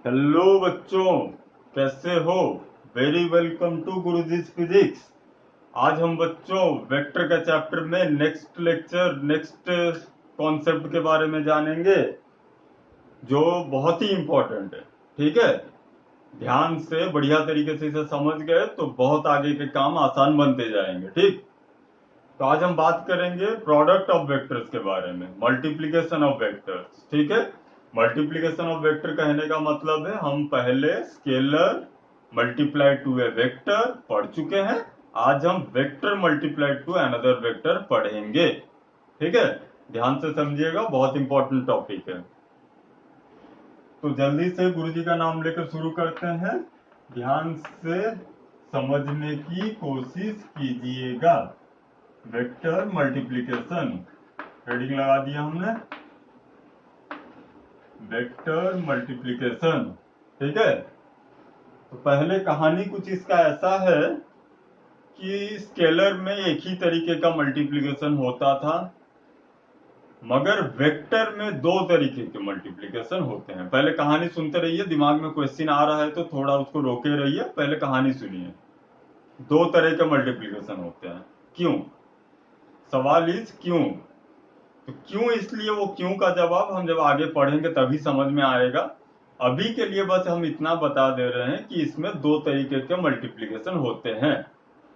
Hello बच्चों, कैसे हो? Very welcome to Guruji's physics. आज हम बच्चों वेक्टर का चैप्टर में नेक्स्ट कॉन्सेप्ट के बारे में जानेंगे, जो बहुत ही इंपॉर्टेंट है। ठीक है, ध्यान से बढ़िया तरीके से इसे समझ गए तो बहुत आगे के काम आसान बनते जाएंगे। ठीक, तो आज हम बात करेंगे प्रोडक्ट ऑफ वेक्टर्स के बारे में, मल्टीप्लीकेशन ऑफ वेक्टर्स। ठीक है, मल्टीप्लीकेशन ऑफ वेक्टर कहने का मतलब है हम पहले स्केलर मल्टीप्लाई टू ए वेक्टर पढ़ चुके हैं। आज हम vector multiply two another vector पढ़ेंगे। ठीक है, ध्यान से समझिएगा, बहुत इंपॉर्टेंट टॉपिक है। तो जल्दी से गुरुजी का नाम लेकर शुरू करते हैं। ध्यान से समझने की कोशिश कीजिएगा। वेक्टर मल्टीप्लिकेशन, हेडिंग लगा दिया हमने, वेक्टर मल्टीप्लिकेशन। ठीक है, तो पहले कहानी कुछ इसका ऐसा है कि स्केलर में एक ही तरीके का मल्टीप्लिकेशन होता था, मगर वेक्टर में दो तरीके के मल्टीप्लिकेशन होते हैं। पहले कहानी सुनते रहिए, दिमाग में क्वेश्चन आ रहा है तो थोड़ा उसको रोके रहिए, पहले कहानी सुनिए। दो तरह के मल्टीप्लिकेशन होते हैं। क्यों? सवाल इज क्यों। तो क्यों, इसलिए वो क्यों का जवाब हम जब आगे पढ़ेंगे तभी समझ में आएगा। अभी के लिए बस हम इतना बता दे रहे हैं कि इसमें दो तरीके के मल्टीप्लिकेशन होते हैं।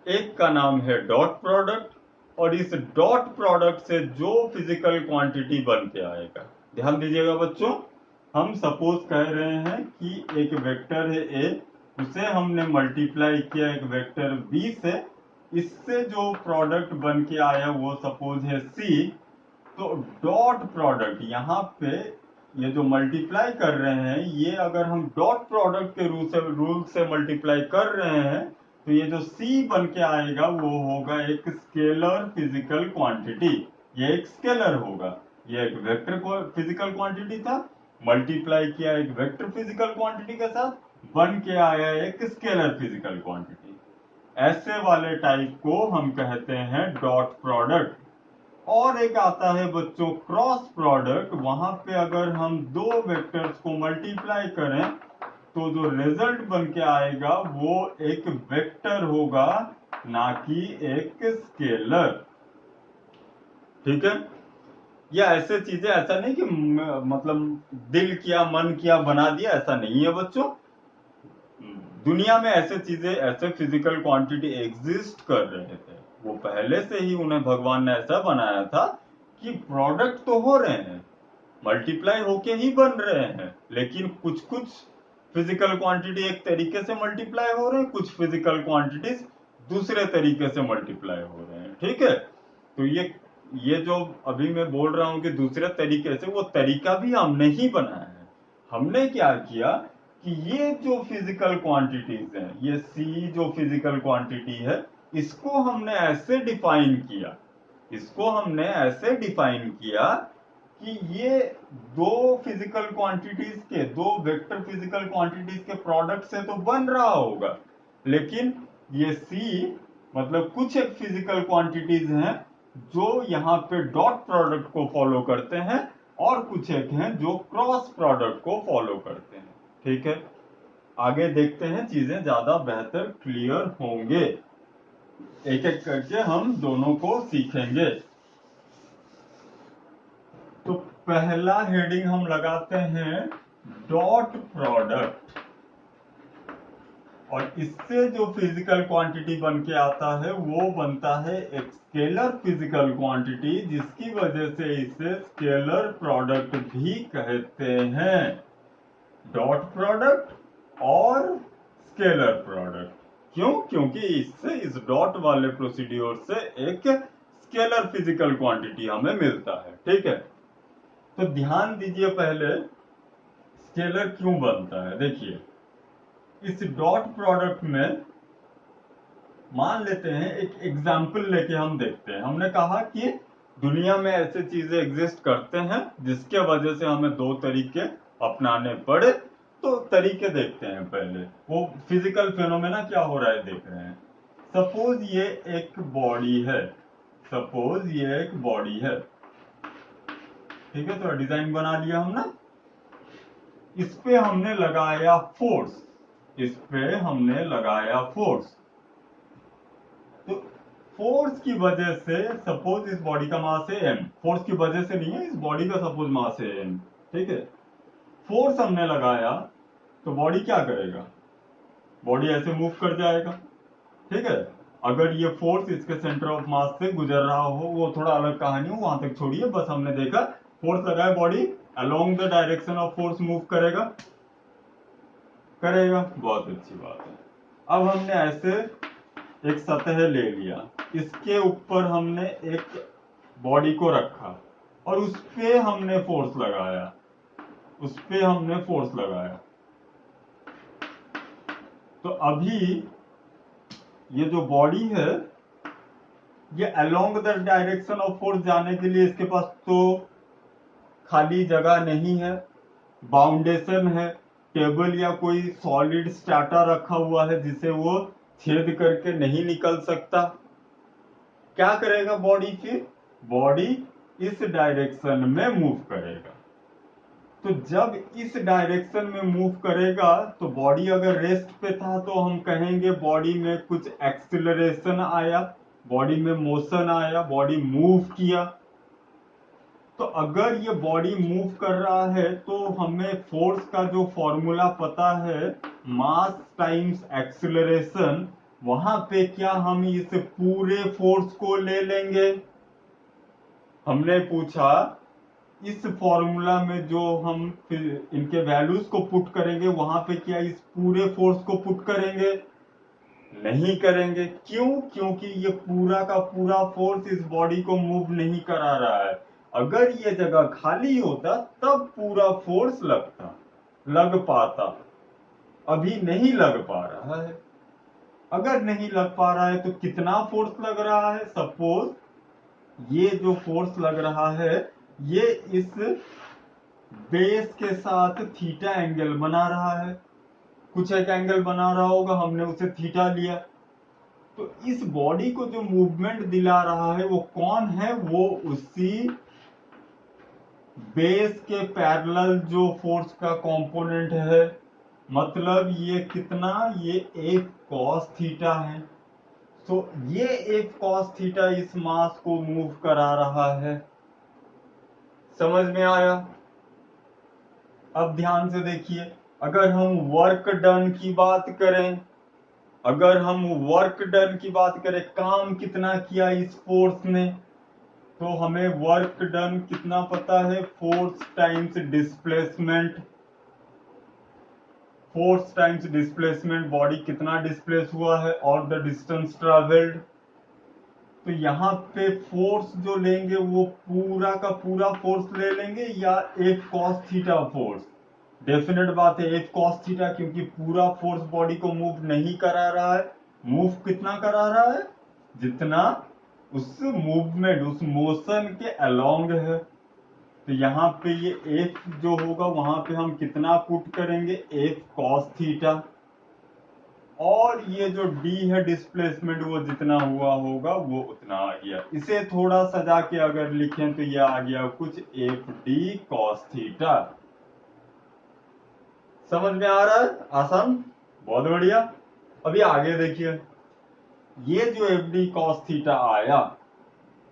एक का नाम है डॉट प्रोडक्ट, और इस डॉट प्रोडक्ट से जो फिजिकल क्वांटिटी बन के आएगा, ध्यान दीजिएगा बच्चों। हम सपोज कह रहे हैं कि एक वेक्टर है ए, उसे हमने मल्टीप्लाई किया एक वेक्टर बी से, इससे जो प्रोडक्ट बन के आया वो सपोज है सी। तो डॉट प्रोडक्ट यहाँ पे ये जो मल्टीप्लाई कर रहे हैं, ये अगर हम डॉट प्रोडक्ट के रूल से मल्टीप्लाई कर रहे हैं तो ये जो सी बन के आएगा वो होगा एक स्केलर फिजिकल क्वांटिटी। ये एक स्केलर होगा, ये एक वेक्टर फिजिकल क्वांटिटी था, मल्टीप्लाई किया एक वेक्टर फिजिकल क्वांटिटी के साथ, बन के आया एक स्केलर फिजिकल क्वांटिटी। ऐसे वाले टाइप को हम कहते हैं डॉट प्रोडक्ट। और एक आता है बच्चों क्रॉस प्रोडक्ट। वहां पे अगर हम दो वेक्टर्स को मल्टीप्लाई करें तो जो रिजल्ट बन के आएगा वो एक वेक्टर होगा, ना कि एक स्केलर। ठीक है, ये ऐसे चीजें, ऐसा नहीं कि मतलब दिल किया मन किया बना दिया, ऐसा नहीं है बच्चों। दुनिया में ऐसे चीजें, ऐसे फिजिकल क्वांटिटी एग्जिस्ट कर रहे थे, वो पहले से ही उन्हें भगवान ने ऐसा बनाया था कि प्रोडक्ट तो हो रहे हैं, मल्टीप्लाई होके ही बन रहे हैं, लेकिन कुछ कुछ फिजिकल क्वांटिटी एक तरीके से मल्टीप्लाई हो रहे हैं, कुछ फिजिकल क्वांटिटीज दूसरे तरीके से मल्टीप्लाई हो रहे हैं। ठीक है, तो ये जो अभी मैं बोल रहा हूं कि दूसरे तरीके से, वो तरीका भी हमने ही बनाया है। हमने क्या किया कि ये जो फिजिकल क्वांटिटीज हैं, ये सी जो फिजिकल क्वांटिटी है, इसको हमने ऐसे डिफाइन किया, इसको हमने ऐसे डिफाइन किया कि ये दो फिजिकल क्वांटिटीज के, दो वेक्टर फिजिकल क्वांटिटीज के प्रोडक्ट से तो बन रहा होगा, लेकिन ये सी मतलब कुछ एक फिजिकल क्वांटिटीज हैं जो यहाँ पे डॉट प्रोडक्ट को फॉलो करते हैं, और कुछ एक हैं जो क्रॉस प्रोडक्ट को फॉलो करते हैं। ठीक है, आगे देखते हैं, चीजें ज्यादा बेहतर क्लियर होंगे, एक एक करके हम दोनों को सीखेंगे। तो पहला हेडिंग हम लगाते हैं डॉट प्रोडक्ट, और इससे जो फिजिकल क्वांटिटी बन के आता है वो बनता है एक स्केलर फिजिकल क्वांटिटी, जिसकी वजह से इसे स्केलर प्रोडक्ट भी कहते हैं। डॉट प्रोडक्ट और स्केलर प्रोडक्ट, क्यों? क्योंकि इससे, इस डॉट वाले प्रोसीड्योर से एक स्केलर फिजिकल क्वांटिटी हमें मिलता है। ठीक है, तो ध्यान दीजिए, पहले स्केलर क्यों बनता है। देखिए, इस डॉट प्रोडक्ट में मान लेते हैं, एक एग्जाम्पल लेके हम देखते हैं। हमने कहा कि दुनिया में ऐसे चीजें एग्जिस्ट करते हैं जिसके वजह से हमें दो तरीके अपनाने पड़े। तो तरीके देखते हैं पहले, वो फिजिकल फेनोमेना क्या हो रहा है देख रहे हैं। सपोज ये एक बॉडी है, सपोज ये एक बॉडी है। ठीक है, तो डिजाइन बना लिया हमने। इस पे हमने लगाया फोर्स, इस पे हमने लगाया फोर्स। तो फोर्स की वजह से सपोज इस बॉडी का मास है m, फोर्स की वजह से नहीं है, इस बॉडी का सपोज मास है m, ठीक है। फोर्स हमने लगाया तो बॉडी क्या करेगा, बॉडी ऐसे मूव कर जाएगा, ठीक है। अगर ये फोर्स इसके सेंटर ऑफ मास से गुजर रहा हो, वो थोड़ा अलग कहानी हो, वहां तक छोड़िए, बस हमने देखा फोर्स लगाया, body along the direction of force move करेगा, करेगा, बहुत अच्छी बात है। अब हमने ऐसे एक सतह ले लिया, इसके ऊपर हमने एक बॉडी को रखा और उस पे हमने फोर्स लगाया, उस पे हमने फोर्स लगाया। तो अभी ये जो बॉडी है, ये along the direction of force जाने के लिए इसके पास तो खाली जगह नहीं है, बाउंडेशन है, टेबल या कोई सॉलिड स्टार्टा रखा हुआ है जिसे वो छेद करके नहीं निकल सकता। क्या करेगा बॉडी, फिर बॉडी इस डायरेक्शन में मूव करेगा। तो जब इस डायरेक्शन में मूव करेगा तो बॉडी अगर रेस्ट पे था तो हम कहेंगे बॉडी में कुछ एक्सिलरेशन आया, बॉडी में मोशन आया, बॉडी मूव किया। तो अगर ये बॉडी मूव कर रहा है तो हमें फोर्स का जो फॉर्मूला पता है, मास टाइम्स एक्सिलरेशन, वहां पे क्या हम इस पूरे फोर्स को ले लेंगे। हमने पूछा इस फॉर्मूला में जो हम इनके वैल्यूज को पुट करेंगे वहां पे क्या इस पूरे फोर्स को पुट करेंगे, नहीं करेंगे। क्यों, क्योंकि ये पूरा का पूरा फोर्स इस बॉडी को मूव नहीं करा रहा है। अगर ये जगह खाली होता तब पूरा फोर्स लग पाता, अभी नहीं लग पा रहा है। अगर नहीं लग पा रहा है तो कितना फोर्स लग रहा है, सपोज ये जो फोर्स लग रहा है ये इस बेस के साथ थीटा एंगल बना रहा है, कुछ एक एंगल बना रहा होगा, हमने उसे थीटा लिया। तो इस बॉडी को जो मूवमेंट दिला रहा है वो कौन है, वो उसी बेस के पैरेलल जो फोर्स का कंपोनेंट है। मतलब ये कितना, ये एक कॉस थीटा है। तो ये एक कॉस थीटा इस मास को मूव करा रहा है। समझ में आया। अब ध्यान से देखिए, अगर हम वर्क डन की बात करें, अगर हम वर्क डन की बात करें, काम कितना किया इस फोर्स ने, तो हमें वर्क डन कितना पता है, force times displacement, force times displacement, body कितना डिस्प्लेस हुआ है और द डिस्टेंस ट्रेवल्ड। तो यहाँ पे फोर्स जो लेंगे वो पूरा का पूरा फोर्स ले लेंगे या एक कॉस थीटा फोर्स। डेफिनेट बात है एक कॉस थीटा, क्योंकि पूरा फोर्स बॉडी को मूव नहीं करा रहा है। मूव कितना करा रहा है, जितना उस मूवमेंट, उस मोशन के अलोंग है। तो यहाँ पे ये एक जो होगा वहां पे हम कितना पुट करेंगे, एक कॉस थीटा, और ये जो डी है डिस्प्लेसमेंट वो जितना हुआ होगा वो उतना आ गया। इसे थोड़ा सजा के अगर लिखें तो ये आ गया कुछ एफ डी कॉस थीटा। समझ में आ रहा है, आसान, बहुत बढ़िया। अभी आगे देखिए, ये जो एफ डी कॉस थीटा आया,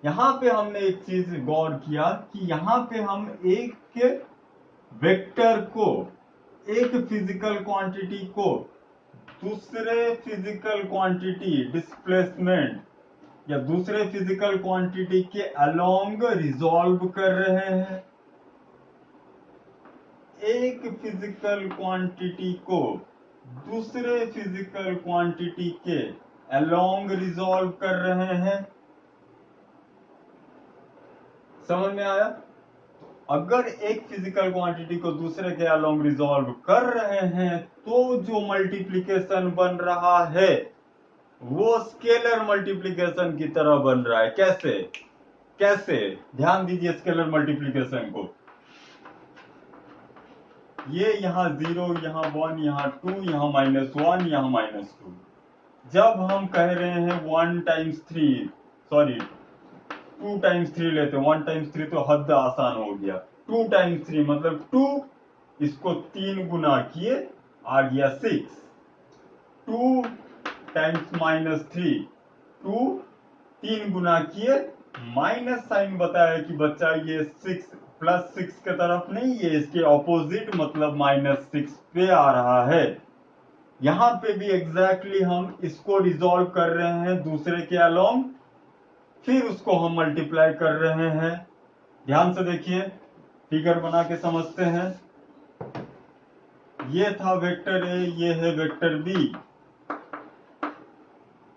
यहां पे हमने एक चीज गौर किया कि यहां पे हम एक वेक्टर को, एक फिजिकल क्वांटिटी को दूसरे फिजिकल क्वांटिटी डिस्प्लेसमेंट या दूसरे फिजिकल क्वांटिटी के अलोंग रिजॉल्व कर रहे हैं। एक फिजिकल क्वांटिटी को दूसरे फिजिकल क्वांटिटी के अलोंग रिजॉल्व कर रहे हैं। समझ में आया। अगर एक फिजिकल क्वांटिटी को दूसरे के अलोंग रिजॉल्व कर रहे हैं तो जो मल्टीप्लिकेशन बन रहा है वो स्केलर मल्टीप्लिकेशन की तरह बन रहा है। कैसे, कैसे, ध्यान दीजिए स्केलर मल्टीप्लिकेशन को। ये यहाँ 0, यहाँ 1, यहाँ 2, यहाँ -1, यहाँ -2। जब हम कह रहे हैं 1 टाइम्स 3, सॉरी 2 टाइम्स 3 लेते हैं, 1 टाइम्स 3 तो हद आसान हो गया, 2 टाइम्स 3 मतलब 2 इसको 3 गुना किए, आ गया 6। 2 टाइम्स -3, 2 3 गुना किए, माइनस साइन बताया कि बच्चा ये 6 +6 के तरफ नहीं, ये इसके ऑपोजिट मतलब -6 पे आ रहा है। यहां पे भी एग्जैक्टली हम इसको रिजॉल्व कर रहे हैं दूसरे के अलोंग, फिर उसको हम मल्टीप्लाई कर रहे हैं। ध्यान से देखिए, फिगर बना के समझते हैं। ये था वेक्टर ए, ये है वेक्टर बी,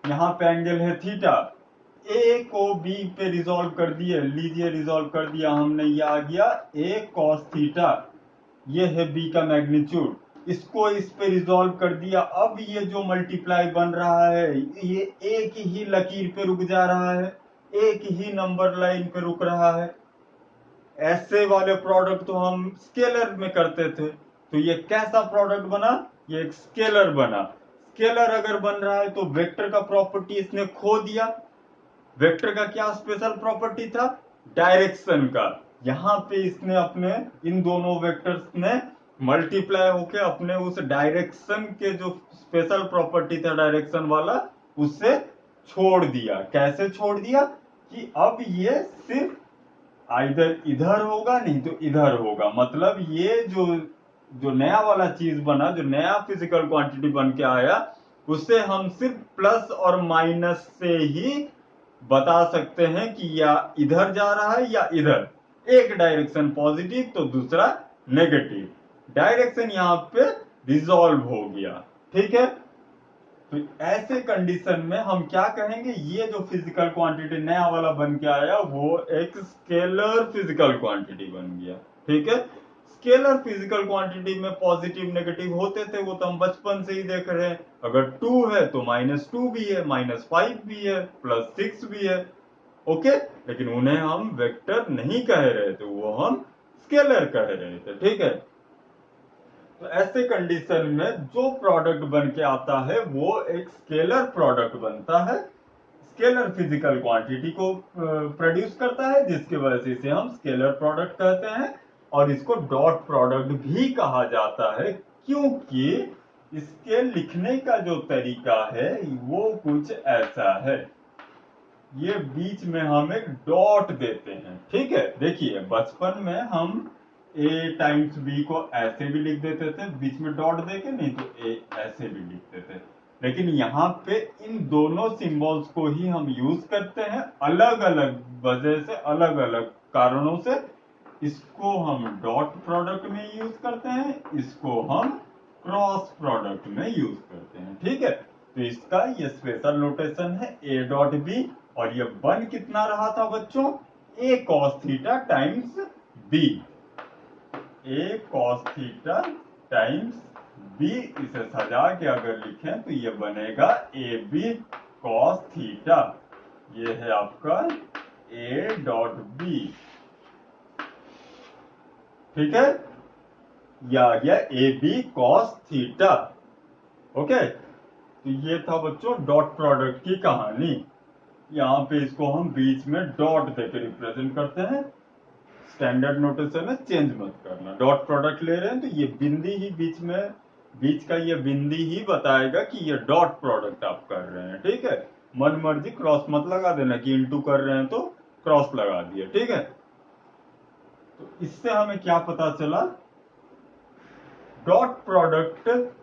यहां पे एंगल है थीटा। ए को बी पे रिजॉल्व कर दिए, लीजिए रिजॉल्व कर दिया हमने, ये आ गया ए कॉस थीटा। ये है बी का मैग्नीट्यूड, इसको इस पे रिजॉल्व कर दिया। अब ये जो मल्टीप्लाई बन रहा है ये एक ही लकीर पे रुक जा रहा है, एक ही नंबर लाइन पे रुक रहा है। ऐसे वाले प्रोडक्ट तो हम स्केलर में करते थे, तो ये कैसा प्रोडक्ट बना, ये एक स्केलर बना। स्केलर अगर बन रहा है तो वेक्टर का प्रॉपर्टी इसने खो दिया। वेक्टर का क्या स्पेशल प्रॉपर्टी था, डायरेक्शन का। यहां पे इसने अपने इन दोनों वेक्टर्स ने मल्टीप्लाई होके अपने उस डायरेक्शन के जो स्पेशल प्रॉपर्टी था डायरेक्शन वाला, उससे छोड़ दिया। कैसे छोड़ दिया कि अब ये सिर्फ इधर इधर होगा, नहीं तो इधर होगा। मतलब ये जो जो नया वाला चीज बना, जो नया फिजिकल क्वांटिटी बन के आया, उससे हम सिर्फ प्लस और माइनस से ही बता सकते हैं कि या इधर जा रहा है या इधर। एक डायरेक्शन पॉजिटिव तो दूसरा नेगेटिव, डायरेक्शन यहाँ पे रिजॉल्व हो गया। ठीक है, तो ऐसे कंडीशन में हम क्या कहेंगे, ये जो फिजिकल क्वांटिटी नया वाला बन के आया वो एक स्केलर फिजिकल क्वांटिटी बन गया। ठीक है, स्केलर फिजिकल क्वांटिटी में पॉजिटिव नेगेटिव होते थे, वो तो हम बचपन से ही देख रहे हैं। अगर 2 है तो -2 भी है, -5 भी है, +6 भी है। ओके, लेकिन उन्हें हम वेक्टर नहीं कह रहे थे, वो हम स्केलर कह रहे थे। ठीक है, तो ऐसे कंडीशन में जो प्रोडक्ट बन के आता है वो एक स्केलर प्रोडक्ट बनता है, स्केलर फिजिकल क्वांटिटी को प्रोड्यूस करता है, जिसकी वजह से इसे हम स्केलर प्रोडक्ट कहते हैं। और इसको डॉट प्रोडक्ट भी कहा जाता है, क्योंकि इसके लिखने का जो तरीका है वो कुछ ऐसा है। ये बीच में हम एक डॉट देते हैं। ठीक है, देखिए बचपन में हम a टाइम्स b को ऐसे भी लिख देते थे बीच में डॉट देके, नहीं तो a ऐसे भी लिखते थे। लेकिन यहाँ पे इन दोनों सिंबल्स को ही हम यूज करते हैं, अलग अलग वजह से, अलग अलग कारणों से। इसको हम डॉट प्रोडक्ट में यूज करते हैं, इसको हम क्रॉस प्रोडक्ट में यूज करते हैं। ठीक है, तो इसका ये स्पेशल नोटेशन है a डॉट बी, और ये बन कितना रहा था बच्चों, a cos theta times b, a cos theta times b। इसे सजा के अगर लिखें तो ये बनेगा ए बी cos थीटा। ये है आपका a डॉट बी। ठीक है, यह आ गया A B cos theta. Okay, तो ये था बच्चों डॉट प्रोडक्ट की कहानी। यहाँ पे इसको हम बीच में डॉट देकर रिप्रेजेंट करते हैं। स्टैंडर्ड नोटेशन है, चेंज मत करना। डॉट प्रोडक्ट ले रहे हैं तो ये बिंदी ही बीच में, बीच का ये बिंदी ही बताएगा कि ये डॉट प्रोडक्ट आप कर रहे हैं। ठीक है, मन मर्जी क्रॉस मत लगा देना कि इनटू कर रहे हैं तो क्रॉस लगा दिया। ठीक है, तो इससे हमें क्या पता चला, डॉट प्रोडक्ट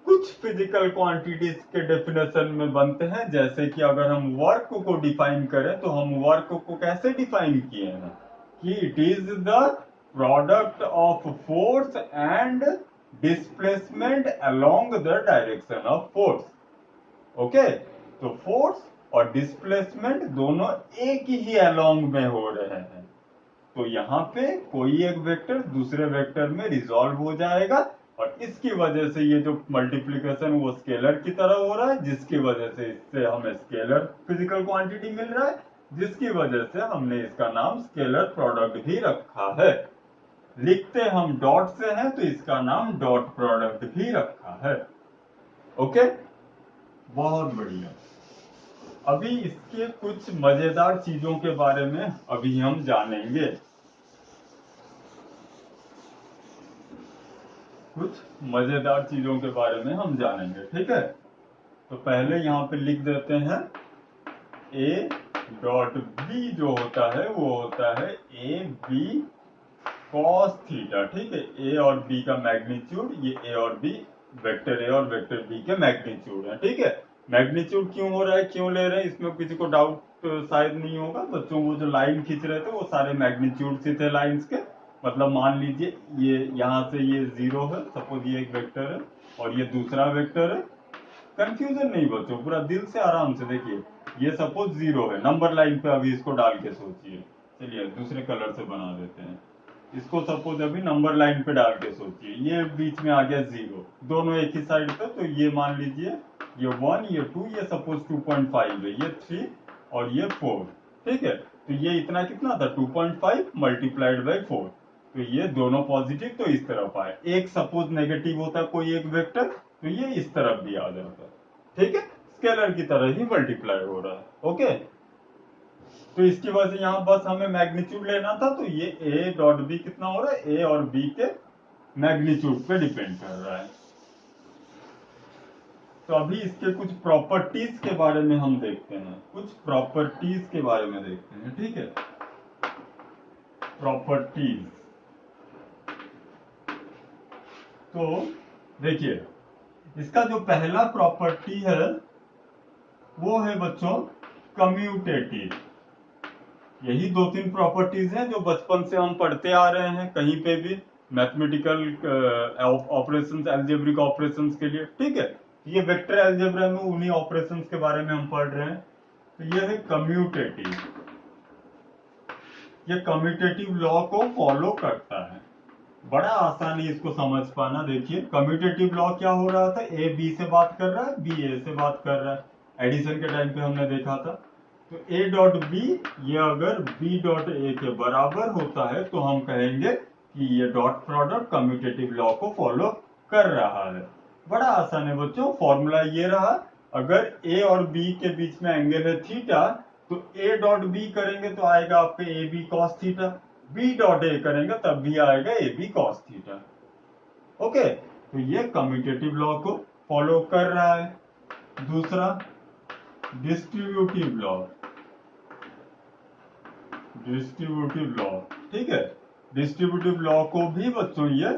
कुछ फिजिकल क्वांटिटीज के डेफिनेशन में बनते हैं। जैसे कि अगर हम वर्क को डिफाइन करें तो हम वर्क को कैसे डिफाइन किए हैं कि it is the product of force and displacement along the direction of force. Okay, तो फोर्स और डिस्प्लेसमेंट दोनों एक ही अलोंग में हो रहे हैं, तो यहाँ पे कोई एक वेक्टर दूसरे वेक्टर में रिजॉल्व हो जाएगा, और इसकी वजह से ये जो मल्टीप्लिकेशन वो स्केलर की तरह हो रहा है, जिसकी वजह से इससे हमें स्केलर फिजिकल क्वांटिटी मिल रहा है, जिसकी वजह से हमने इसका नाम स्केलर प्रोडक्ट भी रखा है। लिखते हम डॉट से हैं तो इसका नाम डॉट प्रोडक्ट भी रखा है। ओके, बहुत बढ़िया। अभी इसके कुछ मजेदार चीजों के बारे में अभी हम जानेंगे। कुछ मजेदार चीजों के बारे में हम जानेंगे, ठीक है। तो पहले यहाँ पे लिख देते हैं ए डॉट बी जो होता है वो होता है ए बी कॉस थीटा, ठीक है। ए और बी का मैग्नीट्यूड, ये ए और बी, वेक्टर ए और वेक्टर बी के मैग्नीट्यूड है, ठीक है। मैग्नीट्यूड क्यों हो रहा है, क्यों ले रहे हैं, इसमें किसी को डाउट शायद नहीं होगा बच्चों। वो जो लाइन खींच रहे थे वो सारे मैग्नीट्यूड से थे लाइंस के। मतलब मान लीजिए ये यहाँ से ये 0 है, सपोज ये एक वेक्टर है और ये दूसरा वेक्टर है। कंफ्यूजन नहीं बच्चों, पूरा दिल से आराम से देखिए। ये सपोज 0 है, नंबर लाइन पे अभी इसको डाल के सोचिए। चलिए दूसरे कलर से बना देते हैं इसको। सपोज अभी नंबर लाइन पे डाल के सोचिए, ये बीच में आ गया 0, दोनों एक ही साइड पे। तो ये मान लीजिए ये 1, ये 2, ये सपोज 2.5 है, ये 3 और ये 4, ठीक है। तो ये इतना कितना था, 2.5 मल्टीप्लाइड बाई 4। तो ये दोनों पॉजिटिव तो इस तरफ आए। एक सपोज नेगेटिव होता कोई एक वेक्टर तो ये इस तरफ भी आ जाता, ठीक है। स्केलर की तरह ही मल्टीप्लाई हो रहा है, ओके। तो इसकी वजह से यहाँ बस हमें मैग्नीट्यूड लेना था। तो ये ए डॉट बी कितना हो रहा है, ए और बी के मैग्नीट्यूड पे डिपेंड कर रहा है। तो अभी इसके कुछ प्रॉपर्टीज के बारे में हम देखते हैं, कुछ प्रॉपर्टीज के बारे में देखते हैं, ठीक है। प्रॉपर्टीज, तो देखिए इसका जो पहला प्रॉपर्टी है वो है बच्चों कम्यूटेटिव। यही 2-3 प्रॉपर्टीज हैं जो बचपन से हम पढ़ते आ रहे हैं कहीं पे भी, मैथमेटिकल ऑपरेशंस, अलजेब्रिक ऑपरेशंस के लिए, ठीक है। ये वेक्टर अलजेब्रा में उन्हीं ऑपरेशंस के बारे में हम पढ़ रहे हैं। तो ये है कम्यूटेटिव। ये कम्यूटेटिव लॉ को फॉलो करता है। बड़ा आसान है इसको समझ पाना। देखिए कम्यूटेटिव लॉ क्या हो रहा था, ए बी से बात कर रहा है, बी ए से बात कर रहा है। एडिशन के टाइम पे हमने देखा था। तो ए डॉट बी ये अगर बी डॉट ए के बराबर होता है तो हम कहेंगे कि ये डॉट प्रोडक्ट कम्यूटेटिव लॉ को फॉलो कर रहा है। बड़ा आसान है बच्चों, फॉर्मूला ये रहा। अगर ए और बी के बीच में एंगल है थीटा तो ए डॉट बी करेंगे तो आएगा आपके A B cos theta, B dot A करेंगे तब भी आएगा A B cos theta, okay. तो ये कम्यूटेटिव लॉ को फॉलो कर रहा है। दूसरा डिस्ट्रीब्यूटिव लॉ, डिस्ट्रीब्यूटिव लॉ, ठीक है। डिस्ट्रीब्यूटिव लॉ को भी बच्चों ये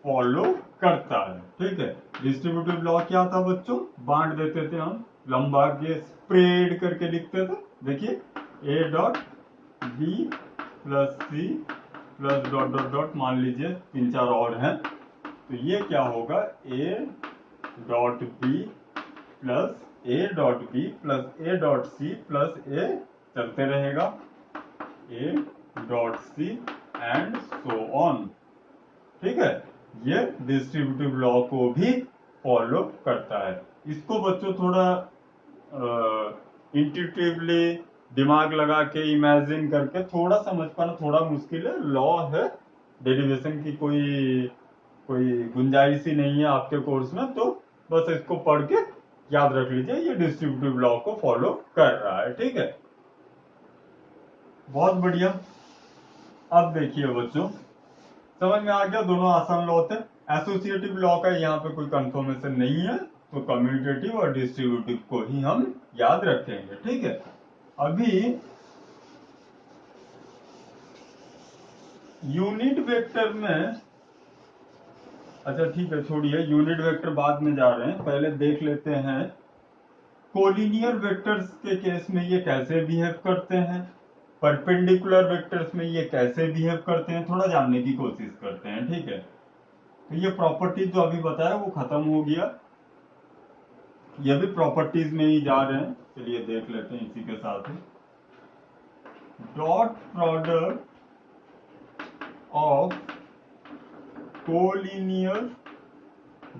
फॉलो करता है, ठीक है। डिस्ट्रीब्यूटिव लॉ क्या था बच्चों, बांट देते थे हम, लंबा के स्प्रेड करके लिखते थे। देखिए A dot B plus C plus dot dot dot, मान लीजिए 3-4 और हैं। तो ये क्या होगा, A dot B plus A dot B plus A dot C plus A चलते रहेगा, A dot C and so on, ठीक है। ये डिस्ट्रीब्यूटिव लॉ को भी फॉलो करता है। इसको बच्चों थोड़ा इंट्यूटिवली दिमाग लगा के इमेजिन करके थोड़ा समझ पाना थोड़ा मुश्किल है। लॉ है, डेरिवेशन की कोई कोई गुंजाइश ही नहीं है आपके कोर्स में। तो बस इसको पढ़ के याद रख लीजिए, ये डिस्ट्रीब्यूटिव लॉ को फॉलो कर रहा है, ठीक है। बहुत बढ़िया। अब देखिए बच्चों समझ में आ गया, दोनों आसान लॉ थे। एसोसिएटिव लॉ का यहाँ पे कोई कंफर्मेशन नहीं है, तो कम्यूटेटिव और डिस्ट्रीब्यूटिव को ही हम याद रखेंगे, ठीक है। अभी यूनिट वेक्टर में, अच्छा ठीक है छोड़िए, यूनिट वेक्टर बाद में जा रहे हैं, पहले देख लेते हैं कोलिनियर वेक्टर्स के केस में ये कैसे बिहेव करते हैं, परपेंडिकुलर वेक्टर्स में ये कैसे बिहेव करते हैं, थोड़ा जानने की कोशिश करते हैं, ठीक है। तो ये प्रॉपर्टीज जो अभी बताया वो खत्म हो गया, ये भी प्रॉपर्टीज में ही जा रहे हैं। चलिए देख लेते हैं इसी के साथ ही, dot product of collinear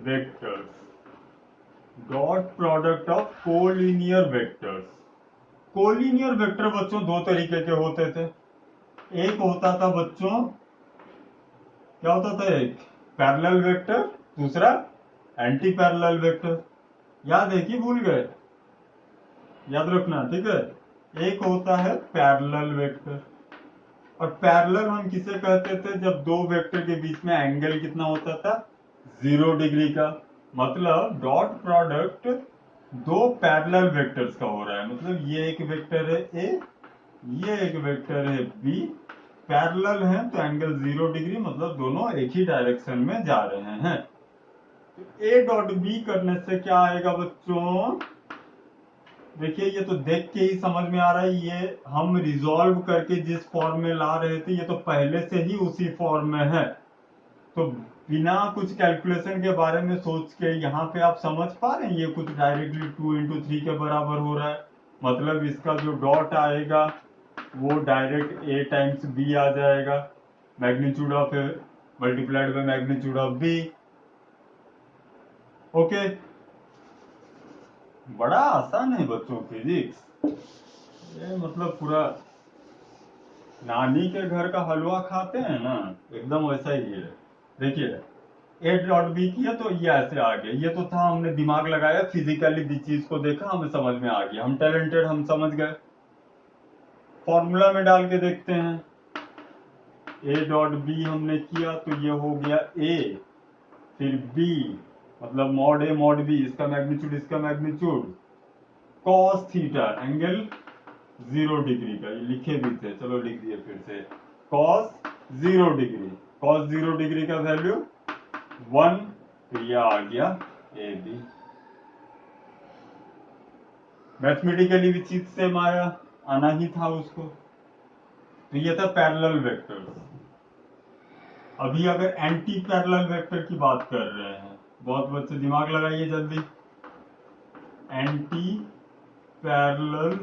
vectors, dot product of collinear vectors. Collinear vector बच्चों दो तरीके के होते थे। एक होता था बच्चों, क्या होता था, एक पैरेलल वेक्टर, दूसरा एंटी पैरेलल वेक्टर। याद है कि भूल गए, याद रखना, ठीक है। एक होता है पैरेलल वेक्टर, और पैरेलल हम किसे कहते थे, जब दो वेक्टर के बीच में एंगल कितना होता था, 0 डिग्री का। मतलब डॉट प्रोडक्ट दो पैरेलल वेक्टर्स का हो रहा है, मतलब ये एक वेक्टर है ए, ये एक वेक्टर है बी, पैरेलल है तो एंगल 0 डिग्री, मतलब दोनों एक ही डायरेक्शन में जा रहे हैं। तो ए डॉट बी करने से क्या आएगा बच्चों, देखिए ये तो देख के ही समझ में आ रहा है, ये हम रिजॉल्व करके जिस फॉर्म में ला रहे थे ये तो पहले से ही उसी फॉर्म में है। तो बिना कुछ कैलकुलेशन के बारे में सोच के यहाँ पे आप समझ पा रहे हैं ये कुछ डायरेक्टली 2 × 3 के बराबर हो रहा है। मतलब इसका जो डॉट आएगा वो डायरेक्ट ए टाइम्स बी आ जाएगा, magnitude of a multiplied by magnitude of b. Okay, बड़ा आसान है बच्चों फिजिक्स, ये मतलब पूरा नानी के घर का हलवा खाते हैं ना, एकदम वैसा ही है। देखिए ए डॉट बी किया तो ये ऐसे आ गया, ये तो था हमने दिमाग लगाया, फिजिकली चीज को देखा, हमें समझ में आ गया, हम टैलेंटेड, हम समझ गए। फॉर्मूला में डाल के देखते हैं, ए डॉट बी हमने किया तो ये हो गया ए, फिर बी मतलब मॉड ए मॉड बी, इसका मैग्नीट्यूड इसका magnitude, cos theta angle 0 degree का, ये लिखे भी थे, चलो लिख दिए फिर से, कॉस 0 डिग्री, कॉस 0 डिग्री का वैल्यू 1, तो ये आ गया ए बी। मैथमेटिकली भी चीज सेम आया, आना ही था उसको। तो ये था पैरेलल वेक्टर। अभी अगर एंटी पैरेलल वेक्टर की बात कर रहे हैं, बहुत बच्चे दिमाग लगाइए जल्दी, anti parallel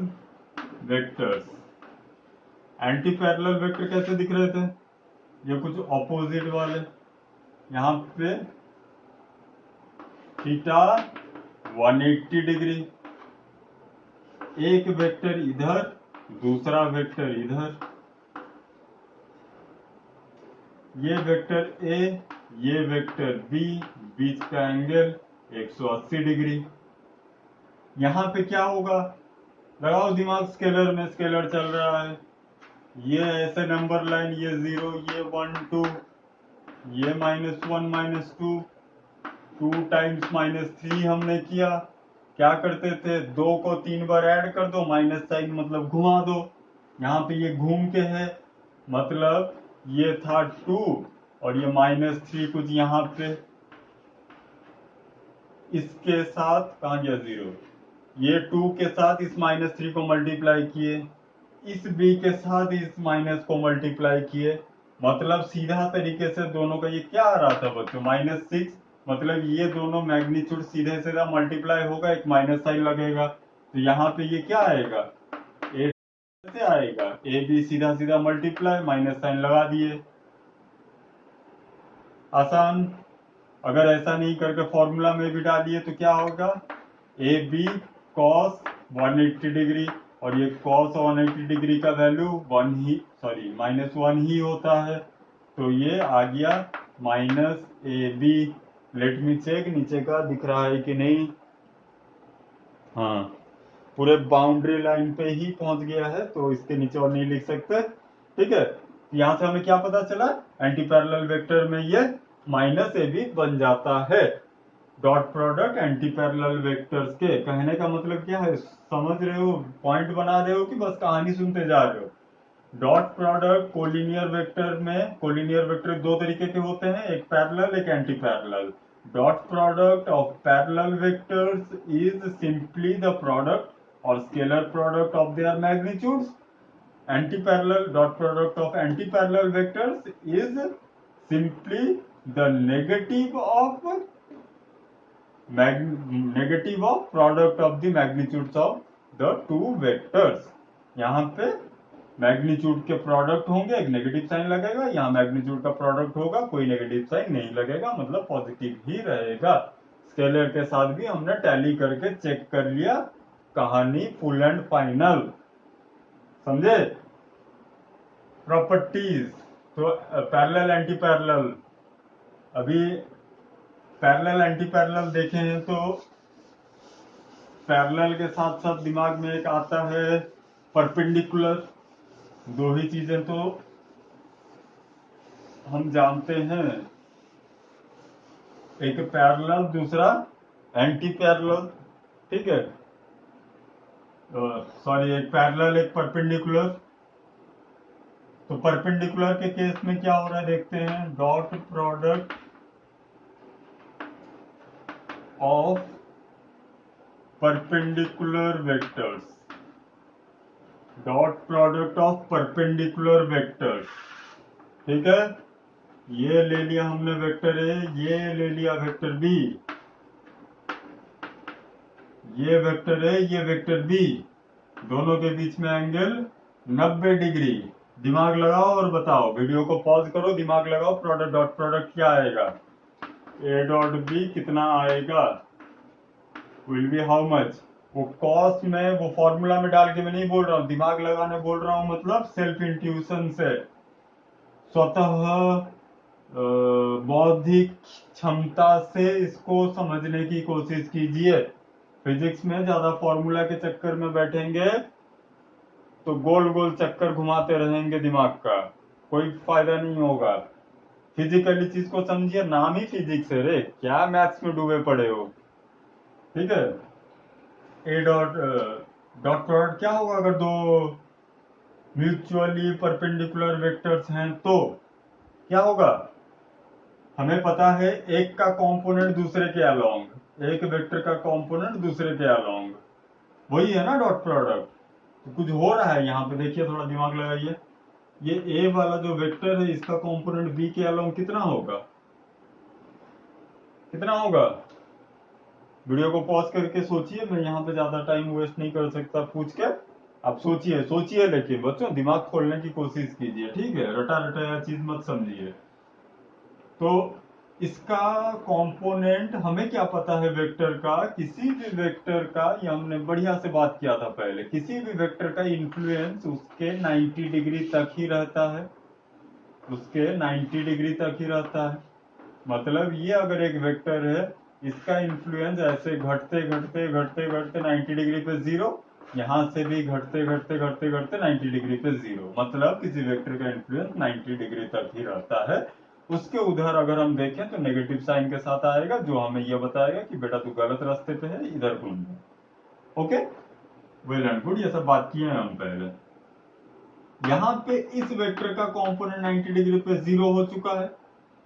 vectors. Anti parallel vector कैसे दिख रहे थे, ये कुछ ऑपोजिट वाले, यहाँ पे थीटा 180 डिग्री, एक वेक्टर इधर दूसरा वेक्टर इधर, ये वेक्टर ए ये वेक्टर बी, बीच का एंगल 180 डिग्री। यहाँ पे क्या होगा, लगाओ दिमाग, स्केलर में स्केलर चल रहा है, ये ऐसे नंबर लाइन, ये 0 ये 1 2, ये -1 -2, 2 टाइम्स -3 हमने किया, क्या करते थे, 2 को 3 बार ऐड कर दो, माइनस साइन मतलब घुमा दो, यहाँ पे ये घूम के है, मतलब ये था 2 और ये -3 कुछ यहाँ पे, इसके साथ कहाँ गया 0, ये 2 के साथ इस -3 को मल्टीप्लाई किए, इस b के साथ इस माइनस को मल्टीप्लाई किए, मतलब सीधा तरीके से दोनों का ये क्या आ रहा था बच्चों, -6, मतलब ये दोनों मैग्नीट्यूड सीधे सीधा मल्टीप्लाई होगा, एक माइनस साइन लगेगा, तो यहाँ पे ये क्या आएगा, ए से आएगा, ए बी सीधा सीधा मल्टीप्लाई, माइनस साइन लगा दिए, आसान। अगर ऐसा नहीं करके फॉर्मूला में भी डालिए तो क्या होगा, ए बी कॉस 180 डिग्री, और ये कॉस 180 डिग्री का वैल्यू -1 ही होता है, तो ये आ गया -AB। लेट मी चेक नीचे का दिख रहा है कि नहीं, हाँ पूरे बाउंड्री लाइन पे ही पहुंच गया है, तो इसके नीचे और नहीं लिख सकते, ठीक है। यहां से हमें क्या पता चला, एंटी पैरेलल वेक्टर में ये -AB बन जाता है। Dot product anti parallel vectors के, कहने का मतलब क्या है, समझ रहे हो, पॉइंट बना रहे हो कि बस कहानी सुनते जा रहे हो। डॉट प्रोडक्ट कोलिनियर वेक्टर में, कोलिनियर वेक्टर दो तरीके के होते हैं, एक पैरेलल एक anti parallel. Dot product of parallel vectors is simply the product और scalar product of their magnitudes. Anti-parallel dot product of anti-parallel vectors is simply the negative of product of the magnitudes of the two vectors। यहाँ पे magnitude के product होंगे, एक negative sign लगेगा, यहाँ magnitude का product होगा, कोई नेगेटिव साइन नहीं लगेगा, मतलब पॉजिटिव ही रहेगा। स्केलर के साथ भी हमने टैली करके चेक कर लिया, कहानी फुल एंड फाइनल, समझे। प्रॉपर्टीज, तो पैरेलल एंटी पैरेलल, अभी पैरेलल एंटी पैरेलल देखे हैं तो पैरेलल के साथ साथ दिमाग में एक आता है परपेंडिकुलर, दो ही चीजें तो हम जानते हैं, एक पैरेलल, दूसरा एंटी पैरेलल, ठीक है। सॉरी, एक पैरेलल एक परपेंडिकुलर। तो परपेंडिकुलर के केस में क्या हो रहा है देखते हैं। Dot product of perpendicular vectors, dot product of perpendicular vectors, ठीक है। ये ले लिया हमने वेक्टर ए, ये ले लिया वेक्टर बी, ये वेक्टर ए, ये वेक्टर बी, दोनों के बीच में एंगल 90 डिग्री। दिमाग लगाओ और बताओ, वीडियो को पॉज करो, दिमाग लगाओ, प्रोडक्ट डॉट प्रोडक्ट क्या आएगा। ए डॉट बी कितना आएगा, विल बी हाउ मच। वो कॉस में, वो फॉर्मूला में डाल के मैं नहीं बोल रहा हूँ, दिमाग लगाने बोल रहा हूँ, मतलब सेल्फ इंट्यूशन से, स्वतः बौद्धिक क्षमता से इसको समझने की कोशिश कीजिए। फिजिक्स में ज्यादा फॉर्मूला के चक्कर में बैठेंगे तो गोल गोल चक्कर घुमाते रहेंगे दिमाग का, कोई फायदा नहीं होगा। फिजिकली चीज को समझिए, नाम ही फिजिक्स है रे, क्या मैथ्स में डूबे पड़े हो, ठीक है। ए डॉट डॉट प्रोडक्ट क्या होगा अगर दो म्यूचुअली परपेंडिकुलर वेक्टर्स हैं तो क्या होगा। हमें पता है एक का कंपोनेंट दूसरे के अलोंग, एक वेक्टर का कंपोनेंट दूसरे के अलोंग, वही है ना डॉट प्रोडक्ट। तो कुछ हो रहा है यहाँ पे, देखिए थोड़ा दिमाग लगाइए। ये ए वाला जो वेक्टर है इसका कंपोनेंट बी के अलोंग कितना होगा, कितना होगा। वीडियो को पॉज करके सोचिए, मैं यहाँ पे ज्यादा टाइम वेस्ट नहीं कर सकता पूछ के। आप सोचिए सोचिए, लेकिन बच्चों दिमाग खोलने की कोशिश कीजिए, ठीक है, रटा रटाया चीज मत समझिए। तो इसका कंपोनेंट हमें क्या पता है वेक्टर का, किसी भी वेक्टर का, ये हमने बढ़िया से बात किया था पहले, किसी भी वेक्टर का इन्फ्लुएंस उसके 90 डिग्री तक ही रहता है, उसके 90 डिग्री तक ही रहता है। मतलब ये अगर एक वेक्टर है, इसका इन्फ्लुएंस ऐसे घटते घटते घटते घटते 90 डिग्री पे जीरो, यहां से भी घटते घटते घटते घटते 90 डिग्री पे जीरो, मतलब किसी वेक्टर का इन्फ्लुएंस 90 डिग्री तक ही रहता है। उसके उधर अगर हम देखें तो नेगेटिव साइन के साथ आएगा, जो हमें यह बताएगा कि बेटा तू गलत रास्ते पे है, इधर घूम। ओके, वेल एंड गुड, ये सब बात किए हैं हम पहले। यहाँ पे इस वेक्टर का कंपोनेंट 90 डिग्री पे जीरो हो चुका है,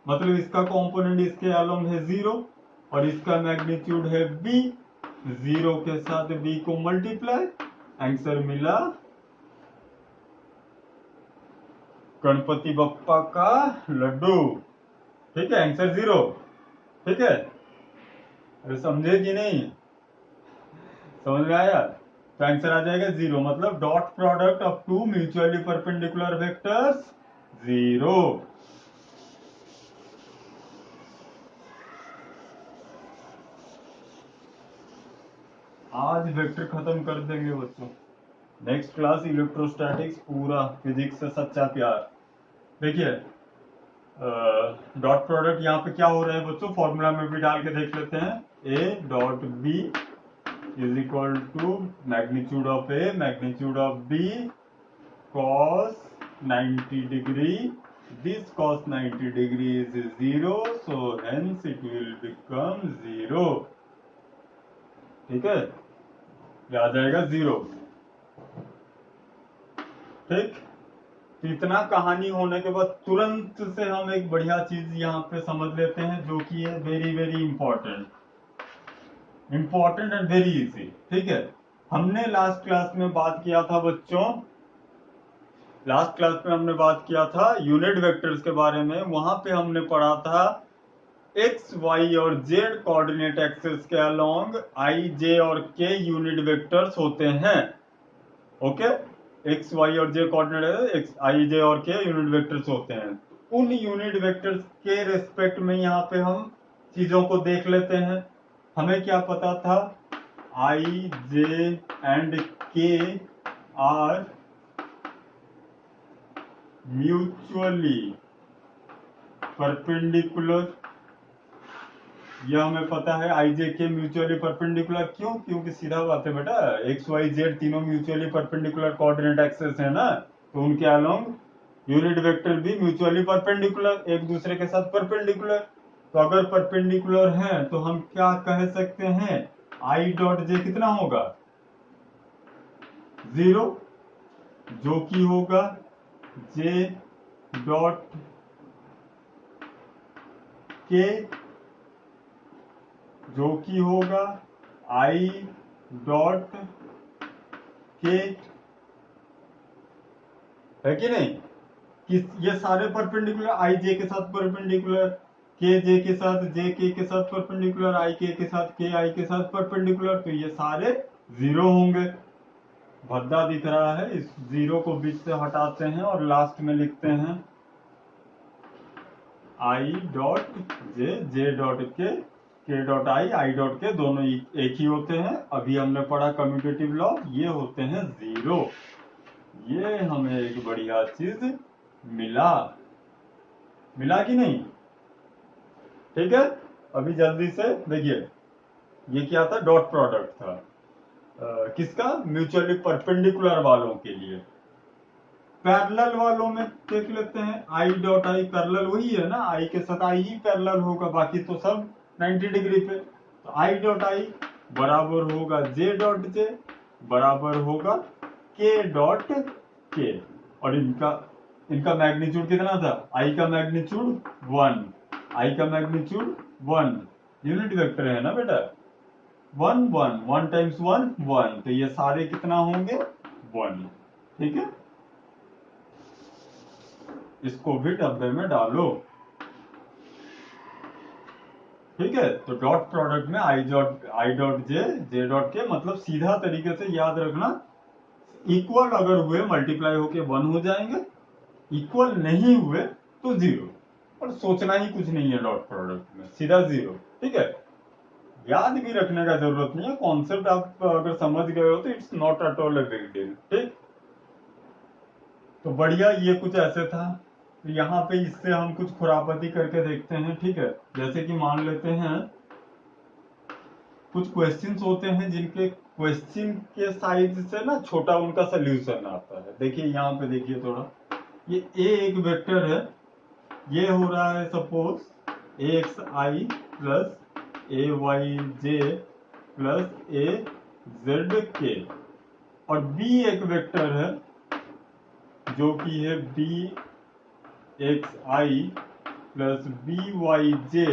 मतलब इसका कंपोनेंट इसके अलोंग है जीरो, और इसका मैग्नीट्यूड है बी, जीरो के साथ बी को मल्टीप्लाई, आंसर मिला गणपति बप्पा का लड्डू, ठीक है, आंसर जीरो, ठीक है। अरे समझे कि नहीं, समझ में आया। तो आंसर आ जाएगा जीरो, मतलब dot product of two mutually perpendicular vectors zero. आज वेक्टर खत्म कर देंगे बच्चों, नेक्स्ट क्लास इलेक्ट्रोस्टैटिक्स, पूरा फिजिक्स से सच्चा प्यार। देखिए डॉट प्रोडक्ट यहाँ पे क्या हो रहा है बच्चों, फॉर्मूला में भी डाल के देख लेते हैं। A dot b is equal to magnitude of A magnitude of b cos 90 degree, this cos 90 degree is zero, so hence it will become zero, ठीक है, ये आ जाएगा जीरो, ठीक। तो इतना कहानी होने के बाद तुरंत से हम एक बढ़िया चीज यहाँ पे समझ लेते हैं, जो कि है very very important, important and very easy, ठीक है। हमने लास्ट क्लास में बात किया था बच्चों, लास्ट क्लास में हमने बात किया था यूनिट वेक्टर्स के बारे में। वहां पे हमने पढ़ा था एक्स वाई और जेड कोऑर्डिनेट एक्सेस के अलोंग आई जे और के यूनिट वेक्टर्स होते हैं, ओके। एक्स वाई और जे कोऑर्डिनेट एक्स आई जे और के यूनिट वेक्टर्स होते हैं। उन यूनिट वेक्टर्स के रेस्पेक्ट में यहाँ पे हम चीजों को देख लेते हैं। हमें क्या पता था, आई जे एंड के आर म्यूचुअली परपेंडिकुलर, यह हमें पता है। आई जे के म्यूचुअली परपेंडिकुलर, क्यों, क्योंकि सीधा बात है बेटा, एक्स वाई जेड तीनों म्यूचुअली परपेंडिकुलर कोऑर्डिनेट एक्सेस है ना, तो उनके अलोंग यूनिट वेक्टर भी म्यूचुअली परपेंडिकुलर, एक दूसरे के साथ परपेंडिकुलर। तो अगर परपेंडिकुलर है तो हम क्या कह सकते हैं, आई डॉट जे कितना होगा 0, जो कि होगा जे डॉट के, जो कि होगा आई डॉट के, है कि नहीं। किस ये सारे परपेंडिकुलर, आई जे के साथ परपेंडिकुलर, के जे के साथ, जे के साथ परपेंडिकुलर, आई के साथ, के आई के साथ परपेंडिकुलर, तो ये सारे 0 होंगे। भद्दा दिख रहा है, इस 0 को बीच से हटाते हैं और लास्ट में लिखते हैं I dot J, J dot के डॉट आई डॉट के, दोनों एक ही होते हैं। अभी हमने पढ़ा कम्यूटेटिव लॉ, ये होते हैं 0। ये हमें एक बढ़िया चीज मिला, मिला कि नहीं। ठीक है, अभी जल्दी से देखिए, ये क्या था, डॉट प्रोडक्ट था किसका, म्यूचुअली परपेंडिकुलर वालों के लिए। पैरेलल वालों में देख लेते हैं, आई डॉट आई, पैरेलल वही है ना, आई के साथ आई ही पैरेलल होगा, बाकी तो सब 90 डिग्री पे। तो आई डॉट आई बराबर होगा जे डॉट जे, बराबर होगा के डॉट के। और इनका इनका मैग्नीट्यूड कितना था, आई का मैग्नीट्यूड 1, आई का मैग्नीट्यूड 1, यूनिट वेक्टर है ना बेटा, 1 1 1 टाइम्स 1 1, तो ये सारे कितना होंगे 1। ठीक है, इसको भी डब्बे में डालो। ठीक है, तो डॉट प्रोडक्ट में I dot J, J dot के, मतलब सीधा तरीके से याद रखना, इक्वल अगर हुए मल्टीप्लाई होके 1 हो जाएंगे, इक्वल नहीं हुए तो 0। और सोचना ही कुछ नहीं है डॉट प्रोडक्ट में, सीधा 0। ठीक है, याद भी रखने का जरूरत नहीं है, कॉन्सेप्ट आप अगर समझ गए हो तो it's not at all a big deal. ठीक, तो बढ़िया, ये कुछ ऐसे था। तो यहाँ पे इससे हम कुछ खुरापती करके देखते हैं। ठीक है, जैसे कि मान लेते हैं कुछ क्वेश्चंस होते हैं जिनके क्वेश्चन के साइज से ना छोटा उनका सोल्यूशन आता है। देखिए यहाँ पे देखिए थोड़ा, ये ए एक वेक्टर है, ये हो रहा है suppose A X I plus A Y J plus A Z के, और बी एक वेक्टर है जो कि है B X I plus B Y J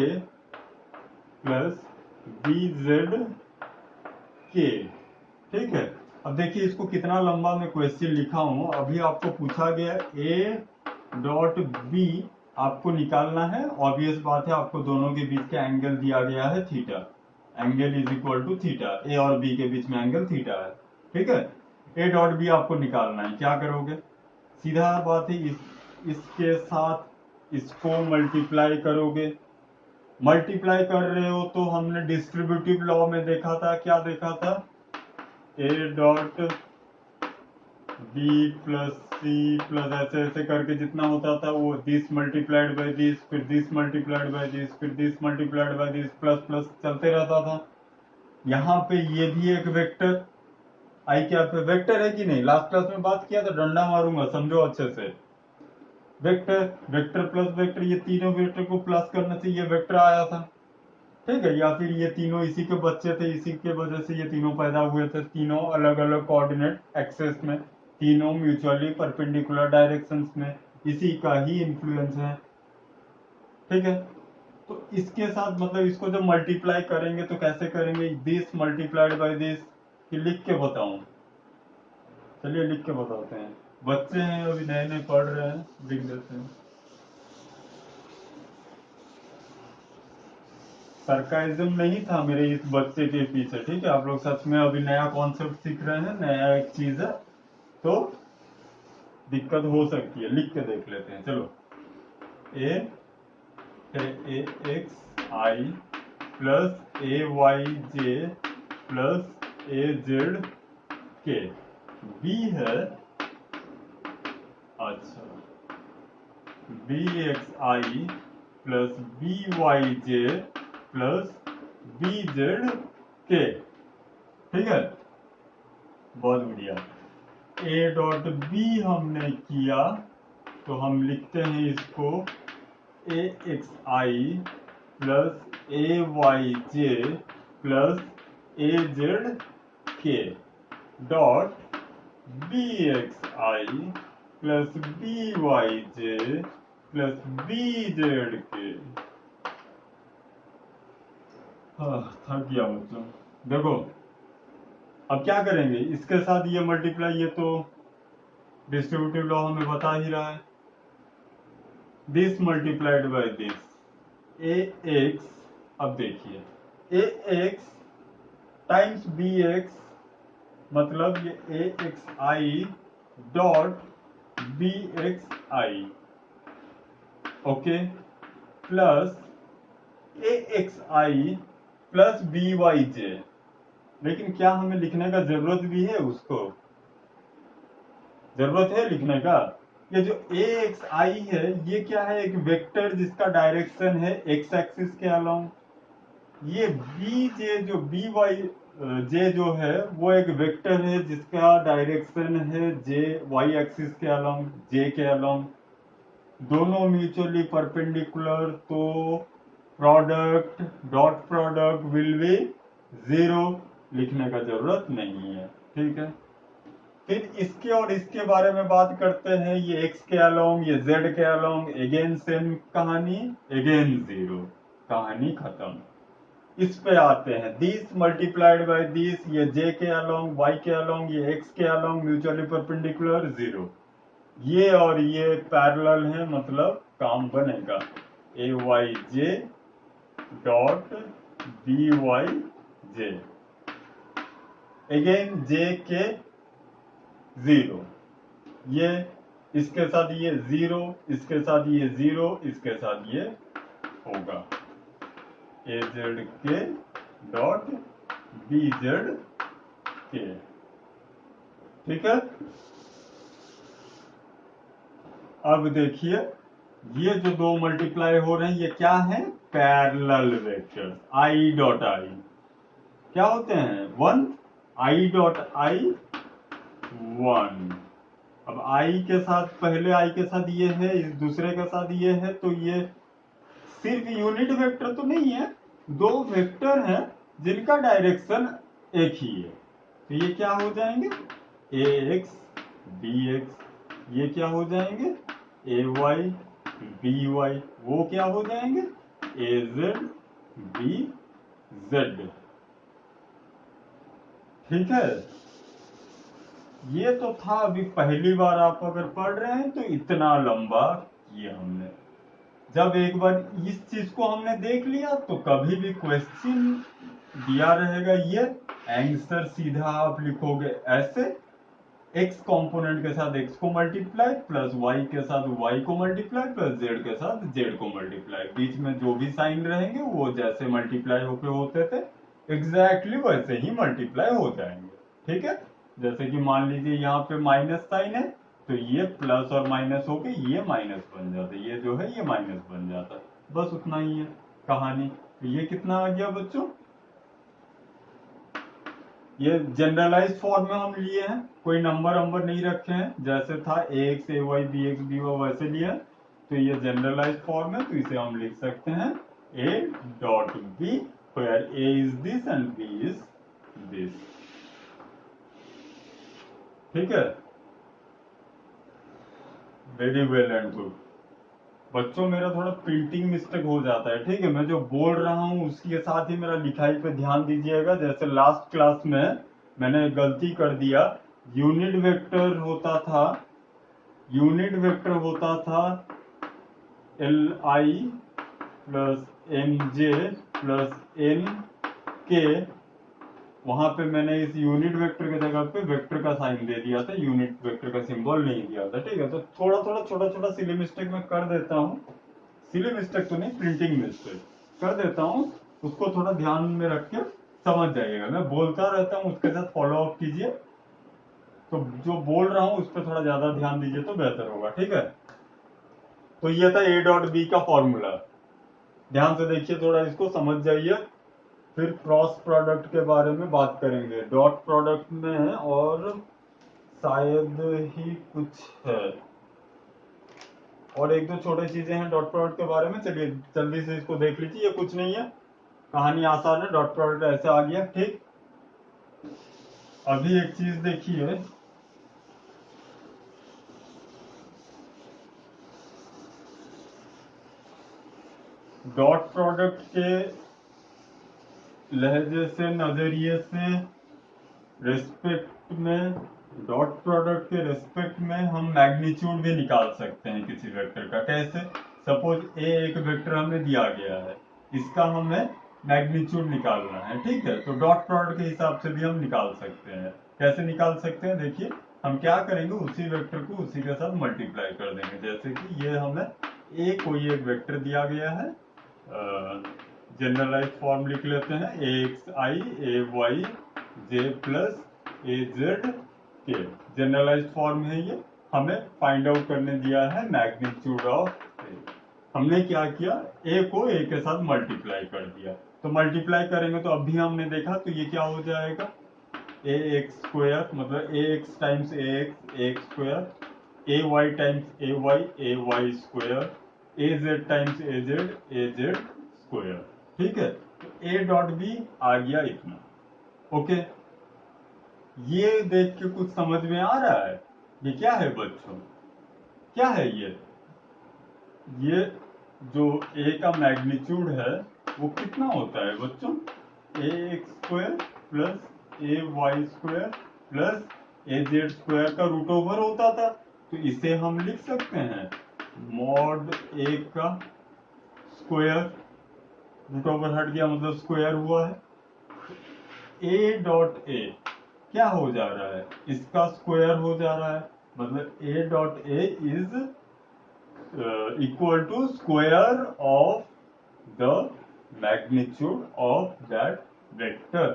plus b Z k. ठीक है, अब देखिए इसको कितना लंबा मैं क्वेश्चन लिखा हूं। अभी आपको पूछा गया ए डॉट बी आपको निकालना है, ऑब्वियस बात है, आपको दोनों के बीच का एंगल दिया गया है theta, angle is equal to theta, A और बी के बीच में एंगल थीटा है। ठीक है, ए डॉट बी आपको निकालना है, क्या करोगे, सीधा बात है, इसके साथ इसको मल्टीप्लाई करोगे। मल्टीप्लाई कर रहे हो तो हमने डिस्ट्रीब्यूटिव लॉ में देखा था, क्या देखा था, a dot B plus C plus ऐसे ऐसे करके जितना होता था वो दिस मल्टीप्लाइड बाय दिस, फिर दिस मल्टीप्लाइड बाय दिस, फिर this multiplied by this, plus plus चलते रहता था। यहाँ पे ये भी एक वेक्टर, आई क्या पे वेक्टर है कि नहीं, लास्ट क्लास में बात किया था, डंडा मारूंगा समझो अच्छे से। वेक्टर, वेक्टर प्लस वेक्टर, ये तीनों वेक्टर को प्लस करने से ये वेक्टर आया था। ठीक है, या फिर ये तीनों इसी के बच्चे थे, इसी के वजह से ये तीनों पैदा हुए थे, तीनों अलग अलग कोऑर्डिनेट एक्सेस में, तीनों म्यूचुअली परपेंडिकुलर डायरेक्शंस में, इसी का ही इन्फ्लुएंस है। ठीक है, तो इसके साथ मतलब इसको जब मल्टीप्लाई करेंगे तो कैसे करेंगे, दिस मल्टीप्लाइड बाय दिस, कि लिख के बताऊं, चलिए लिख के बताते हैं, बच्चे हैं अभी नए नए पढ़ रहे हैं, लिख देते हैं। सरकाइज्म नहीं था मेरे इस बच्चे के पीछे, ठीक है, आप लोग सच में अभी नया कॉन्सेप्ट सीख रहे हैं, नया एक चीज है, तो दिक्कत हो सकती है। लिख के देख लेते हैं, चलो, ए X I plus A Y J plus A Z K, B है, अच्छा, B X I plus B Y J plus b Z k. ठीक है, बहुत बढ़िया। ए डॉट बी हमने किया तो हम लिखते हैं इसको ए X I plus A Y J plus A Z के dot B X I plus B Y J plus b Z के। थक गया बच्चों। देखो अब क्या करेंगे, इसके साथ ये मल्टीप्लाई, ये तो डिस्ट्रीब्यूटिव लॉ हमें बता ही रहा है, this multiplied by this A X. अब देखिए A X times B X मतलब ये A X I dot B X I, okay, plus A X I plus B Y J. लेकिन क्या हमें लिखने का जरूरत भी है, उसको जरूरत है लिखने का? ये जो ए एक्स आई है ये क्या है, एक वेक्टर जिसका डायरेक्शन है एक्स एक्सिस के अलोंग। ये बी जे जो बी वाई जे जो है वो एक वेक्टर है जिसका डायरेक्शन है जे वाई एक्सिस के अलोंग, जे के अलोंग। दोनों म्यूचुअली परपेंडिकुलर, तो product dot product will be zero, लिखने का जरूरत नहीं है, ठीक है। फिर इसके और इसके बारे में बात करते हैं, ये x के अलोंग ये z के अलोंग, अगेन सेम कहानी, अगेन जीरो, कहानी खत्म। इस पे आते हैं, दिस मल्टीप्लाइड बाय दिस, ये j के अलोंग y के अलोंग ये x के अलोंग म्यूचुअली परपेंडिकुलर जीरो। ये और ये पैरेलल है, मतलब काम बनेगा, A Y J dot B Y J, again J के जीरो, ये इसके साथ ये जीरो, इसके साथ ये जीरो, इसके साथ ये होगा ए जेड के डॉट बी जेड के, ठीक है। अब देखिए ये जो दो मल्टीप्लाई हो रहे हैं ये क्या है, parallel vectors, I dot I क्या होते हैं, one, I dot I one. अब आई के साथ, पहले आई के साथ ये है, इस दूसरे के साथ ये है, तो ये सिर्फ यूनिट वेक्टर तो नहीं है, दो वेक्टर हैं जिनका डायरेक्शन एक ही है, तो ये क्या हो जाएंगे, ए एक्स बी एक्स, ये क्या हो जाएंगे, ए वाई बी वाई, वो क्या हो जाएंगे, ए जेड बी जेड, ठीक है। ये तो था, अभी पहली बार आप अगर पढ़ रहे हैं तो इतना लंबा किया हमने। जब एक बार इस चीज को हमने देख लिया तो कभी भी क्वेश्चन दिया रहेगा ये आंसर सीधा आप लिखोगे ऐसे, x कंपोनेंट के साथ x को मल्टीप्लाई प्लस y के साथ y को मल्टीप्लाई प्लस z के साथ z को मल्टीप्लाई, बीच में जो भी साइन रहेंगे वो जैसे मल्टीप्लाई होके होते थे एग्जैक्टली वैसे ही मल्टीप्लाई हो जाएंगे, ठीक है। जैसे कि मान लीजिए यहाँ पे माइनस साइन है तो ये प्लस और माइनस होके ये माइनस बन जाता है, ये जो है ये माइनस बन जाता है, बस उतना ही है कहानी। तो ये कितना आ गया बच्चों, ये जनरलाइज फॉर्म में हम लिए हैं, कोई नंबर वंबर नहीं रखे हैं, जैसे था A X A Y B X B Y वैसे लिए, तो ये जनरलाइज फॉर्म है, तो इसे हम लिख सकते हैं a dot b where a is this and b is this, ठीक है। वेरी वेल एंड गुड बच्चों, मेरा थोड़ा प्रिंटिंग मिस्टेक हो जाता है, ठीक है, मैं जो बोल रहा हूँ उसके साथ ही मेरा लिखाई पे ध्यान दीजिएगा। जैसे लास्ट क्लास में मैंने गलती कर दिया, यूनिट वेक्टर होता था, यूनिट वेक्टर होता था l i plus m j plus n k, वहां पे मैंने इस यूनिट वेक्टर के जगह पे वेक्टर का साइन दे दिया था, यूनिट वेक्टर का सिंबल नहीं दिया था, ठीक है। तो थोड़ा थोड़ा छोटा छोटा सिली मिस्टेक मैं कर देता हूँ, सिली मिस्टेक तो नहीं, प्रिंटिंग मिस्टेक कर देता हूँ, उसको थोड़ा ध्यान में रख के समझ जाइएगा। मैं बोलता रहता हूँ उसके साथ फॉलो अप कीजिए, तो जो बोल रहा हूँ उस पर थोड़ा ज्यादा ध्यान दीजिए तो बेहतर होगा, ठीक है। तो ये था ए डॉट बी का फॉर्मूला, ध्यान से देखिए थोड़ा, इसको समझ जाइए। फिर क्रॉस प्रोडक्ट के बारे में बात करेंगे, डॉट प्रोडक्ट में और शायद ही कुछ है, और एक दो छोटे चीजें हैं डॉट प्रोडक्ट के बारे में, चलिए जल्दी से इसको देख लीजिए। ये कुछ नहीं है, कहानी आसान है, डॉट प्रोडक्ट ऐसे आ गया। ठीक, अभी एक चीज देखिए, डॉट प्रोडक्ट के लहजे से, नजरिए से, रेस्पेक्ट में, डॉट प्रोडक्ट के रेस्पेक्ट में हम मैग्नीट्यूड भी निकाल सकते हैं किसी वेक्टर का। कैसे? सपोज ए एक वेक्टर हमें दिया गया है, इसका हमें मैग्नीट्यूड निकालना है। ठीक है, तो डॉट प्रोडक्ट के हिसाब से भी हम निकाल सकते हैं। कैसे निकाल सकते हैं? देखिए, हम क्या करेंगे, उसी वेक्टर को उसी के साथ मल्टीप्लाई कर देंगे। जैसे कि ये हमें ए कोई एक वेक्टर दिया गया है, जनरलाइज फॉर्म लिख लेते हैं, ए X I A Y J plus A Z के। जनरलाइज फॉर्म है ये, हमें फाइंड आउट करने दिया है मैग्नीट्यूड ऑफ ए। हमने क्या किया, ए को ए के साथ मल्टीप्लाई कर दिया। तो मल्टीप्लाई करेंगे तो अभी हमने देखा, तो ये क्या हो जाएगा, ए एक्स स्क्वायर, मतलब ए एक्स टाइम्स ए एक्स स्क्वायर, ए वाई टाइम्स ए वाई स्क्वायर, ए जेड टाइम्स ए जेड स्क्वायर। ठीक है, तो ए डॉट बी आ गया इतना। ओके, ये देख के कुछ समझ में आ रहा है? ये क्या है बच्चों, क्या है ये जो ए का मैग्नीट्यूड है वो कितना होता है बच्चों, ए एक्स स्क्वायर प्लस ए वाई स्क्वायर प्लस ए जेड स्क्वायर का रूट ओवर होता था। तो इसे हम लिख सकते हैं मॉड ए का स्क्वायर, रूट ओवर हट गया मतलब स्क्वायर हुआ है। ए डॉट ए क्या हो जा रहा है, इसका स्क्वायर हो जा रहा है, मतलब a dot a is equal to square of the magnitude of that vector.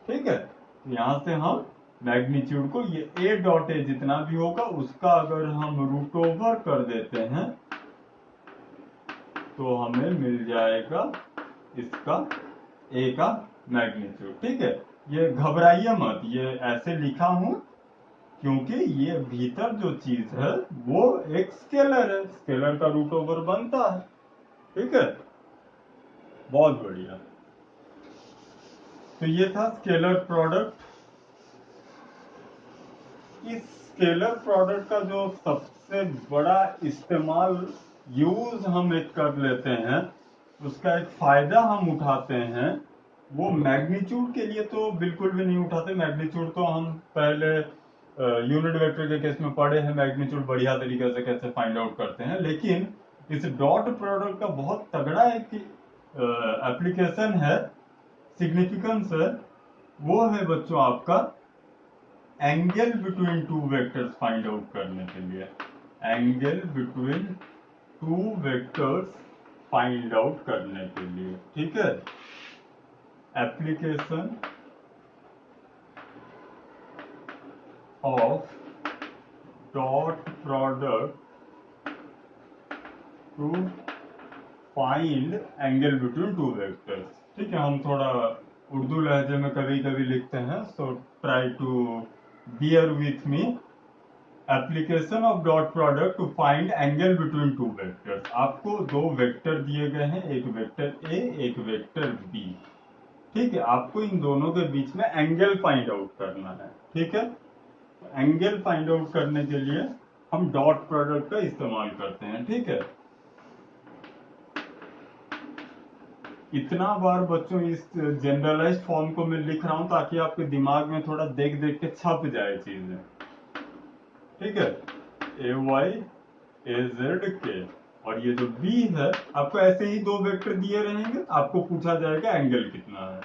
ठीक है, तो यहां से हम मैग्नीट्यूड को, ये ए डॉट ए जितना भी होगा उसका अगर हम रूट ओवर कर देते हैं तो हमें मिल जाएगा इसका ए का मैग्नीट्यूड। ठीक है, ये घबराइए मत, ये ऐसे लिखा हूं क्योंकि ये भीतर जो चीज है वो एक स्केलर है, स्केलर का रूट ओवर बनता है। ठीक है, बहुत बढ़िया। तो ये था स्केलर प्रोडक्ट। इस स्केलर प्रोडक्ट का जो सबसे बड़ा इस्तेमाल, यूज हम एक कर लेते हैं, उसका एक फायदा हम उठाते हैं, वो मैग्नीट्यूड के लिए तो बिल्कुल भी नहीं उठाते। मैग्नीट्यूड तो हम पहले यूनिट वेक्टर के केस में पढ़े हैं, मैग्नीट्यूड बढ़िया तरीके से कैसे फाइंड आउट करते हैं। लेकिन इस डॉट प्रोडक्ट का बहुत तगड़ा एक एप्लीकेशन है, सिग्निफिकेंस है, वो है बच्चों आपका angle between two vectors find out करने के लिए। Angle between two vectors find out करने के लिए। ठीक है, application of dot product to find angle between two vectors. ठीक है, हम थोड़ा उर्दू लहजे में कभी कभी लिखते हैं, so try to bear with me. Application of dot product to find angle between two vectors. आपको दो वेक्टर दिए गए हैं, एक वेक्टर ए एक वेक्टर बी। ठीक है, आपको इन दोनों के बीच में एंगल फाइंड आउट करना है। ठीक है, एंगल फाइंड आउट करने के लिए हम डॉट प्रोडक्ट का इस्तेमाल करते हैं। ठीक है, इतना बार बच्चों इस जनरलाइज्ड फॉर्म को मैं लिख रहा हूं ताकि आपके दिमाग में थोड़ा देख देख के छप जाए चीजें। ठीक है, ए वाई ए जेड के, और ये जो बी है, आपको ऐसे ही दो वेक्टर दिए रहेंगे, आपको पूछा जाएगा एंगल कितना है,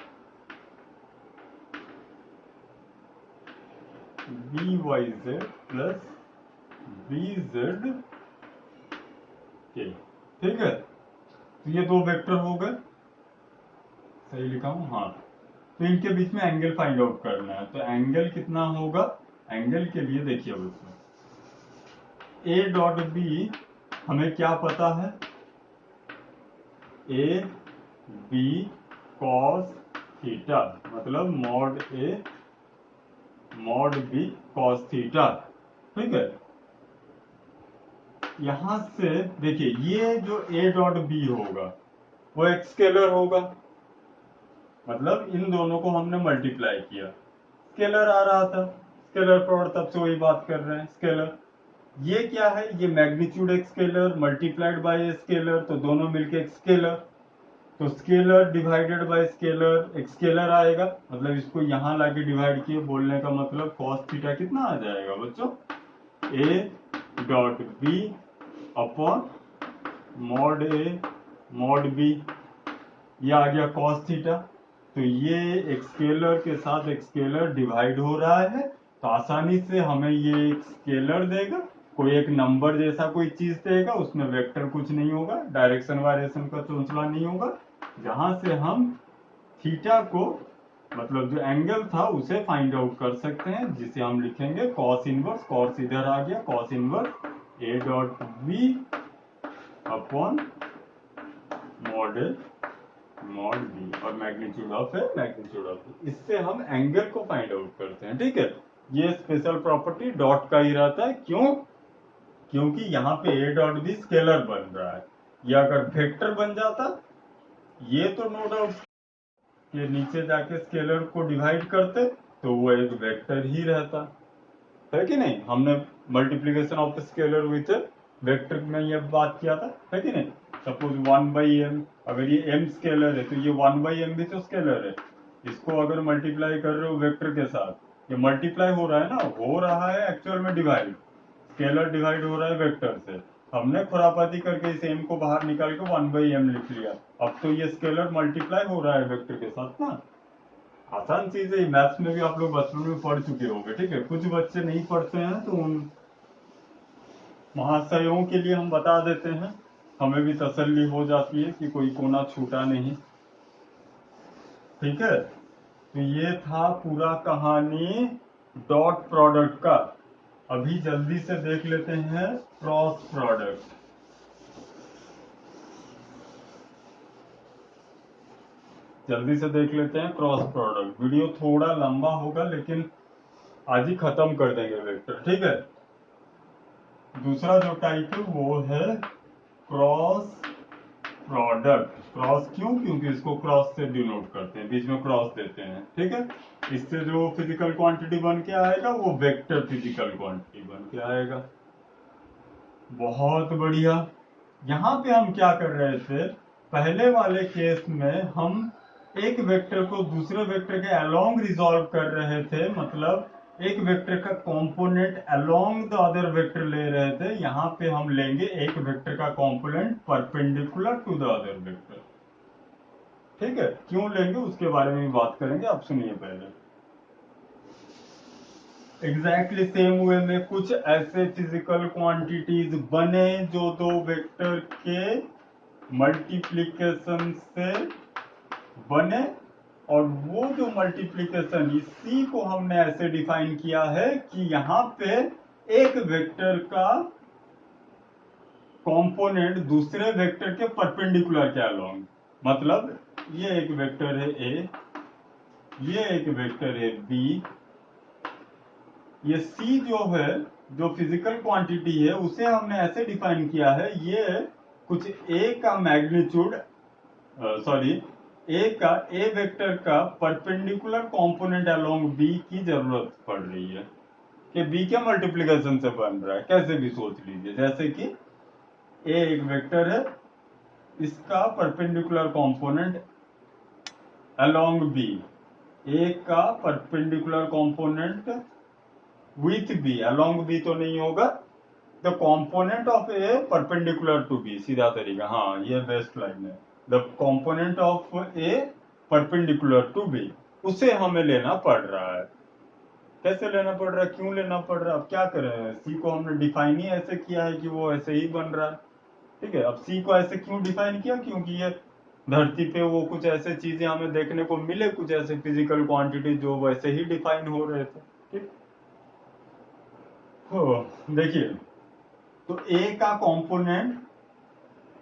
b y z plus b Z k. ठीक है, तो ये दो वेक्टर हो गए, सही लिखा हूं? हाँ, तो इनके बीच में एंगल फाइंड आउट करना है। तो एंगल कितना होगा, एंगल के लिए देखिए उसमें ए डॉट बी हमें क्या पता है, ए बी कॉस थीटा, मतलब मॉड ए मॉड बी कॉस थीटा। ठीक है, यहां से देखिए ये जो ए डॉट बी होगा वो एक स्केलर होगा, मतलब इन दोनों को हमने मल्टीप्लाई किया, स्केलर आ रहा था, स्केलर प्रोडक्ट, तब से वही बात कर रहे हैं स्केलर। ये क्या है, ये मैग्नीट्यूड एक scalar multiplied by a scalar, तो दोनों मिलके एक स्केलर, तो स्केलर डिवाइडेड बाय स्केलर एक स्केलर आएगा, मतलब इसको यहां लाके डिवाइड किए, बोलने का मतलब कॉस थीटा कितना आ जाएगा बच्चों, a dot B upon mod A mod b, ये आ गया कॉस थीटा। तो ये एक स्केलर के साथ एक स्केलर डिवाइड हो रहा है, तो आसानी से हमें ये एक स्केलर देगा, कोई एक नंबर जैसा कोई चीज देगा, उसमें वेक्टर कुछ नहीं होगा, डायरेक्शन वायरेशन का चोंचला नहीं होगा, जहां से हम थीटा को, मतलब जो एंगल था उसे फाइंड आउट कर सकते हैं, जिसे हम लिखेंगे कॉस इनवर्स, कॉस इधर आ गया, cos inverse A dot B upon model mod B और magnitude of A magnitude of B, इससे हम एंगल को फाइंड आउट करते हैं। ठीक है, ये स्पेशल प्रॉपर्टी डॉट का ही रहता है, क्यों, क्योंकि यहाँ पे ए डॉट बी स्केलर बन रहा है, ये अगर वेक्टर बन जाता, ये तो नो डाउट के नीचे जाके स्केलर को डिवाइड करते तो वो एक वेक्टर ही रहता है कि नहीं, हमने multiplication of scalar with vector में ये बात किया था, है कि नहीं। सपोज 1/m, अगर ये m स्केलर है तो ये 1/m भी तो स्केलर है, इसको अगर मल्टीप्लाई कर रहे हो वेक्टर के साथ, ये मल्टीप्लाई हो रहा है ना, हो रहा है एक्चुअल में डिवाइड, स्केलर डिवाइड हो रहा है वेक्टर से, हमने खुरापाती करके इस m को बाहर निकाल के 1/m लिख लिया, अब तो ये स्केलर मल्टीप्लाई हो रहा है वेक्टर के साथ ना। आसान चीज है, मैथ्स में भी आप लोग बचपन में पढ़ चुके होंगे। ठीक है, कुछ बच्चे नहीं पढ़ते हैं तो उन महाशयों के लिए हम बता देते हैं, हमें भी तसल्ली हो जाती है कि कोई कोना छूटा नहीं। ठीक है, तो ये था पूरा कहानी डॉट प्रोडक्ट का। अभी जल्दी से देख लेते हैं क्रॉस प्रोडक्ट। जल्दी से देख लेते हैं क्रॉस प्रोडक्ट, वीडियो थोड़ा लंबा होगा लेकिन आज ही खत्म कर देंगे वेक्टर। ठीक है, दूसरा जो टाइप है वो है क्रॉस प्रोडक्ट। क्रॉस क्यों, क्योंकि इसको क्रॉस से डिनोट करते हैं, बीच में क्रॉस देते हैं। ठीक है, इससे जो फिजिकल क्वांटिटी बन के आएगा वो वेक्टर फिजिकल क्वांटिटी बन के आएगा। बहुत बढ़िया। यहाँ पे हम क्या कर रहे थे, पहले वाले केस में हम एक वेक्टर को दूसरे वेक्टर के अलोंग रिजॉल्व कर रहे थे, मतलब एक वेक्टर का component along the other vector ले रहे थे, यहाँ पे हम लेंगे एक वेक्टर का component perpendicular to the other vector. ठीक है, क्यों लेंगे उसके बारे में भी बात करेंगे, आप सुनिए पहले। एग्जैक्टली सेम वे में कुछ ऐसे फिजिकल क्वांटिटीज बने जो दो वेक्टर के मल्टीप्लिकेशन से बने, और वो जो मल्टीप्लिकेशन, इसी को हमने ऐसे डिफाइन किया है कि यहाँ पे एक वेक्टर का कंपोनेंट दूसरे वेक्टर के परपेंडिकुलर के अलोंग, मतलब ये एक वेक्टर है ए, ये एक वेक्टर है बी, ये सी जो है, जो फिजिकल क्वांटिटी है उसे हमने ऐसे डिफाइन किया है, ये कुछ ए का मैग्नीट्यूड, सॉरी ए वेक्टर का परपेंडिकुलर कंपोनेंट अलोंग बी की जरूरत पड़ रही है, कि बी के मल्टीप्लिकेशन से बन रहा है, कैसे भी सोच लीजिए, जैसे कि ए एक वेक्टर है, इसका perpendicular component along b, a का perpendicular component with b, along b तो नहीं होगा, the component of a perpendicular to b, सीधा तरीका, हाँ ये बेस्ट लाइन है, the component of a perpendicular to b, उसे हमें लेना पड़ रहा है। कैसे लेना पड़ रहा है, क्यों लेना पड़ रहा है, अब क्या करें, सी को हमने डिफाइन ही ऐसे किया है कि वो ऐसे ही बन रहा है। ठीक है, अब सी को ऐसे क्यों डिफाइन किया, क्योंकि ये धरती पे वो कुछ ऐसे चीजें हमें देखने को मिले, कुछ ऐसे फिजिकल क्वांटिटी जो वैसे ही डिफाइन हो रहे थे। ठीक हो, देखिए, तो ए का कंपोनेंट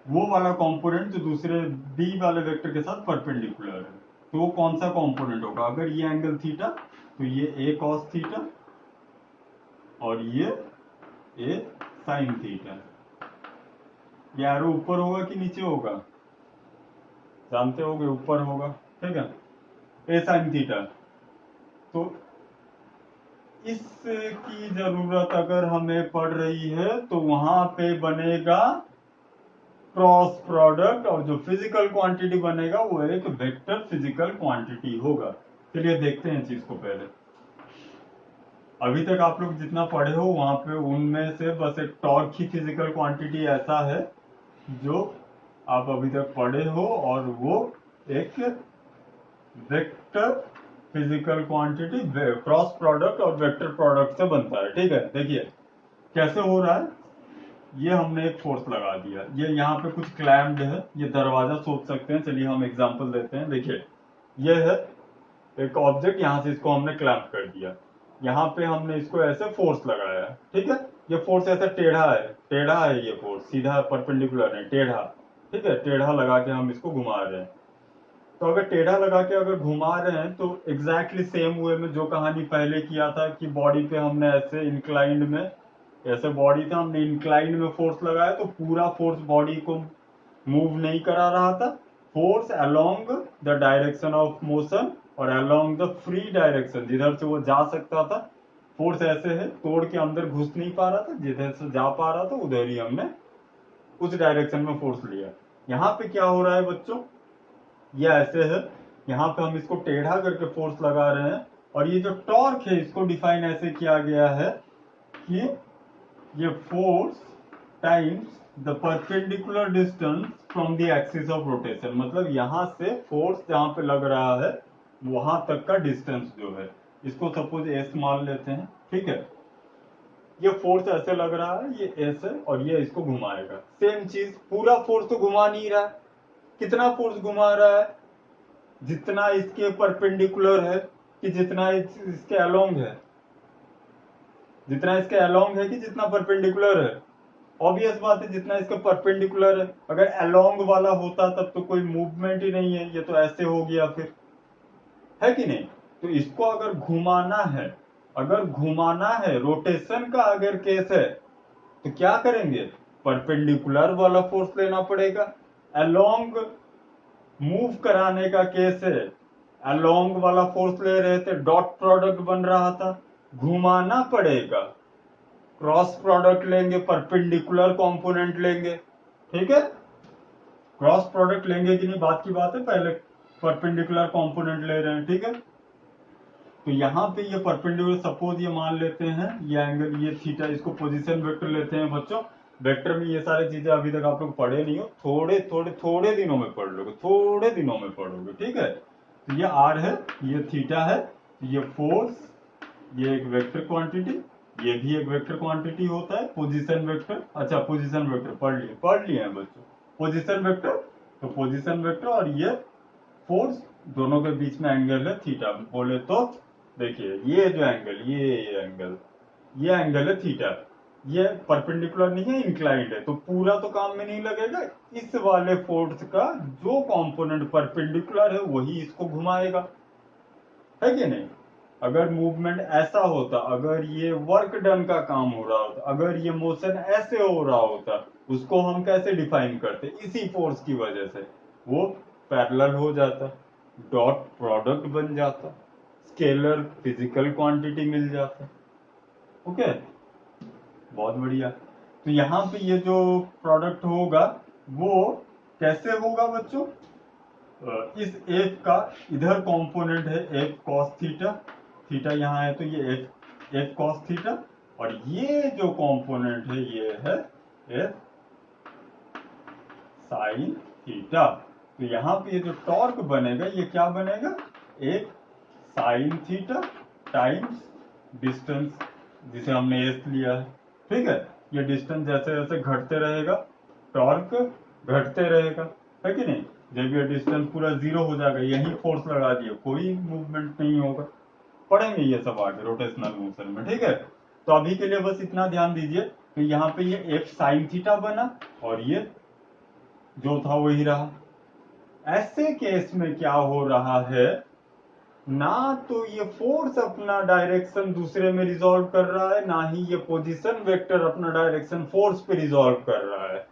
वो वाला कंपोनेंट जो दूसरे बी वाले वेक्टर के साथ परपेंडिकुलर है, तो वो कौन सा कंपोनेंट होगा, अगर ये एंगल थीटा तो ये ए कॉस थीटा और ये ए साइन थीटा। ये एरो ऊपर होगा कि नीचे होगा, जानते होगे ऊपर होगा, ठीक है, ए साइन थीटा। तो इसकी जरूरत अगर हमें पड़ रही है तो वहां पे बनेगा क्रॉस प्रोडक्ट, और जो फिजिकल क्वांटिटी बनेगा वो एक वेक्टर फिजिकल क्वांटिटी होगा। चलिए देखते हैं चीज को पहले। अभी तक आप लोग जितना पढ़े हो वहां पे उनमें से बस एक टॉर्क ही फिजिकल क्वांटिटी ऐसा है जो आप अभी तक पढ़े हो, और वो एक vector physical quantity cross product और वेक्टर प्रोडक्ट से बनता है। ठीक है, देखिए कैसे हो रहा है। ये हमने एक फोर्स लगा दिया, ये यहाँ पे कुछ क्लैम्ड है, ये दरवाजा सोच सकते हैं। चलिए हम एग्जांपल देते हैं। देखिए ये है एक ऑब्जेक्ट, यहाँ से इसको हमने क्लैम्प कर दिया, यहाँ पे हमने इसको ऐसे फोर्स लगाया, ठीक है। ये फोर्स ऐसा टेढ़ा है, टेढ़ा है ये फोर्स, सीधा परपेंडिकुलर है, टेढ़ा, ठीक है। टेढ़ा लगा के हम इसको घुमा रहे हैं। तो अगर टेढ़ा लगा के अगर घुमा रहे हैं तो एग्जैक्टली सेम वे में जो कहानी पहले किया था कि बॉडी पे हमने ऐसे इंक्लाइंड में, ऐसे बॉडी था, हमने इंक्लाइंड में फोर्स लगाया तो पूरा फोर्स बॉडी को मूव नहीं करा रहा था। Force along the direction of motion और अलोंग द फ्री डायरेक्शन, जिधर से वो जा सकता था। फोर्स ऐसे है, तोड़ के अंदर घुस नहीं पा रहा था, जिधर से जा पा रहा था उधर ही हमने उस डायरेक्शन में फोर्स लिया। यहाँ पे क्या हो रहा है बच्चों, ये ऐसे है, यहाँ पे हम इसको टेढ़ा करके फोर्स लगा रहे हैं, और ये जो टॉर्क है इसको डिफाइन ऐसे किया गया है कि ये force times the perpendicular distance from the axis of rotation. मतलब यहाँ से फोर्स जहाँ पे लग रहा है वहां तक का डिस्टेंस जो है, इसको सपोज एस मान लेते हैं, ठीक है। ये फोर्स ऐसे लग रहा है, ये एस है, और ये इसको घुमाएगा। सेम चीज, पूरा फोर्स तो घुमा नहीं रहा, कितना फोर्स घुमा रहा है, जितना इसके परपेंडिकुलर है कि जितना इसके अलोंग है, जितना इसके अलोंग है कि जितना परपेंडिकुलर है। ऑब्वियस बात है, जितना इसके परपेंडिकुलर है। अगर अलोंग वाला होता तब तो कोई मूवमेंट ही नहीं है, ये तो ऐसे हो गया फिर, है कि नहीं। तो इसको अगर घुमाना है, अगर घुमाना है, रोटेशन का अगर केस है तो क्या करेंगे, परपेंडिकुलर वाला फोर्स लेना पड़ेगा। अलोंग मूव कराने का केस है, अलोंग वाला फोर्स ले रहे थे, डॉट प्रोडक्ट बन रहा था। घुमाना पड़ेगा, क्रॉस प्रोडक्ट लेंगे, परपेंडिकुलर कंपोनेंट लेंगे, ठीक है। क्रॉस प्रोडक्ट लेंगे कि नहीं बात की बात है, पहले परपेंडिकुलर कंपोनेंट ले रहे हैं, ठीक है। तो यहाँ पे ये परपेंडिकुलर, सपोज ये मान लेते हैं ये एंगल, ये थीटा, इसको पोजीशन वेक्टर लेते हैं बच्चों। वेक्टर में ये सारी चीजें अभी तक आप लोग पढ़े नहीं हो, थोड़े थोड़े थोड़े दिनों में पढ़ लोगे, थोड़े दिनों में पढ़ोगे, ठीक है। तो ये आर है, ये थीटा है, ये फोर्स, ये एक वेक्टर क्वांटिटी, ये भी एक वेक्टर क्वांटिटी होता है, पोजीशन वेक्टर। अच्छा पोजीशन वेक्टर पढ़ लिए हैं बच्चों, पोजीशन वेक्टर। तो पोजीशन वेक्टर और ये फोर्स, दोनों के बीच में एंगल है थीटा। बोले तो देखिए ये जो एंगल, ये एंगल है थीटा, ये परपेंडिकुलर नहीं है, इंक्लाइंड है, तो पूरा तो काम में नहीं लगेगा। इस वाले फोर्स का जो कंपोनेंट परपेंडिकुलर है वही इसको घुमाएगा, है कि नहीं। अगर मूवमेंट ऐसा होता, अगर ये वर्क डन का काम हो रहा होता, अगर ये मोशन ऐसे हो रहा होता, उसको हम कैसे डिफाइन करते, इसी फोर्स की वजह से वो पैरेलल हो जाता, डॉट प्रोडक्ट बन जाता, स्केलर फिजिकल क्वांटिटी मिल जाता। ओके, बहुत बढ़िया। तो यहाँ पे ये जो प्रोडक्ट होगा वो कैसे होगा बच्चों, इस एफ का इधर कंपोनेंट है एफ कॉस थीटा, थीटा यहाँ है तो ये एफ कॉस थीटा, और ये जो कंपोनेंट है ये है एफ साइन थीटा। तो यहाँ पे ये जो टॉर्क बनेगा ये क्या बनेगा, एक साइन थीटा टाइम्स डिस्टेंस, जिसे हमने एस लिया है, ठीक है। ये डिस्टेंस जैसे जैसे घटते रहेगा टॉर्क घटते रहेगा, है कि नहीं। जब ये डिस्टेंस पूरा जीरो हो जाएगा, यही फोर्स लगा दिए, कोई मूवमेंट नहीं होगा। पढ़ेंगे ये सब आगे रोटेशनल मोशन में, ठीक है। तो अभी के लिए बस इतना ध्यान दीजिए। तो यहाँ पे ये एफ साइन थीटा बना और ये जो था वही रहा। ऐसे केस में क्या हो रहा है, ना तो ये फोर्स अपना डायरेक्शन दूसरे में रिजॉल्व कर रहा है, ना ही ये पोजीशन वेक्टर अपना डायरेक्शन फोर्स पे रिजॉल्व कर रहा है।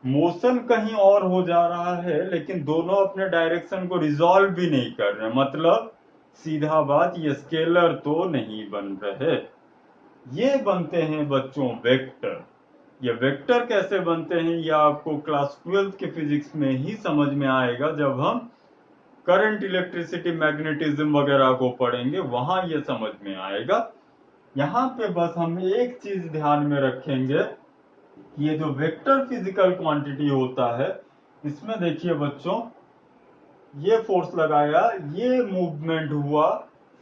मोशन कहीं और हो जा रहा है, लेकिन दोनों अपने डायरेक्शन को रिजॉल्व भी नहीं कर रहे, मतलब सीधा बात ये स्केलर तो नहीं बन रहे। ये बनते हैं बच्चों वेक्टर। ये वेक्टर कैसे बनते हैं ये आपको क्लास 12 के फिजिक्स में ही समझ में आएगा, जब हम करंट, इलेक्ट्रिसिटी, मैग्नेटिज्म वगैरह को पढ़ेंगे, वहां ये समझ में आएगा। यहाँ पे बस हम एक चीज ध्यान में रखेंगे, ये जो वेक्टर फिजिकल क्वांटिटी होता है, इसमें देखिए बच्चों, ये फोर्स लगाया, ये मूवमेंट हुआ,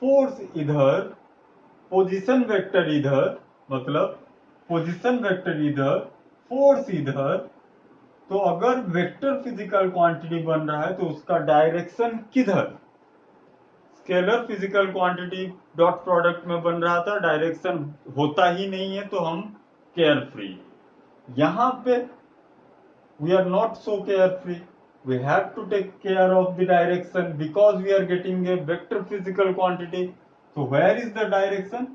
फोर्स इधर, पोजीशन वेक्टर इधर, मतलब पोजीशन वेक्टर इधर, फोर्स इधर। तो अगर वेक्टर फिजिकल क्वांटिटी बन रहा है तो उसका डायरेक्शन किधर? Scalar physical quantity dot product में बन रहा था, डायरेक्शन होता ही नहीं है, तो हम केयर फ्री। यहां पे we are not so carefree. We have to take care of the direction because we are getting a vector physical quantity. So where is the direction?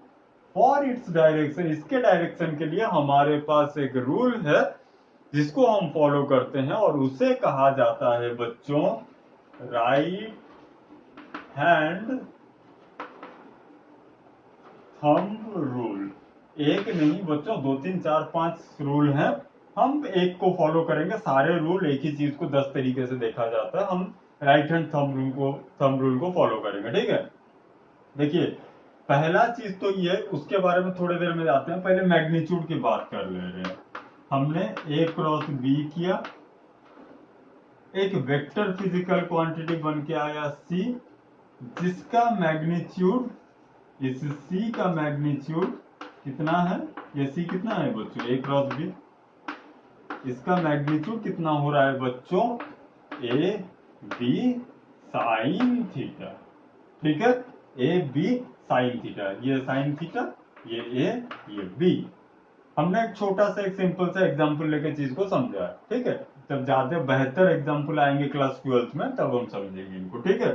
For its direction, इसके direction के लिए हमारे पास एक rule है जिसको हम follow करते हैं, और उसे कहा जाता है बच्चों राइट हैंड थंब रूल। एक नहीं बच्चों, 2 3 4 5 रूल हैं। हम एक को फॉलो करेंगे, सारे रूल एक ही चीज को 10 तरीके से देखा जाता है, हम राइट हैंड थंब रूल को फॉलो करेंगे, ठीक है। देखिए पहला चीज तो ये, उसके बारे में थोड़ी देर में जाते हैं, पहले मैग्नीट्यूड की बात कर ले रहे हैं। हमने A क्रॉस B किया, एक वेक्टर फिजिकल क्वांटिटी बन के आया C, जिसका मैग्नीट्यूड, इस C का मैग्नीट्यूड कितना है? ये C कितना है बच्चों? A क्रॉस B, इसका मैग्नीट्यूड कितना हो रहा है बच्चों? A B साइन थीटा, ठीक है। A B साइन थीटा, ये साइन थीटा, ये A, ये B। हमने एक छोटा सा, एक सिंपल सा एग्जांपल लेके चीज को समझा, ठीक है। जब ज्यादा बेहतर एग्जांपल आएंगे क्लास 12 में, तब हम समझेंगे इनको, ठीक है।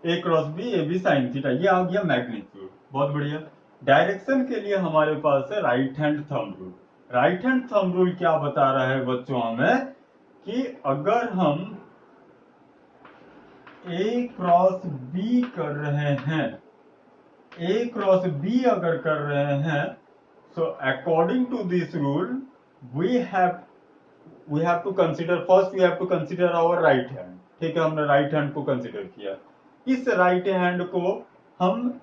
A cross B, A B sine theta, ये आ गया मैग्नीट्यूड, बहुत बढ़िया। डायरेक्शन के लिए हमारे पास है right hand thumb rule. Right hand thumb rule क्या बता रहा है बच्चों हमें, कि अगर हम A क्रॉस B कर रहे हैं, A क्रॉस B अगर कर रहे हैं, so according to this rule we have to consider, first we have to consider our right hand, ठीक है। हमने राइट हैंड को कंसिडर किया, इस राइट हैंड को हम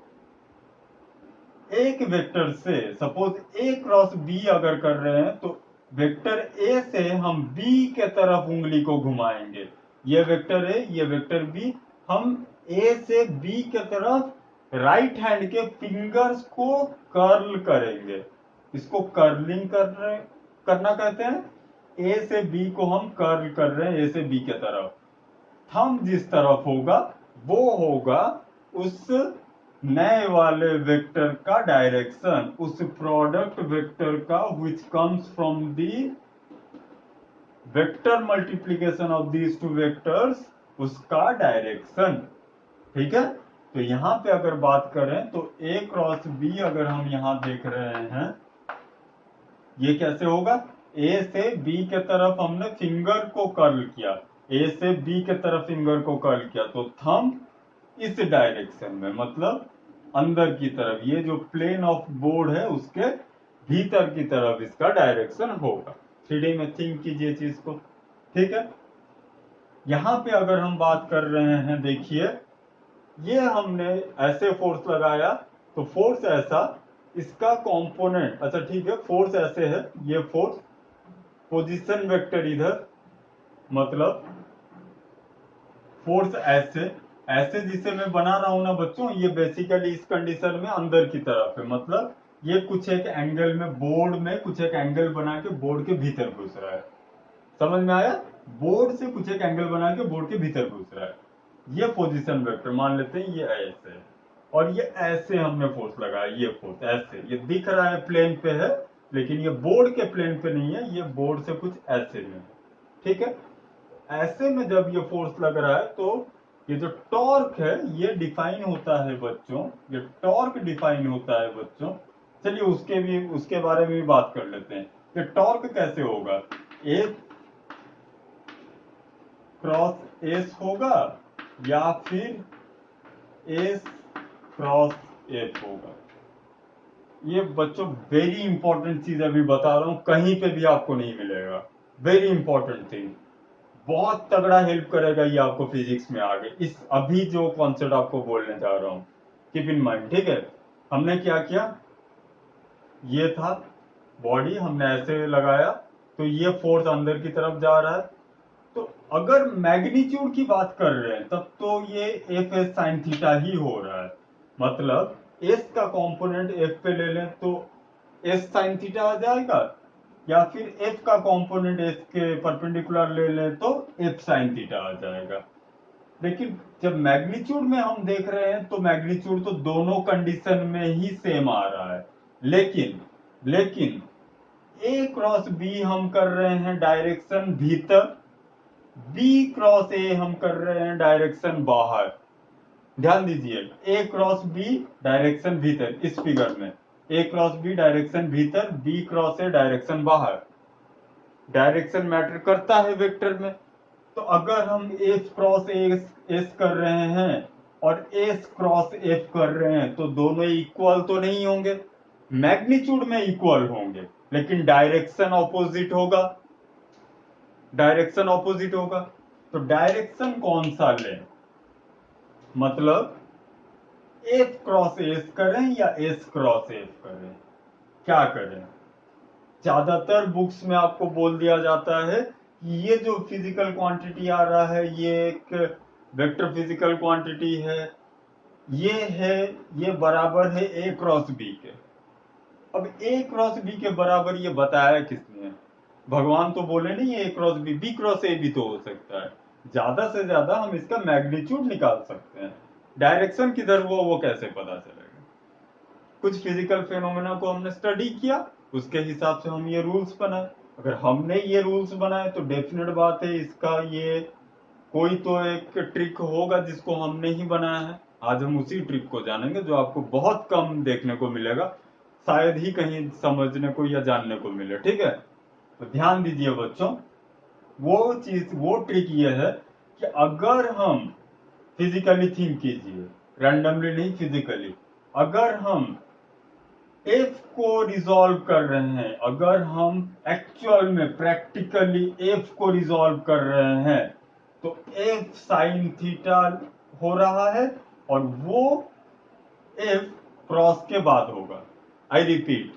एक वेक्टर से, सपोज A क्रॉस B अगर कर रहे हैं, तो वेक्टर A से हम B के तरफ उंगली को घुमाएंगे। ये वेक्टर A, ये वेक्टर B, हम A से B के तरफ राइट हैंड के फिंगर्स को कर्ल करेंगे। इसको कर्लिंग करना कहते हैं। A से B को हम कर्ल कर रहे हैं, A से B के तरफ। थंब जिस तरफ होगा वो होगा उस नए वाले वेक्टर का डायरेक्शन, उस प्रोडक्ट वेक्टर का which comes from the vector multiplication of these two vectors, उसका डायरेक्शन, ठीक है। तो यहां पे अगर बात करें तो A क्रॉस B अगर हम यहां देख रहे हैं, ये कैसे होगा? A से B के तरफ हमने फिंगर को कर्ल किया, A से B के तरफ फिंगर को कर्ल किया, तो थंब इस डायरेक्शन में, मतलब अंदर की तरफ, ये जो प्लेन ऑफ बोर्ड है उसके भीतर की तरफ इसका डायरेक्शन होगा। 3D में थिंक कीजिए चीज को, ठीक है। यहां पे अगर हम बात कर रहे हैं, देखिए ये हमने ऐसे फोर्स लगाया, तो फोर्स ऐसा, इसका कंपोनेंट, अच्छा ठीक है, फोर्स ऐसे है, ये फोर्स, पोजीशन वेक्टर इधर, मतलब फोर्स ऐसे ऐसे जिसे मैं बना रहा हूं ना बच्चों, ये बेसिकली इस कंडीशन में अंदर की तरफ है, मतलब ये कुछ एक एंगल में, बोर्ड में कुछ एक एंगल बना के बोर्ड के भीतर घुस रहा है। समझ में आया? बोर्ड से कुछ एक एंगल बना के बोर्ड के भीतर घुस रहा है। ये पोजीशन वेक्टर मान लेते हैं, ये ऐसे, और ये ऐसे हमने फोर्स लगाया, ये फोर्स ऐसे, ये दिख रहा है प्लेन पे है, लेकिन ये बोर्ड के प्लेन पे नहीं है, ये बोर्ड से कुछ ऐसे में, ठीक है। ऐसे में जब ये फोर्स लग रहा है, तो ये जो टॉर्क है ये डिफाइन होता है बच्चों, ये टॉर्क डिफाइन होता है बच्चों। चलिए उसके बारे में भी बात कर लेते हैं। ये टॉर्क कैसे होगा? एफ क्रॉस एस होगा या फिर एस क्रॉस एफ होगा। ये बच्चों वेरी इंपॉर्टेंट चीज अभी बता रहा हूं, कहीं पे भी आपको नहीं मिलेगा। वेरी इंपॉर्टेंट थिंग, बहुत तगड़ा हेल्प करेगा ये आपको फिजिक्स में आगे। इस अभी जो कॉन्सेप्ट आपको बोलने जा रहा हूं, कीप इन माइंड, ठीक है। हमने क्या किया, ये था बॉडी, हमने ऐसे लगाया तो ये फोर्स अंदर की तरफ जा रहा है। तो अगर मैग्नीट्यूड की बात कर रहे हैं तब तो ये एफ एस साइन थीटा ही हो रहा है। मतलब एस का कंपोनेंट एफ पे ले लें तो एस साइन थीटा आ जाएगा, या फिर एफ का कंपोनेंट एस के परपेंडिकुलर ले लें तो एफ साइन थीटा आ जाएगा। लेकिन जब मैग्नीट्यूड में हम देख रहे हैं तो मैग्नीट्यूड तो दोनों कंडीशन में ही सेम आ रहा है। लेकिन ए क्रॉस बी हम कर रहे हैं डायरेक्शन भीतर, बी क्रॉस ए हम कर रहे हैं डायरेक्शन बाहर। ध्यान दीजिए, ए क्रॉस बी डायरेक्शन भीतर इस फिगर में, ए क्रॉस बी डायरेक्शन भीतर, बी क्रॉस ए डायरेक्शन बाहर। डायरेक्शन मैटर करता है वेक्टर में। तो अगर हम एस क्रॉस एस कर रहे हैं और एस क्रॉस एफ कर रहे हैं तो दोनों इक्वल तो नहीं होंगे, मैग्नीट्यूड में इक्वल होंगे लेकिन डायरेक्शन ऑपोजिट होगा। डायरेक्शन ऑपोजिट होगा तो डायरेक्शन कौन सा लें, मतलब एफ क्रॉस एस करें या एस क्रॉस एफ करें, क्या करें। ज्यादातर बुक्स में आपको बोल दिया जाता है कि ये जो फिजिकल क्वांटिटी आ रहा है ये एक वेक्टर फिजिकल क्वांटिटी है, ये बराबर है ए क्रॉस बी के। अब ए क्रॉस बी के बराबर ये बताया किसने, भगवान तो बोले नहीं ए क्रॉस बी क्रॉस ए भी तो हो सकता है। ज्यादा से ज्यादा हम इसका मैग्नीट्यूड निकाल सकते हैं, डायरेक्शन किधर हुआ वो कैसे पता चलेगा। कुछ फिजिकल फेनोमेना को हमने स्टडी किया, उसके हिसाब से हम ये रूल्स बनाए। अगर हमने ये रूल्स बनाए तो डेफिनेट बात है इसका ये कोई तो एक ट्रिक होगा जिसको हमने ही बनाया है। आज हम उसी ट्रिक को जानेंगे जो आपको बहुत कम देखने को मिलेगा, शायद ही कहीं समझने को या जानने को मिले, ठीक है। तो ध्यान दीजिए बच्चों, वो ट्रिक ये है कि अगर हम फिजिकली थिंक कीजिए, रैंडमली नहीं फिजिकली, अगर हम एफ को रिजॉल्व कर रहे हैं, अगर हम एक्चुअल में प्रैक्टिकली एफ को रिजॉल्व कर रहे हैं तो एफ साइन थीटा हो रहा है और वो एफ क्रॉस के बाद होगा। आई रिपीट,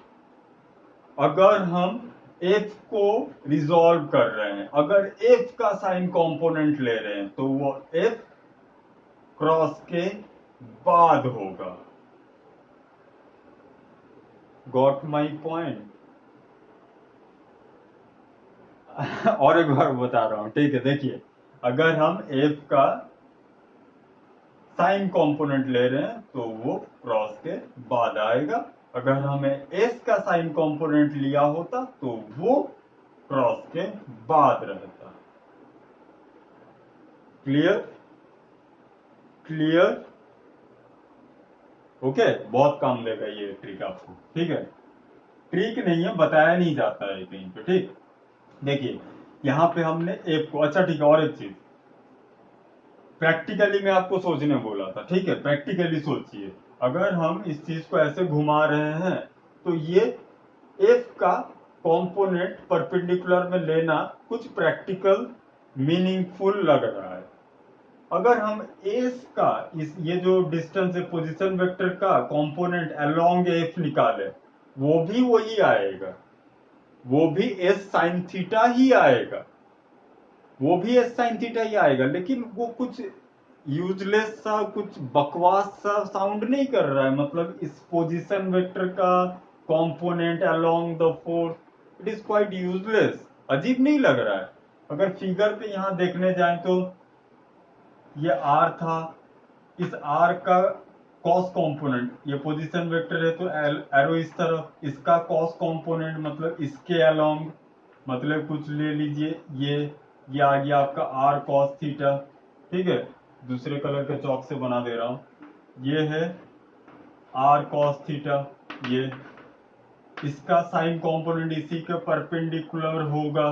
अगर हम एफ को रिजॉल्व कर रहे हैं, अगर एफ का साइन कंपोनेंट ले रहे हैं तो वो एफ क्रॉस के बाद होगा। Got my point. और एक बार बता रहा हूं, ठीक है। देखिए, अगर हम एफ का साइन कंपोनेंट ले रहे हैं तो वो क्रॉस के बाद आएगा, अगर हमें एस का साइन कंपोनेंट लिया होता तो वो क्रॉस के बाद रहता। Clear clear, okay. बहुत काम देगा ये ट्रिक आपको, ठीक है। ट्रिक नहीं है, बताया नहीं जाता है कहीं पे, ठीक। देखिए, यहां पे हमने एफ को, अच्छा ठीक है, और एक चीज प्रैक्टिकली मैं आपको सोचने बोला था, ठीक है। प्रैक्टिकली सोचिए, अगर हम इस चीज को ऐसे घुमा रहे हैं तो ये एफ का कंपोनेंट परपेंडिकुलर में लेना कुछ प्रैक्टिकल मीनिंगफुल लग रहा है। अगर हम एस का ये जो डिस्टेंस है पोजीशन वेक्टर का कंपोनेंट अलोंग एफ निकाले, वो भी वही आएगा, वो भी एस साइन थीटा ही आएगा, वो भी एस साइन थीटा ही आएगा। लेकिन वो कुछ यूजलेस सा, कुछ बकवास सा साउंड नहीं कर रहा है। मतलब इस पोजीशन वेक्टर का component along the force, it is quite useless, अजीब नहीं लग रहा है। अगर फिगर पे यहां देखने जाए तो ये आर था, इस आर का कॉस कंपोनेंट, ये पोजीशन वेक्टर है तो एरो इस तरफ, इसका कॉस कंपोनेंट मतलब इसके अलोंग, मतलब कुछ ले लीजिए ये आ गया आपका आर कॉस थीटा, ठीक है। दूसरे कलर के चौक से बना दे रहा हूं, ये है आर कॉस थीटा, ये इसका साइन कंपोनेंट इसी के परपेंडिकुलर होगा,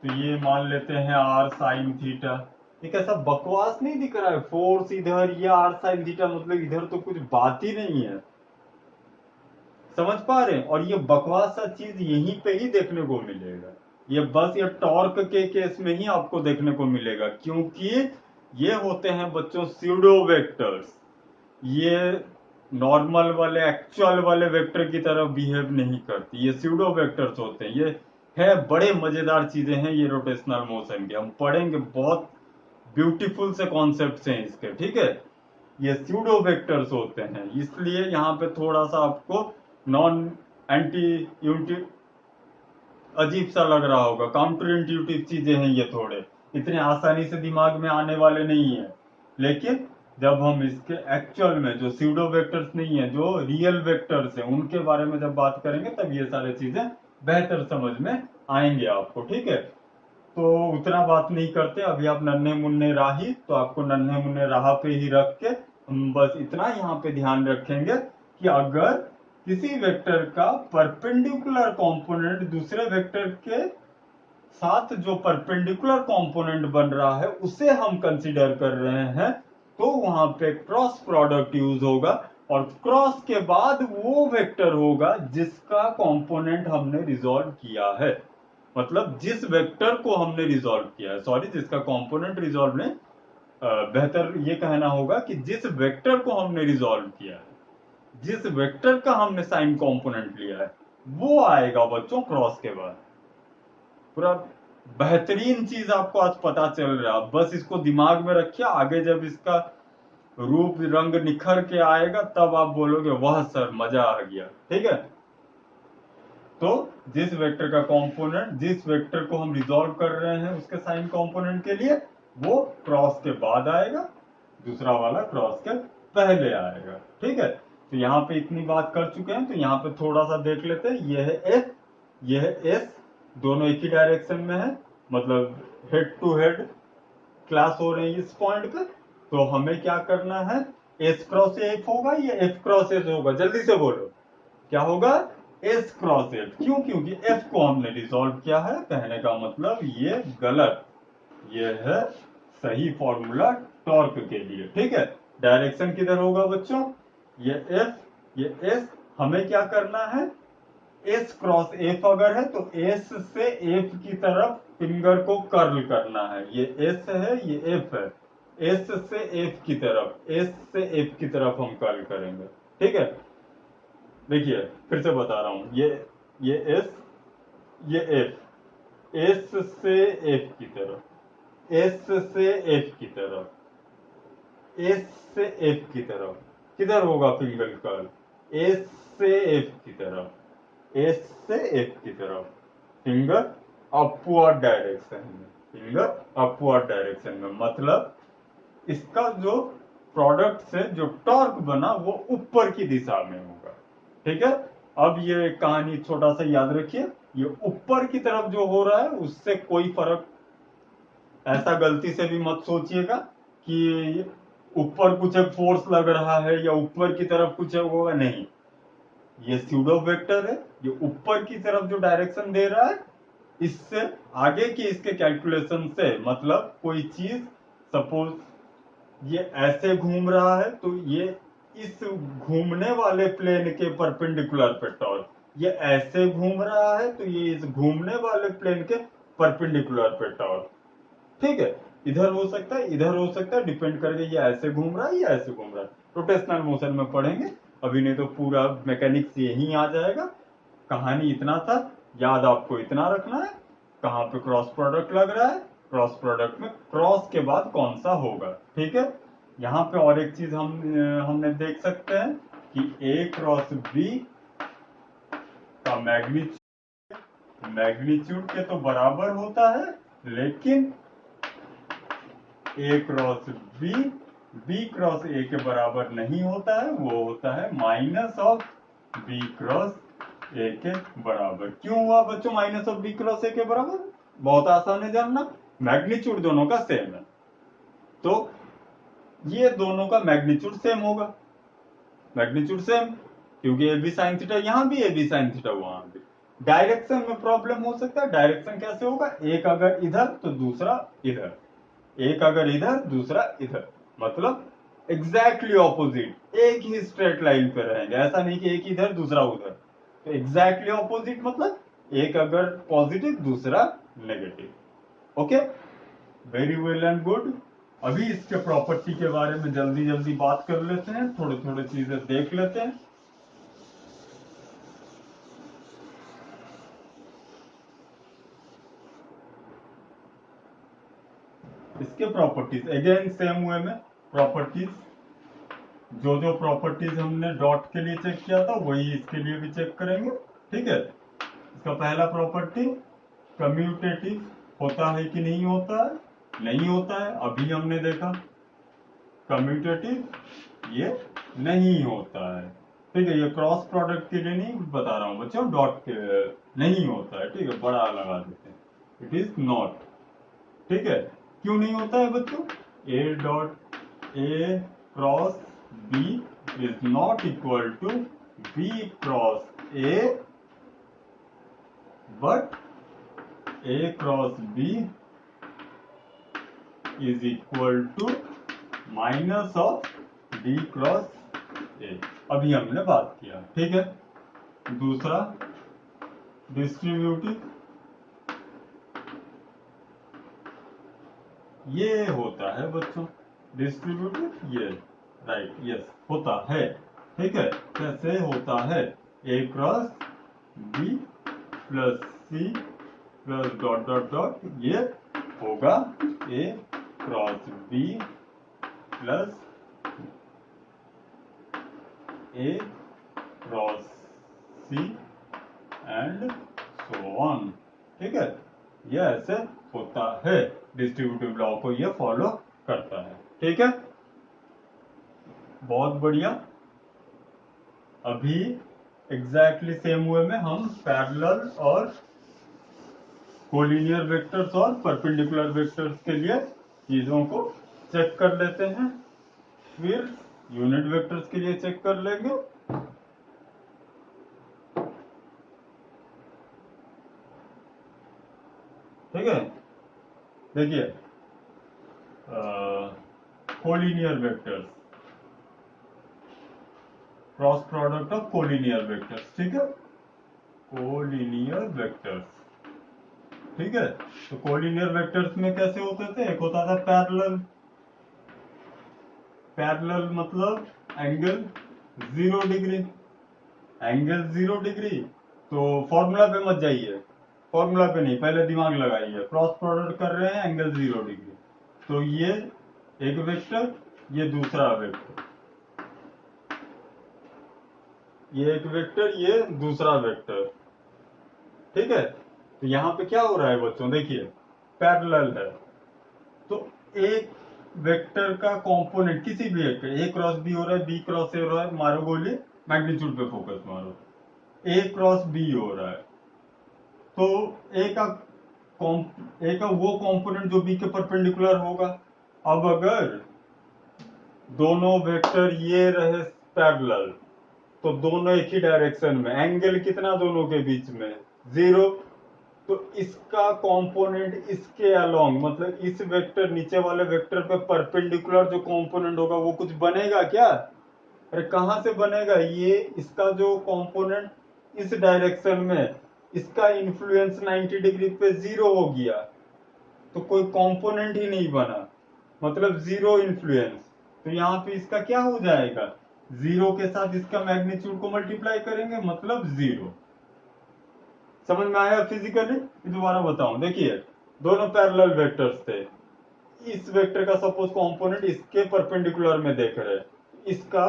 तो ये मान लेते हैं आर साइन थीटा। ये कैसा बकवास नहीं दिख रहा है, फोर्स इधर, ये आर साइन थीटा, मतलब इधर तो कुछ बात ही नहीं है। समझ पा रहे हैं? और ये बकवास सा चीज यहीं पे ही देखने को मिलेगा। ये बस ये टॉर्क के केस में ही आपको देखने को मिलेगा, क्योंकि ये होते हैं बच्चों स्यूडो वेक्टर्स। ये नॉर्मल वाले एक्चुअल वाले वेक्टर की तरह बिहेव नहीं करती, ये स्यूडो वेक्टर्स होते हैं। ये है बड़े मजेदार चीजें हैं ये रोटेशनल मोशन के, हम पढ़ेंगे, बहुत ब्यूटीफुल से कॉन्सेप्ट हैं इसके, ठीक है। ये स्यूडो वेक्टर्स होते हैं, इसलिए यहाँ पे थोड़ा सा आपको नॉन एंटी अजीब सा लग रहा होगा, काउंटर इंट्यूटिव चीजें हैं ये, थोड़े इतने आसानी से दिमाग में आने वाले नहीं है। लेकिन जब हम इसके एक्चुअल में जो स्यूडो वेक्टर्स नहीं है, जो रियल वेक्टर्स हैं, उनके बारे में जब बात करेंगे तब ये सारी चीजें बेहतर समझ में आएंगे आपको, ठीक है। तो उतना बात नहीं करते अभी, आप नन्हे मुन्ने राही, तो आपको नन्हे मुन्ने राह पे ही रख के हम बस इतना यहाँ पे ध्यान रखेंगे कि अगर किसी वेक्टर का परपेंडिकुलर कंपोनेंट दूसरे वेक्टर के साथ जो परपेंडिकुलर कंपोनेंट बन रहा है उसे हम कंसीडर कर रहे हैं, तो वहां पे क्रॉस प्रोडक्ट यूज होगा, और क्रॉस के बाद वो वेक्टर होगा जिसका कंपोनेंट हमने रिजॉल्व किया है। मतलब जिस वेक्टर को हमने रिजॉल्व किया है, सॉरी, जिसका कंपोनेंट रिजॉल्व ने, बेहतर ये कहना होगा कि जिस वेक्टर को हमने रिजॉल्व किया है, जिस वेक्टर का हमने साइन कंपोनेंट लिया है, वो आएगा बच्चों क्रॉस के बाद। पूरा बेहतरीन चीज आपको आज पता चल रहा है, बस इसको दिमाग में रखिए, आगे जब इसका रूप रंग निखर के आएगा तब आप बोलोगे वाह सर मजा आ गया, ठीक है। तो जिस वेक्टर का कंपोनेंट, जिस वेक्टर को हम रिजॉल्व कर रहे हैं उसके साइन कंपोनेंट के लिए, वो क्रॉस के बाद आएगा, दूसरा वाला क्रॉस के पहले आएगा, ठीक है। तो यहाँ पे इतनी बात कर चुके हैं, तो यहाँ पे थोड़ा सा देख लेते हैं। यह है एफ, यह है एस, दोनों एक ही डायरेक्शन में है, मतलब हेड टू हेड क्लास हो रही है इस पॉइंट पे। तो हमें क्या करना है, एस क्रॉस एफ होगा या एफ क्रॉस एस होगा, जल्दी से बोलो क्या होगा। एस क्रॉस एफ, क्यों? क्योंकि एफ को हमने रिजॉल्व किया है, कहने का मतलब ये गलत, ये है सही फॉर्मूला टॉर्क के लिए, ठीक है। डायरेक्शन किधर होगा बच्चों, ये एफ, ये एस, हमें क्या करना है, एस क्रॉस एफ अगर है तो एस से एफ की तरफ फिंगर को कर्ल करना है। ये एस है, ये एफ है, एस से एफ की तरफ, एस से एफ की तरफ हम कर्ल करेंगे, ठीक है। देखिए फिर से बता रहा हूं, ये एस, ये एफ, एस से एफ की तरफ, एस से एफ की तरफ, एस से एफ की तरफ, किधर होगा फिंगर कर्ल, एस से एफ की तरफ, एस से एफ की तरफ, फिंगर अपवर्ड डायरेक्शन में, फिंगर अपवर्ड डायरेक्शन में, मतलब इसका जो प्रोडक्ट से जो टॉर्क बना वो ऊपर की दिशा में होगा, ठीक है। अब ये कहानी छोटा सा याद रखिए, ये ऊपर की तरफ जो हो रहा है उससे कोई फर्क, ऐसा गलती से भी मत सोचिएगा कि ऊपर कुछ एक फोर्स लग रहा है या ऊपर की तरफ कुछ होगा, नहीं। ये स्यूडो वेक्टर है, ये ऊपर की तरफ जो डायरेक्शन दे रहा है, इससे आगे की इसके कैलकुलेशन से, मतलब कोई चीज सपोज ये ऐसे घूम रहा है तो ये इस घूमने वाले प्लेन के परपेंडिकुलर पे टॉर्क, ये ऐसे घूम रहा है तो ये इस घूमने वाले प्लेन के परपेंडिकुलर पे टॉर्क, ठीक है। इधर हो सकता है, इधर हो सकता है, डिपेंड करके ये ऐसे घूम रहा है या ऐसे घूम रहा है, रोटेशनल मोशन में पढ़ेंगे, अभी नहीं तो पूरा मैकेनिक्स यही आ जाएगा। कहानी इतना था, याद आपको इतना रखना है, कहाँ पे क्रॉस प्रोडक्ट लग रहा है, क्रॉस प्रोडक्ट में क्रॉस के बाद कौन सा होगा, ठीक है। यहाँ पे और एक चीज हमने देख सकते हैं कि ए क्रॉस बी का मैग्नीट्यूड के तो बराबर होता है, लेकिन A cross B, B cross A के बराबर नहीं होता है, वो होता है minus of B cross A के बराबर। क्यों हुआ बच्चों minus of B cross A के बराबर? बहुत आसान है जानना, मैग्नीट्यूड दोनों का सेम है, तो ये दोनों का मैग्नीट्यूड सेम होगा, मैग्नीट्यूड सेम, क्योंकि ए बी साइन थीटा, यहां भी ए बी साइन थीटा, वहां भी, डायरेक्शन में प्रॉब्लम हो सकता है। डायरेक्शन कैसे होगा, एक अगर इधर तो दूसरा इधर, एक अगर इधर दूसरा इधर, मतलब एग्जैक्टली ऑपोजिट, एक ही स्ट्रेट लाइन पे रहेंगे, ऐसा नहीं कि एक इधर दूसरा उधर। तो एग्जैक्टली ऑपोजिट मतलब एक अगर पॉजिटिव दूसरा negative. Okay, very well and good. अभी इसके प्रॉपर्टी के बारे में जल्दी जल्दी बात कर लेते हैं, थोड़े थोड़े चीजें देख लेते हैं। इसके प्रॉपर्टीज अगेन सेम वे में, प्रॉपर्टीज जो प्रॉपर्टीज हमने डॉट के लिए चेक किया था वही इसके लिए भी चेक करेंगे। ठीक है, इसका पहला प्रॉपर्टी कम्यूटेटिव होता है कि नहीं होता है, नहीं होता है, अभी हमने देखा कम्यूटेटिव ये नहीं होता है। ठीक है, ये क्रॉस प्रोडक्ट के लिए नहीं बता रहा हूं बच्चों, डॉट के नहीं होता है। ठीक है, बड़ा लगा देते हैं, इट इज नॉट। ठीक है, क्यों नहीं होता है बच्चों, a dot a cross B is not equal to B cross a, but a cross B is equal to minus of d cross a. अभी हमने बात किया। ठीक है, दूसरा डिस्ट्रीब्यूटिव ये होता है बच्चों, डिस्ट्रीब्यूटिव ये राइट यस होता है। ठीक है, कैसे होता है, A cross B plus C plus dot dot dot, ये होगा A cross B plus A cross C and so on. ठीक है, ये ऐसे होता है, डिस्ट्रीब्यूटिव लॉ को ये फॉलो करता है। ठीक है, बहुत बढ़िया। अभी एग्जैक्टली सेम वे में हम पैरेलल और कोलिनियर वेक्टर्स और परपेंडिकुलर वेक्टर्स के लिए चीजों को चेक कर लेते हैं, फिर यूनिट वेक्टर्स के लिए चेक कर लेंगे। ठीक है, देखिए collinear vectors, cross product of collinear vectors. ठीक है, कोलिनियर वेक्टर्स। ठीक है, तो कोलिनियर वेक्टर्स में कैसे होते थे, एक होता था पैरेलल, पैरेलल मतलब एंगल 0 डिग्री, एंगल 0 डिग्री। तो फॉर्मूला पे मत जाइए, फॉर्मूला पे नहीं, पहले दिमाग लगाइए, क्रॉस प्रोडक्ट कर रहे हैं एंगल 0 डिग्री, तो ये एक वेक्टर, ये दूसरा वेक्टर, ये एक वेक्टर, ये दूसरा वेक्टर। ठीक है, तो यहाँ पे क्या हो रहा है बच्चों, देखिए पैरेलल है, तो एक वेक्टर का कंपोनेंट किसी भी एक, ए क्रॉस बी हो रहा है, बी क्रॉस ए हो रहा है, मारो गोली, मैग्नीट्यूड पे फोकस मारो, ए क्रॉस बी हो रहा है, तो ए का ए का वो कंपोनेंट जो बी के परपेंडिकुलर होगा। अब अगर दोनों वेक्टर ये रहे पैरेलल, तो दोनों एक ही डायरेक्शन में, एंगल कितना दोनों के बीच में 0, तो इसका कंपोनेंट इसके अलोंग, मतलब इस वेक्टर नीचे वाले वेक्टर पे परपेंडिकुलर जो कंपोनेंट होगा वो कुछ बनेगा क्या, अरे कहां से बनेगा, ये इसका जो कंपोनेंट इस डायरेक्शन में, इसका इन्फ्लुएंस 90 डिग्री पे 0 हो गया, तो कोई कंपोनेंट ही नहीं बना, मतलब 0 इन्फ्लुएंस। तो यहाँ पे इसका क्या हो जाएगा, 0 के साथ इसका मैग्नीट्यूड को मल्टीप्लाई करेंगे मतलब 0। समझ में आया फिजिकली, दोबारा बताऊं, देखिए दोनों पैरेलल वेक्टर्स थे, इस वेक्टर का सपोज कंपोनेंट इसके परपेंडिकुलर में देख रहे हैं, इसका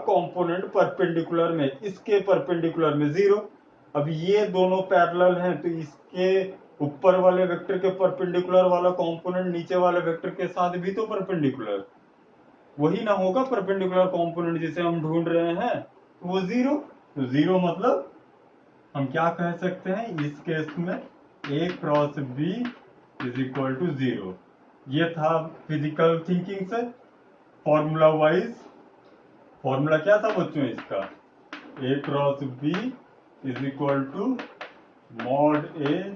कंपोनेंट परपेंडिकुलर में, इसके परपेंडिकुलर में 0। अब ये दोनों पैरेलल हैं, तो इसके ऊपर वाले वेक्टर के परपेंडिकुलर वाला कंपोनेंट नीचे वाले वेक्टर के साथ भी तो परपेंडिकुलर, वही ना होगा परपेंडिकुलर कंपोनेंट जिसे हम ढूंढ रहे हैं, तो वो 0। तो 0 मतलब हम क्या कह सकते हैं इस केस में, A cross B is equal to 0। ये था फिजिकल थिंकिंग से, फॉर्मूला वाइज, फॉर्मूला क्या था बच्चों इसका, A cross B is equal to mod A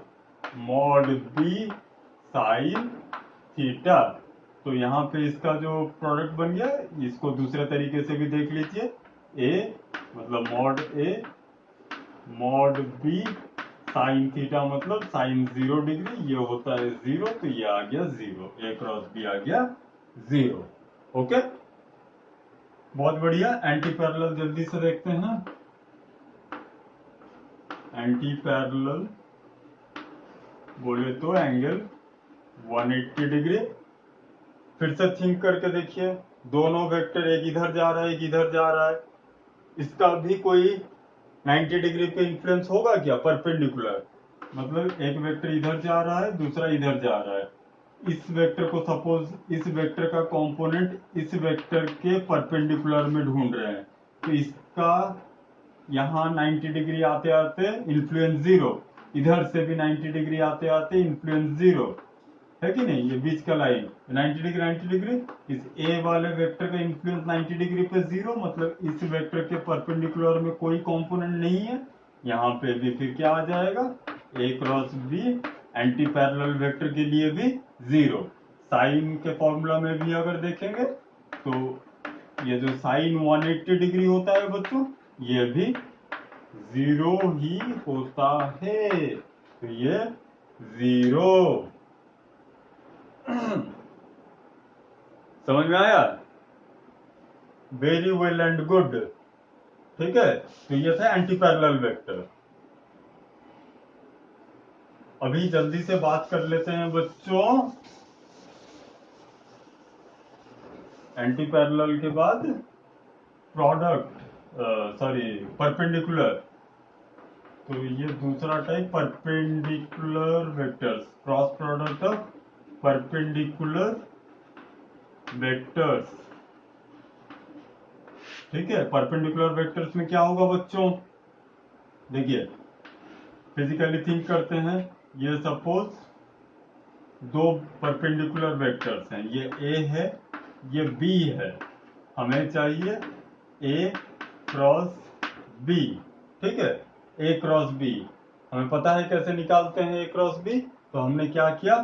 mod B sine theta. तो यहाँ पे इसका जो प्रोडक्ट बन गया, इसको दूसरे तरीके से भी देख लीजिए। ए मतलब मॉड ए मॉड बी साइन थीटा मतलब साइन 0 डिग्री, ये होता है 0, तो ये आ गया 0, ए क्रॉस बी आ गया 0। ओके, बहुत बढ़िया। एंटी पैरेलल जल्दी से देखते हैं। एंटी पैरेलल बोले तो एंगल 180 डिग्री। फिर से थिंक करके देखिए, दोनों वेक्टर एक इधर जा रहा है एक इधर जा रहा है, इसका भी कोई 90 डिग्री पे इन्फ्लुएंस होगा क्या? परपेंडिकुलर मतलब एक वेक्टर इधर जा रहा है दूसरा इधर जा रहा है, इस वेक्टर को सपोज इस वेक्टर का कंपोनेंट इस वेक्टर के परपेंडिकुलर में ढूंढ रहे हैं, तो इसका यहाँ 90 डिग्री आते आते इन्फ्लुएंस 0, इधर से भी 90 डिग्री आते आते इन्फ्लुएंस 0 है कि नहीं? ये बीच का लाइन 90 डिग्री 90 डिग्री, इस ए वाले वेक्टर का इन्फ्लुएंस 90 डिग्री पे 0, मतलब इस वेक्टर के परपेंडिकुलर में कोई कंपोनेंट नहीं है। यहाँ पे भी फिर क्या आ जाएगा? A cross B anti parallel vector के लिए भी 0। साइन के फॉर्मूला में भी अगर देखेंगे तो ये जो साइन 180 डिग्री होता है बच्चों, ये भी 0 ही होता है, तो ये 0। समझ में आया? Very well and good. ठीक है, तो ये था एंटी पैरेलल वेक्टर। अभी जल्दी से बात कर लेते हैं बच्चों, एंटी पैरेलल के बाद प्रोडक्ट सॉरी परपेंडिकुलर। तो ये दूसरा type perpendicular vectors, cross product of perpendicular vectors. ठीक है, परपेंडिकुलर वेक्टर्स में क्या होगा बच्चों? देखिए, फिजिकली थिंक करते हैं। ये सपोज दो परपेंडिकुलर वेक्टर्स हैं, ये ए है ये बी है, हमें चाहिए ए क्रॉस बी। ठीक है, ए क्रॉस बी हमें पता है कैसे निकालते हैं। ए क्रॉस बी तो हमने क्या किया,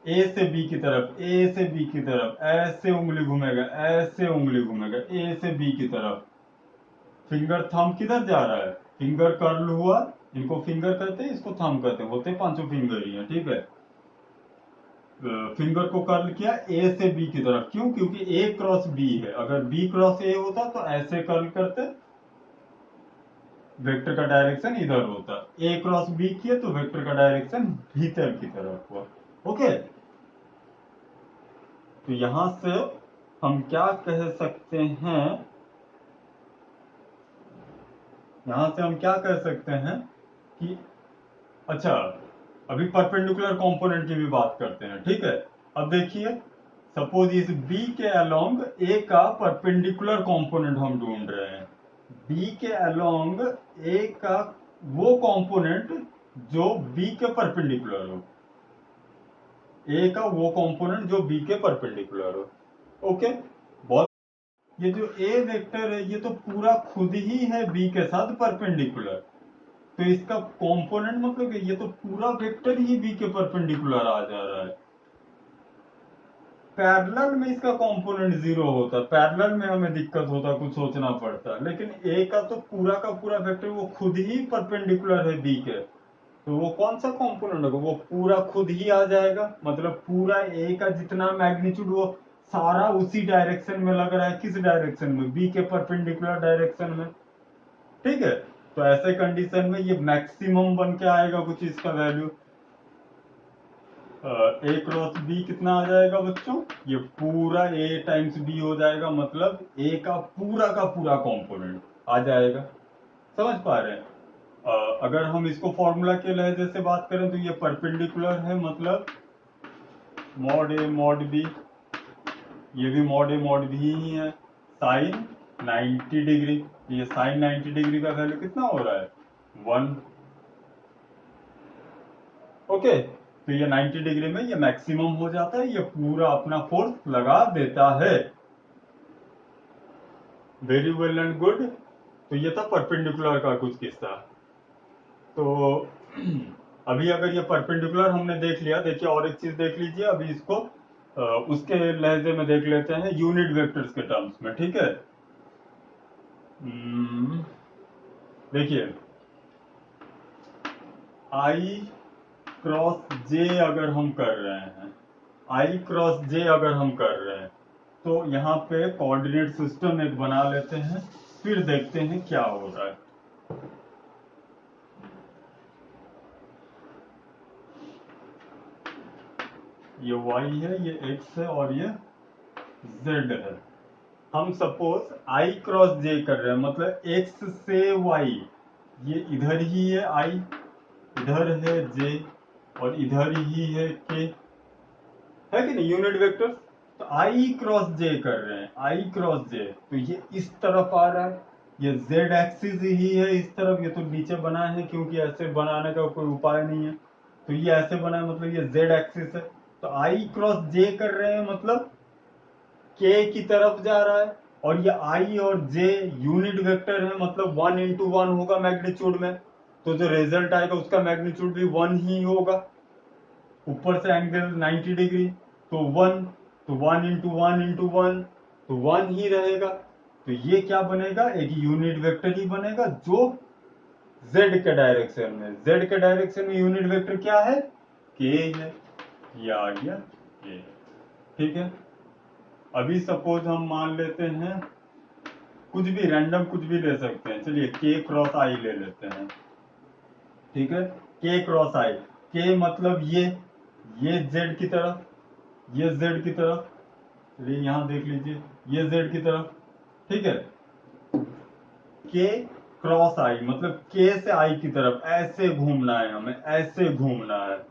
ए से बी की तरफ, ए से बी की तरफ ऐसे उंगली घूमेगा, ऐसे उंगली घूमेगा ए से बी की तरफ। फिंगर थंब किधर जा रहा है? फिंगर कर्ल हुआ, इनको फिंगर कहते हैं, इसको थंब कहते हैं, होते पांचों फिंगर ही है। ठीक है, फिंगर को कर्ल किया ए से बी की तरफ, क्यों? क्योंकि ए क्रॉस बी है, अगर बी क्रॉस ए होता तो ऐसे कर्ल करते, वेक्टर का डायरेक्शन इधर होता। ए क्रॉस बी किए तो वेक्टर का डायरेक्शन भीतर की तरफ हुआ। ओके, तो यहां से हम क्या कह सकते हैं, यहां से हम क्या कह सकते हैं कि अच्छा, अभी परपेंडिकुलर कंपोनेंट की भी बात करते हैं। ठीक है, अब देखिए, सपोज इस बी के अलोंग ए का परपेंडिकुलर कंपोनेंट हम ढूंढ रहे हैं। बी के अलोंग ए का वो कंपोनेंट जो बी के परपेंडिकुलर हो, ए का वो कंपोनेंट जो बी के परपेंडिकुलर हो। ओके, बहुत। ये जो ए वेक्टर है ये तो पूरा खुद ही है बी के साथ परपेंडिकुलर, तो इसका कंपोनेंट मतलब कि ये तो पूरा वेक्टर ही बी के परपेंडिकुलर आ जा रहा है। पैरेलल में इसका कंपोनेंट 0 होता, पैरेलल में हमें दिक्कत होता, कुछ सोचना पड़ता, लेकिन ए का तो पूरा का पूरा वेक्टर वो खुद ही परपेंडिकुलर है बी के, तो वो कौन सा कंपोनेंट होगा? वो पूरा खुद ही आ जाएगा, मतलब पूरा ए का जितना मैग्नीट्यूड वो सारा उसी डायरेक्शन में लग रहा है। किस डायरेक्शन में? बी के परपेंडिकुलर डायरेक्शन में। ठीक है, तो ऐसे कंडीशन में ये मैक्सिमम बन के आएगा कुछ इसका वैल्यू। ए क्रॉस बी कितना आ जाएगा बच्चों? ये पूरा ए टाइम्स बी हो जाएगा, मतलब ए का पूरा कंपोनेंट आ जाएगा। समझ पा रहे हैं? अगर हम इसको फॉर्मूला के लहजे से बात करें तो ये परपेंडिकुलर है, मतलब मॉड ए मॉड बी, ये भी मॉड ए मॉड बी ही है, साइन 90 डिग्री। ये साइन 90 डिग्री का वैल्यू कितना हो रहा है? 1। ओके, तो ये 90 डिग्री में ये मैक्सिमम हो जाता है, ये पूरा अपना फोर्स लगा देता है। Very well and good. तो ये था परपेंडिकुलर का कुछ किस्सा। तो अभी अगर ये परपेंडिकुलर हमने देख लिया, देखिए और एक चीज देख लीजिए, अभी इसको उसके लहजे में देख लेते हैं, यूनिट वेक्टर्स के टर्म्स में, ठीक है। देखिए आई क्रॉस जे अगर हम कर रहे हैं, आई क्रॉस जे अगर हम कर रहे हैं, तो यहाँ पे कोऑर्डिनेट सिस्टम एक बना लेते हैं, फिर देखते हैं क्या हो रहा है। ये y है, ये x है और ये z है। हम सपोज i क्रॉस j कर रहे हैं, मतलब x से y, ये इधर ही है i, इधर है j और इधर ही है k, है कि नहीं, यूनिट वेक्टर। तो i क्रॉस j कर रहे हैं, i क्रॉस j, तो ये इस तरफ आ रहा है, ये z एक्सिस ही है इस तरफ, ये तो नीचे बना है क्योंकि ऐसे बनाने का कोई उपाय नहीं है, तो ये ऐसे बना है, मतलब ये z एक्सिस है। तो i क्रॉस j कर रहे हैं मतलब k की तरफ जा रहा है, और ये i और j यूनिट वेक्टर है, मतलब 1 × 1 होगा मैग्नीट्यूड में, तो जो रिजल्ट आएगा उसका मैग्नीट्यूड भी 1 ही होगा। ऊपर से एंगल 90 डिग्री, तो 1, तो 1 × 1 × 1, तो 1 ही रहेगा। तो ये क्या बनेगा, एक यूनिट वेक्टर ही बनेगा जो z के डायरेक्शन में, z के डायरेक्शन में यूनिट वेक्टर क्या है, k है, ये आ गया k, ठीक है। अभी सपोज हम मान लेते हैं कुछ भी रैंडम, कुछ भी ले सकते हैं, चलिए k क्रॉस i ले लेते हैं, ठीक है। k क्रॉस i, k मतलब ये z की तरफ, ये z की तरफ, चलिए यहां देख लीजिए, ये z की तरफ, ठीक है। k क्रॉस i मतलब k से i की तरफ ऐसे घूमना है हमें, ऐसे घूमना है,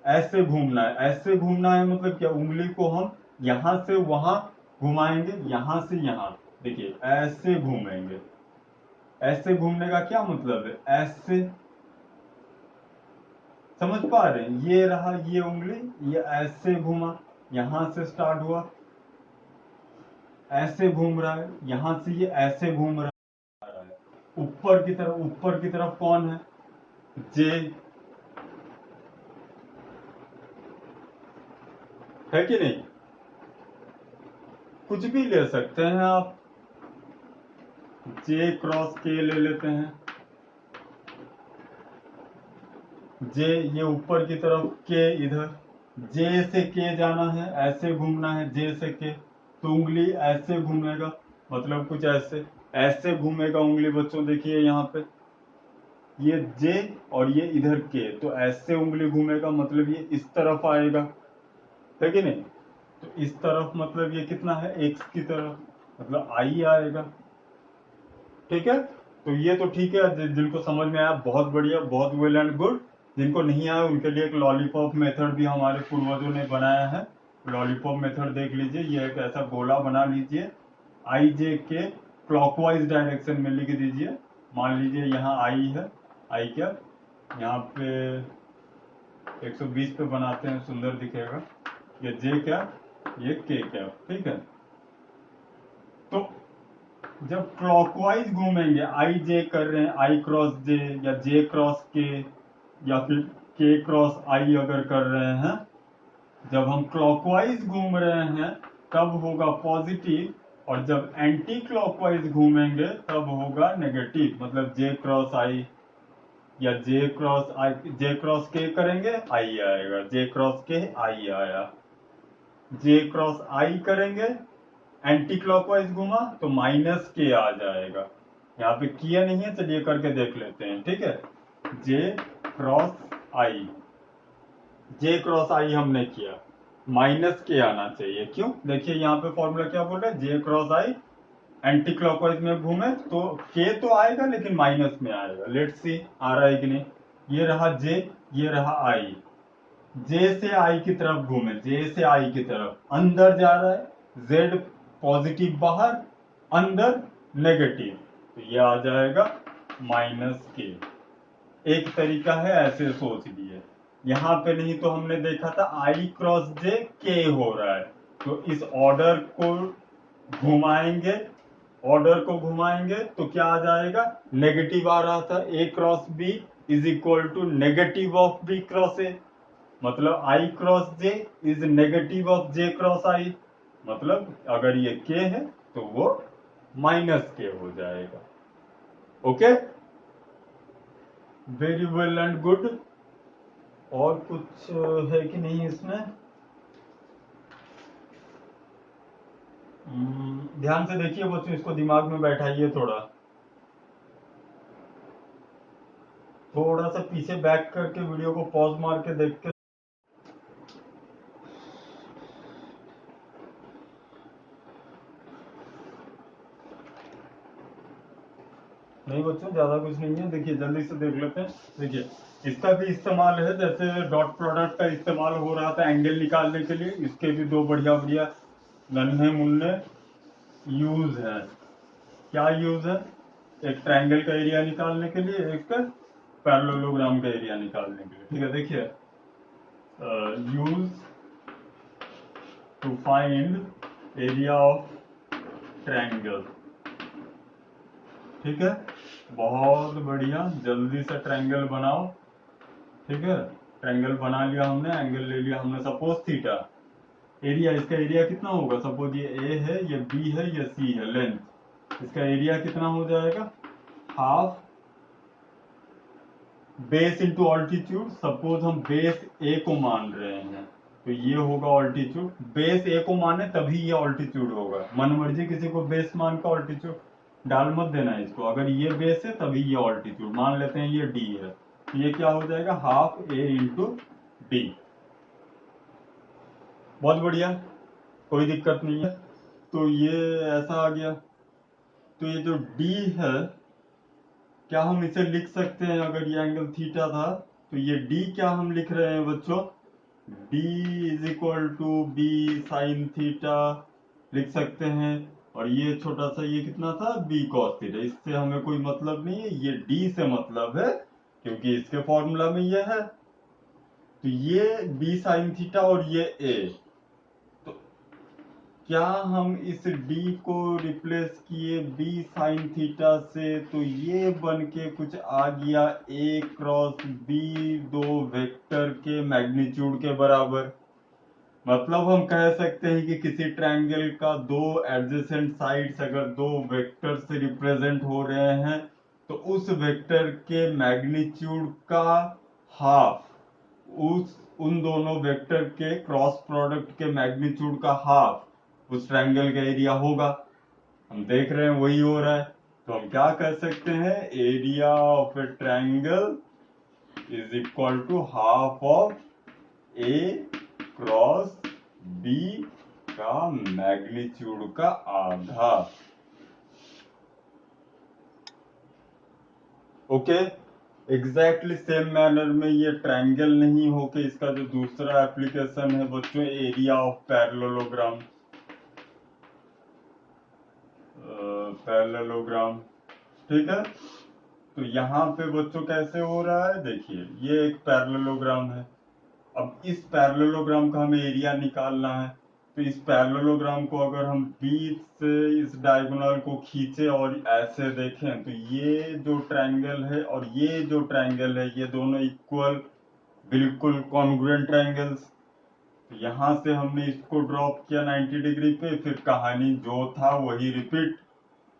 ऐसे घूमना है, ऐसे घूमना है, मतलब क्या, उंगली को हम यहां से वहां घुमाएंगे, यहां से यहां, देखिए ऐसे घूमेंगे। ऐसे घूमने का क्या मतलब है, ऐसे, समझ पा रहे हैं, ये रहा ये उंगली, ये ऐसे घूमा, यहां से स्टार्ट हुआ, ऐसे घूम रहा है, यहां से ये ऐसे घूम रहा है, ऊपर की तरफ, ऊपर की तरफ कौन है, जे, है कि नहीं। कुछ भी ले सकते हैं आप, जे क्रॉस के ले लेते हैं, जे ये ऊपर की तरफ, के इधर, जे से के जाना है, ऐसे घूमना है जे से के, तो उंगली ऐसे घूमेगा, मतलब कुछ ऐसे, ऐसे घूमेगा उंगली बच्चों, देखिए यहाँ पे ये जे और ये इधर के, तो ऐसे उंगली घूमेगा, मतलब ये इस तरफ आएगा, है कि नहीं। तो इस तरफ मतलब ये कितना है, एक्स की तरफ, मतलब आई आएगा, ठीक है। तो ये तो ठीक है, जिनको समझ में आया बहुत बढ़िया, बहुत वेल एंड गुड। जिनको नहीं आया उनके लिए एक लॉलीपॉप मेथड भी हमारे पूर्वजों ने बनाया है, लॉलीपॉप मेथड देख लीजिए। ये एक ऐसा गोला बना लीजिए, आई जे के क्लॉकवाइज डायरेक्शन में लिख दीजिए, मान लीजिए यहाँ आई है, आई क्या, यहाँ पे 120 पे बनाते हैं, सुंदर दिखेगा, ये जे क्या, ये के क्या, ठीक है। तो जब क्लॉकवाइज घूमेंगे, आई जे कर रहे हैं, आई क्रॉस जे या जे क्रॉस के या फिर के क्रॉस आई अगर कर रहे हैं, जब हम क्लॉकवाइज घूम रहे हैं तब होगा पॉजिटिव, और जब एंटी क्लॉकवाइज घूमेंगे तब होगा नेगेटिव, मतलब जे क्रॉस आई या जे क्रॉस आई, जे क्रॉस के करेंगे आई आएगा, जे क्रॉस के आई आया, जे क्रॉस आई करेंगे एंटी क्लॉकवाइज घुमा तो माइनस के आ जाएगा। यहाँ पे किया नहीं है, चलिए करके देख लेते हैं, ठीक है। जे क्रॉस आई, जे क्रॉस आई हमने किया, माइनस के आना चाहिए, क्यों, देखिए यहाँ पे फॉर्मूला क्या बोल रहा है, जे क्रॉस आई एंटी क्लॉकवाइज में घूमे तो के तो आएगा लेकिन माइनस में आएगा, लेट्स सी आ रहा है कि नहीं। ये रहा जे, ये रहा आई, जे से आई की तरफ घूमे, जे से आई की तरफ अंदर जा रहा है, जेड पॉजिटिव बाहर, अंदर नेगेटिव, तो ये आ जाएगा माइनस के। एक तरीका है, ऐसे सोच लिए। यहाँ पे नहीं तो हमने देखा था आई क्रॉस जे के हो रहा है, तो इस ऑर्डर को घुमाएंगे, ऑर्डर को घुमाएंगे तो क्या आ जाएगा, नेगेटिव आ रहा था, A cross B is equal to negative of B cross A, मतलब I cross J is negative of J cross I, मतलब अगर ये के है तो वो माइनस के हो जाएगा। Okay, very well and good. और कुछ है कि नहीं इसमें? ध्यान से देखिए बच्चों, इसको दिमाग में बैठाइए थोड़ा, थोड़ा सा पीछे बैक करके वीडियो को पॉज मार के देख के। नहीं बच्चों, ज्यादा कुछ नहीं है, देखिए जल्दी से देख लेते हैं। देखिए इसका भी इस्तेमाल है, जैसे डॉट प्रोडक्ट का इस्तेमाल हो रहा था एंगल निकालने के लिए, इसके भी दो बढ़िया बढ़िया नन्हे मुन्ने यूज है। क्या यूज है? एक ट्रायंगल का एरिया निकालने के लिए, एक पैरेललोग्राम का एरिया निकालने के लिए। ठीक है, देखिए use to find area of triangle. ठीक है, बहुत बढ़िया, जल्दी से ट्रायंगल बनाओ। ठीक है, ट्रायंगल बना लिया हमने, एंगल ले लिया हमने, सपोज थीटा। एरिया, इसका एरिया कितना होगा? सपोज ये ए है, ये बी है, ये सी है, लेंथ। इसका एरिया कितना हो जाएगा? Half base into altitude. Suppose हम बेस ए को मान रहे हैं तो ये होगा ऑल्टीट्यूड। बेस ए को माने तभी ये ऑल्टीट्यूड होगा, मन मर्जी किसी को बेस मान का ऑल्टीट्यूड डाल मत देना इसको। अगर ये बेस है तभी ये ऑल्टीट्यूड, मान लेते हैं ये डी है, तो ये क्या हो जाएगा? हाफ ए इंटू डी। बहुत बढ़िया, कोई दिक्कत नहीं है। तो ये ऐसा आ गया। तो ये जो डी है, क्या हम इसे लिख सकते हैं? अगर ये एंगल थीटा था तो ये डी क्या हम लिख रहे हैं बच्चों? D is equal to b sine theta लिख सकते हैं। और ये छोटा सा ये कितना था? B cos theta. इससे हमें कोई मतलब नहीं है, ये डी से मतलब है क्योंकि इसके फॉर्मूला में ये है। तो ये बी साइन थीटा और ये ए, तो क्या हम इस d को रिप्लेस किए b साइन थीटा से, तो ये बन के कुछ आ गया a क्रॉस b, दो वेक्टर के मैग्नीट्यूड के बराबर। मतलब हम कह सकते हैं कि किसी ट्रायंगल का दो एडजेसेंट साइड्स अगर दो वेक्टर से रिप्रेजेंट हो रहे हैं तो उस वेक्टर के मैग्नीट्यूड का हाफ उस उन दोनों वेक्टर के क्रॉस प्रोडक्ट के मैग्नीट्यूड का हाफ उस ट्रायंगल का एरिया होगा। हम देख रहे हैं वही हो रहा है। तो हम क्या कर सकते हैं? Area of a triangle is equal to half of a cross B का मैग्नीट्यूड का आधा। ओके, एग्जैक्टली सेम मैनर में ये ट्रायंगल नहीं होके इसका जो दूसरा एप्लीकेशन है बच्चों, एरिया ऑफ पैरेललोग्राम। पैरेललोग्राम, ठीक है। तो यहाँ पे बच्चों कैसे हो रहा है? देखिए ये एक पैरेललोग्राम है। अब इस पैरेललोग्राम का हमें एरिया निकालना है। तो इस पैरेललोग्राम को अगर हम बीच से इस डायगोनल को खींचे और ऐसे देखें तो ये जो ट्रायंगल है और ये जो ट्रायंगल है ये दोनों इक्वल, बिल्कुल कॉन्ग्रुएंट ट्रायंगल्स। तो यहाँ से हमने इसको ड्रॉप किया 90 डिग्री पे, फिर कहानी जो था वही रिपीट,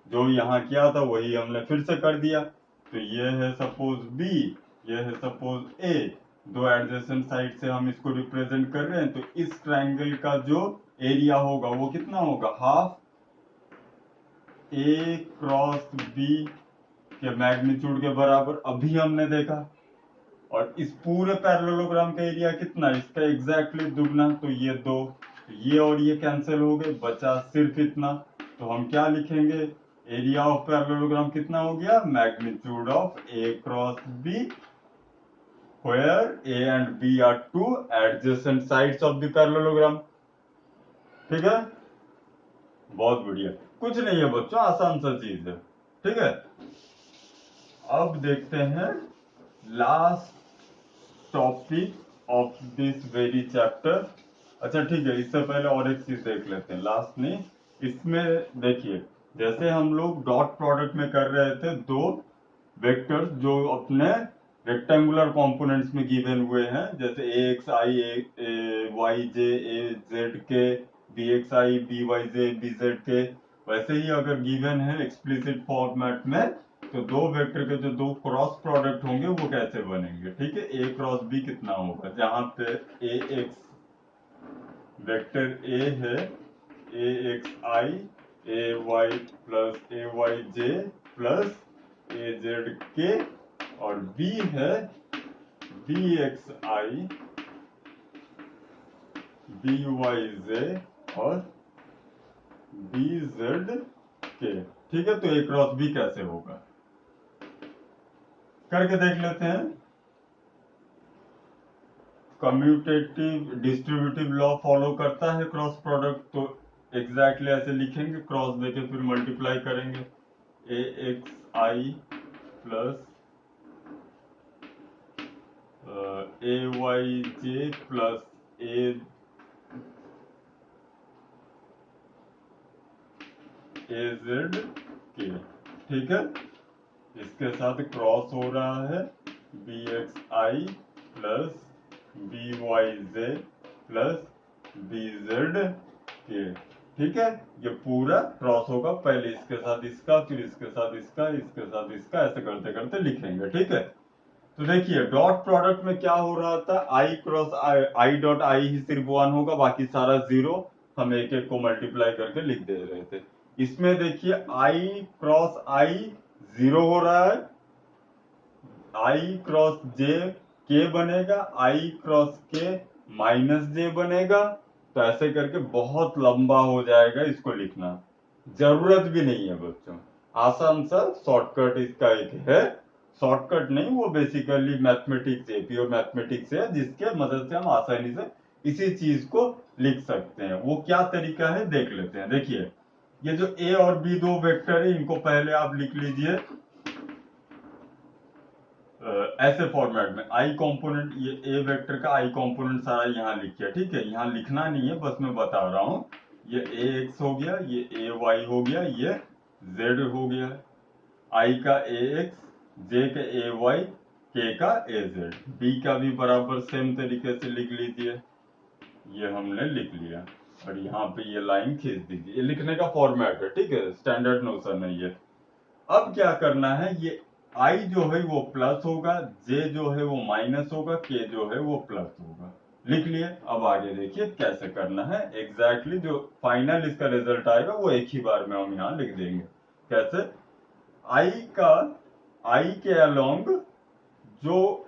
जो यहाँ किया था वही हमने फिर से कर दिया। तो ये है सपोज बी, ये है सपोज ए, दो एडजेसेंट साइड से हम इसको रिप्रेजेंट कर रहे हैं। तो इस ट्रायंगल का जो एरिया होगा वो कितना होगा? हाफ ए क्रॉस बी के मैग्नीट्यूड के बराबर अभी हमने देखा। और इस पूरे पैरेललोग्राम का एरिया कितना? इसका एग्जैक्टली दुगना, तो ये दो, तो ये और ये कैंसिल हो गए, बचा सिर्फ इतना। तो हम क्या लिखेंगे? एरिया ऑफ पैरेललोग्राम कितना हो गया? Magnitude of a cross b where a and b are two adjacent sides of the parallelogram। ठीक है, बहुत बढ़िया, कुछ नहीं है बच्चों, आसान सा चीज है। ठीक है, अब देखते हैं last topic of this very chapter. अच्छा ठीक है, इससे पहले और एक चीज देख लेते हैं, लास्ट नहीं, इसमें देखिए जैसे हम लोग डॉट प्रोडक्ट में कर रहे थे दो वेक्टर्स जो अपने रेक्टेंगुलर कंपोनेंट्स में गिवन हुए हैं, जैसे A X I A Y J A Z K, B X I B Y J B Z K, वैसे ही अगर गिवन है एक्सप्लिसिट फॉर्मेट में तो दो वेक्टर के जो दो क्रॉस प्रोडक्ट होंगे वो कैसे बनेंगे। ठीक है, ए क्रॉस बी कितना होगा, जहां पे ए एक्स वेक्टर ए है, ए X I A Y plus A Y J plus A Z के, और बी है B X I B Y जे और बी जेड के। ठीक है, तो ए क्रॉस बी कैसे होगा करके देख लेते हैं। कम्यूटेटिव डिस्ट्रीब्यूटिव लॉ फॉलो करता है क्रॉस प्रोडक्ट, तो एग्जैक्टली ऐसे लिखेंगे, क्रॉस देके फिर मल्टीप्लाई करेंगे, ए X I plus A Y J plus A Z k. ठीक है, इसके साथ क्रॉस हो रहा है B X I plus B Y J plus b Z k. ठीक है, ये पूरा क्रॉस होगा, पहले इसके साथ इसका, फिर इसके साथ इसका, इसके साथ इसका, ऐसे करते करते लिखेंगे। ठीक है, तो देखिए डॉट प्रोडक्ट में क्या हो रहा था, आई cross I, I dot I ही सिर्फ वन होगा, बाकी सारा जीरो, हम एक एक को मल्टीप्लाई करके लिख दे रहे थे। इसमें देखिए आई क्रॉस आई जीरो हो रहा है, आई क्रॉस जे के बनेगा, आई क्रॉस के माइनस जे बनेगा, तो ऐसे करके बहुत लंबा हो जाएगा इसको लिखना, जरूरत भी नहीं है बच्चों, आसान सा शॉर्टकट इसका एक है, शॉर्टकट नहीं, वो बेसिकली मैथमेटिक्स है, प्योर मैथमेटिक्स है, जिसके मदद से हम आसानी से इसी चीज को लिख सकते हैं। वो क्या तरीका है देख लेते हैं। देखिए ये जो ए और बी दो वेक्टर है, इनको पहले आप लिख लीजिए ऐसे फॉर्मेट में, आई कंपोनेंट, ये ए वेक्टर का आई कंपोनेंट सारा यहाँ लिखिए। ठीक है, यहाँ लिखना नहीं है, बस मैं बता रहा हूँ, ये ए एक्स हो गया, ये ए वाई हो गया, ये जेड हो गया, आई का ए एक्स, जे का ए वाई, के का ए जेड, बी का भी बराबर सेम तरीके से लिख लीजिए, ये हमने लिख लिया, और यहाँ पे ये लाइन खींच दीजिए, ये लिखने का फॉर्मेट है। ठीक है, स्टैंडर्ड नोशन है ये। अब क्या करना है, ये आई जो है वो प्लस होगा, जे जो है वो माइनस होगा, के जो है वो प्लस होगा, लिख लिए। अब आगे देखिए कैसे करना है, एग्जैक्टली जो फाइनल इसका रिजल्ट आएगा वो एक ही बार में हम यहाँ लिख देंगे। कैसे, आई का, आई के अलोंग जो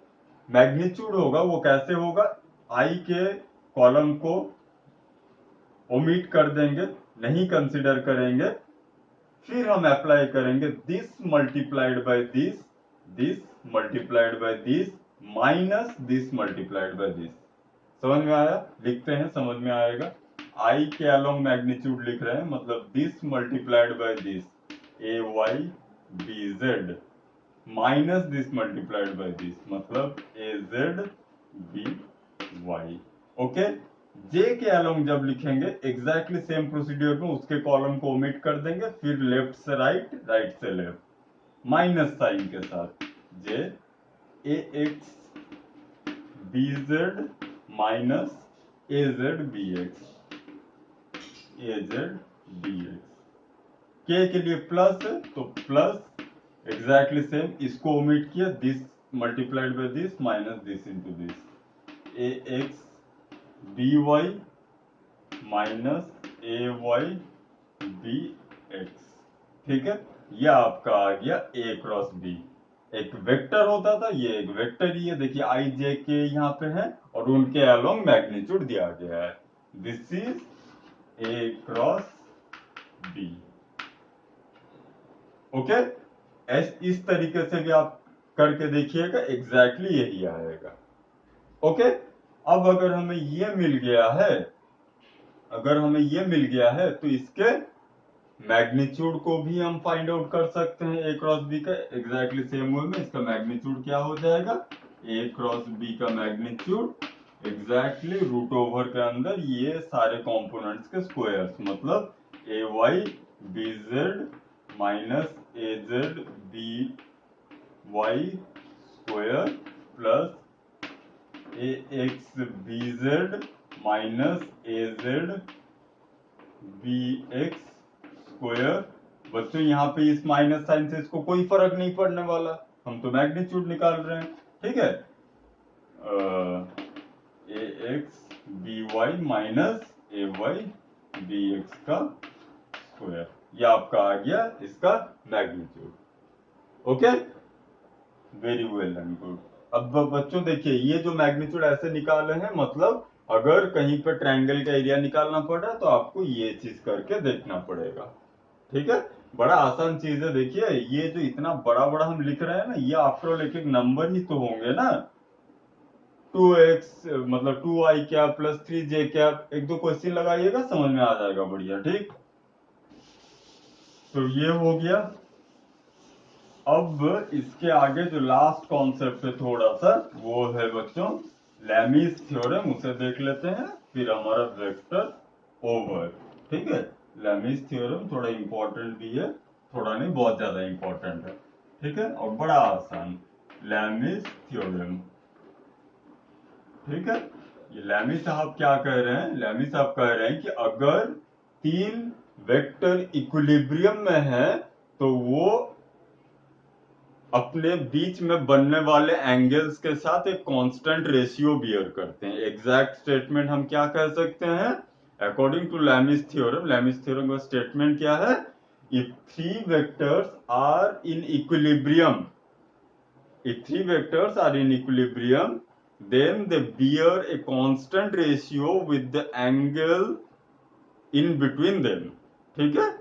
मैग्नीट्यूड होगा वो कैसे होगा, आई के कॉलम को ओमिट कर देंगे, नहीं कंसिडर करेंगे, फिर हम अप्लाई करेंगे this multiplied by this multiplied by this minus this multiplied by this. समझ में आया, लिखते हैं, समझ में आएगा। आई के अलोंग मैग्नीट्यूड लिख रहे हैं, मतलब this multiplied by this a Y B Z minus this multiplied by this, मतलब a Z B y. Okay, j k along जब लिखेंगे एग्जैक्टली सेम प्रोसीड्यूर में उसके कॉलम को ओमिट कर देंगे, फिर लेफ्ट से राइट, राइट से लेफ्ट, माइनस साइन के साथ, j a x b Z minus A Z b x, a Z b x, के लिए प्लस है तो प्लस एग्जैक्टली सेम, इसको ओमिट किया, this multiplied by this minus this into this, A x B y minus a Y B x. ठीक है, ये आपका आ गया ए क्रॉस बी, एक वेक्टर होता था, ये एक वेक्टर ही है, देखिए आई जे के यहाँ पे है और उनके अलोंग मैग्नीट्यूड दिया गया है, this is a cross b. Okay, इस तरीके से भी आप करके देखिएगा, एग्जैक्टली यही आएगा। ओके, अब अगर हमें ये मिल गया है, अगर हमें ये मिल गया है तो इसके मैग्नीट्यूड को भी हम फाइंड आउट कर सकते हैं, ए क्रॉस बी का एग्जैक्टली सेम वे में इसका मैग्नीट्यूड क्या हो जाएगा, ए क्रॉस बी का मैग्नीट्यूड एग्जैक्टली रूट ओवर के अंदर ये सारे कंपोनेंट्स के स्क्वायर्स, मतलब A Y B Z minus A Z B Y square plus ax bz minus az bx square. बच्चों यहाँ पे इस माइनस साइन से इसको कोई फर्क नहीं पड़ने वाला, हम तो मैग्नीट्यूड निकाल रहे हैं, ठीक है। ए x B y minus a Y B x का स्क्वायर, ये आपका आ गया इसका magnitude. Okay, very well and good. अब बच्चों देखिए, ये जो मैग्नीट्यूड ऐसे निकाले हैं, मतलब अगर कहीं पे ट्रायंगल का एरिया निकालना पड़ा तो आपको ये चीज करके देखना पड़ेगा, ठीक है। बड़ा आसान चीज है। देखिए ये जो इतना बड़ा बड़ा हम लिख रहे हैं ना, ये आफ्टर ऑल एक एक नंबर ही तो होंगे ना। 2x मतलब 2i cap plus 3j cap, एक दो क्वेश्चन लगाइएगा, समझ में आ जाएगा बढ़िया, ठीक। तो ये हो गया। अब इसके आगे जो लास्ट कॉन्सेप्ट है थोड़ा सा, वो है बच्चों लैमीज थ्योरम, उसे देख लेते हैं, फिर हमारा वेक्टर ओवर, ठीक है। लैमीज थ्योरम थोड़ा इंपॉर्टेंट भी है, थोड़ा नहीं बहुत ज्यादा इंपॉर्टेंट है, ठीक है, और बड़ा आसान। लैमीज थ्योरम, ठीक है। ये लैमी साहब क्या कह रहे हैं, लैमी साहब कह रहे हैं कि अगर तीन वेक्टर इक्विलिब्रियम में है तो वो अपने बीच में बनने वाले एंगल्स के साथ एक कांस्टेंट रेशियो बियर करते हैं। एग्जैक्ट स्टेटमेंट हम क्या कह सकते हैं, according to Lami's theorem, Lami's theorem का स्टेटमेंट क्या है, if three vectors are in equilibrium, if three vectors are in equilibrium, then they bear a constant ratio with the angle in between them, ठीक है।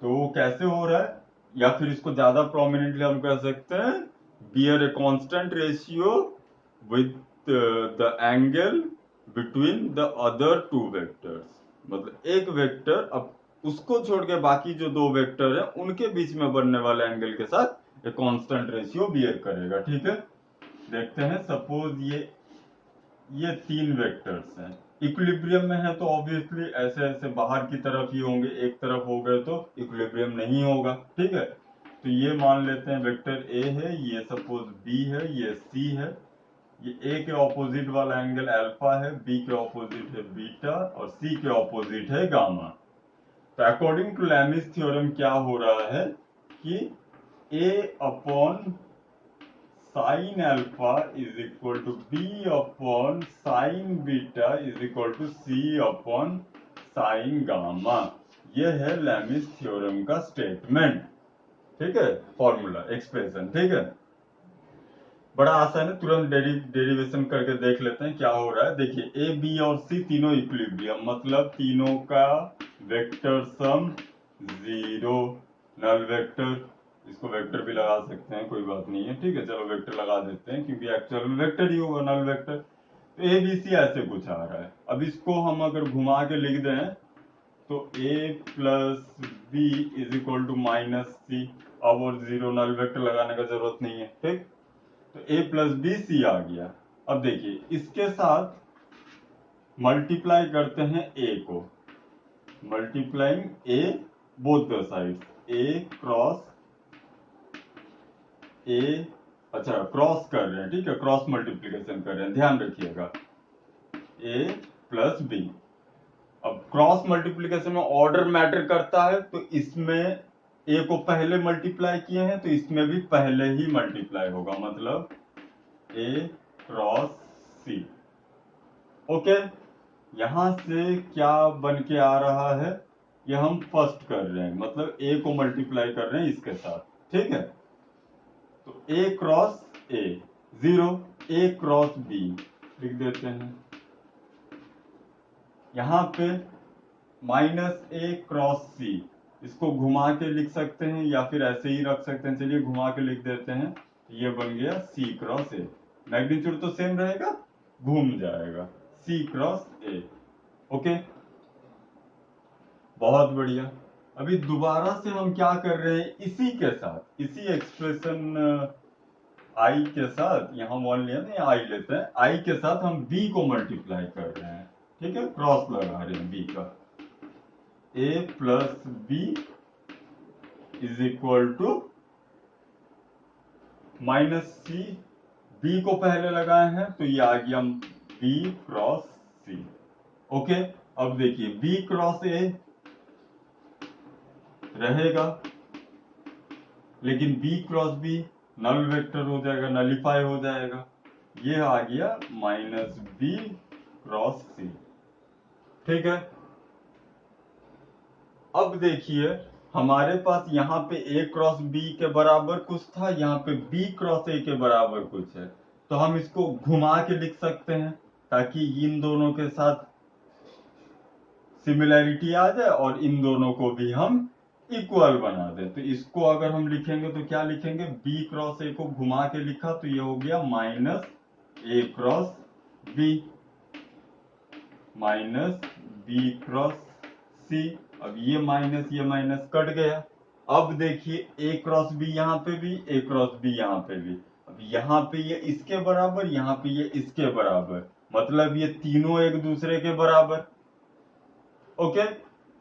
तो वो कैसे हो रहा है, या फिर इसको ज्यादा प्रोमिनेंटली हम कह सकते हैं, bear a constant ratio with the angle between the other two vectors, मतलब एक वेक्टर अब उसको छोड़ के बाकी जो दो वेक्टर है उनके बीच में बनने वाले एंगल के साथ एक कांस्टेंट रेशियो बियर करेगा, ठीक है। देखते हैं, सपोज ये तीन वेक्टर्स हैं, इक्विलिब्रियम में है तो ऑब्वियसली ऐसे ऐसे बाहर की तरफ ही होंगे, एक तरफ हो गए तो इक्विलिब्रियम नहीं होगा, ठीक है। तो ये मान लेते हैं वेक्टर ए है, ये सपोज बी है, ये सी है, ये ए के ऑपोजिट वाला एंगल अल्फा है, बी के ऑपोजिट है बीटा और सी के ऑपोजिट है गामा। तो अकॉर्डिंग टू लैमिस थ्योरम क्या हो रहा है कि A upon sine alpha is equal to B upon sine beta is equal to C upon sine gamma. ये है लैमिस थ्योरम का स्टेटमेंट, ठीक है, फॉर्मूला एक्सप्रेशन, ठीक है। बड़ा आसान है, तुरंत डेरिवेशन करके देख लेते हैं क्या हो रहा है। देखिए ए बी और सी तीनों इक्विलिब्रियम, मतलब तीनों का वेक्टर सम 0, नल वेक्टर, इसको वेक्टर भी लगा सकते हैं, कोई बात नहीं है, ठीक है, चलो वेक्टर लगा देते हैं क्योंकि एक्चुअल में वेक्टर ही होगा नल वेक्टर। तो ए बी सी ऐसे कुछ आ रहा है। अब इसको हम अगर घुमा के लिख दें तो a plus B is equal to minus C, अब और 0 नल वेक्टर लगाने का जरूरत नहीं है, ठीक। तो a प्लस बी सी आ गया। अब देखिए इसके साथ मल्टीप्लाई करते हैं a को, multiplying a both the side, a cross a, अच्छा क्रॉस कर रहे हैं, ठीक है, क्रॉस मल्टीप्लीकेशन कर रहे हैं, ध्यान रखिएगा, a प्लस बी। अब क्रॉस मल्टीप्लीकेशन में ऑर्डर मैटर करता है, तो इसमें a को पहले मल्टीप्लाई किए हैं तो इसमें भी पहले ही मल्टीप्लाई होगा, मतलब a क्रॉस c। ओके, यहां से क्या बन के आ रहा है, ये हम फर्स्ट कर रहे हैं, मतलब a को मल्टीप्लाई कर रहे हैं इसके साथ, ठीक है। तो a cross a 0, a cross b लिख देते हैं, यहां पे माइनस a क्रॉस c, इसको घुमा के लिख सकते हैं या फिर ऐसे ही रख सकते हैं, चलिए घुमा के लिख देते हैं, ये बन गया c क्रॉस a, मैग्नीट्यूड तो सेम रहेगा, घूम जाएगा, c क्रॉस a। ओके, बहुत बढ़िया। अभी दोबारा से हम क्या कर रहे हैं, इसी के साथ, इसी एक्सप्रेशन i के साथ, यहाँ 1 लिया ना, i लेते हैं, i के साथ हम b को मल्टीप्लाई कर रहे हैं, ठीक है, क्रॉस लगा रहे हैं b का, a plus B is equal to minus c, b को पहले लगाए हैं तो ये आ गया बी क्रॉस सी। ओके, अब देखिए बी क्रॉस ए रहेगा, लेकिन b cross b null vector हो जाएगा, नलीफाई हो जाएगा। ये आ गया माइनस बी क्रॉस सी। ठीक है, अब देखिए हमारे पास यहाँ पे ए क्रॉस बी के बराबर कुछ था, यहाँ पे बी क्रॉस ए के बराबर कुछ है, तो हम इसको घुमा के लिख सकते हैं ताकि इन दोनों के साथ सिमिलैरिटी आ जाए और इन दोनों को भी हम इक्वल बना दे। तो इसको अगर हम लिखेंगे तो क्या लिखेंगे, बी क्रॉस ए को घुमा के लिखा तो ये हो गया minus A cross B, minus B cross C. अब ये माइनस कट गया। अब देखिए ए क्रॉस बी यहाँ पे भी, ए क्रॉस बी यहाँ पे भी। अब यहाँ पे ये इसके बराबर, यहाँ पे ये इसके बराबर, मतलब ये तीनों एक दूसरे के बराबर। ओके,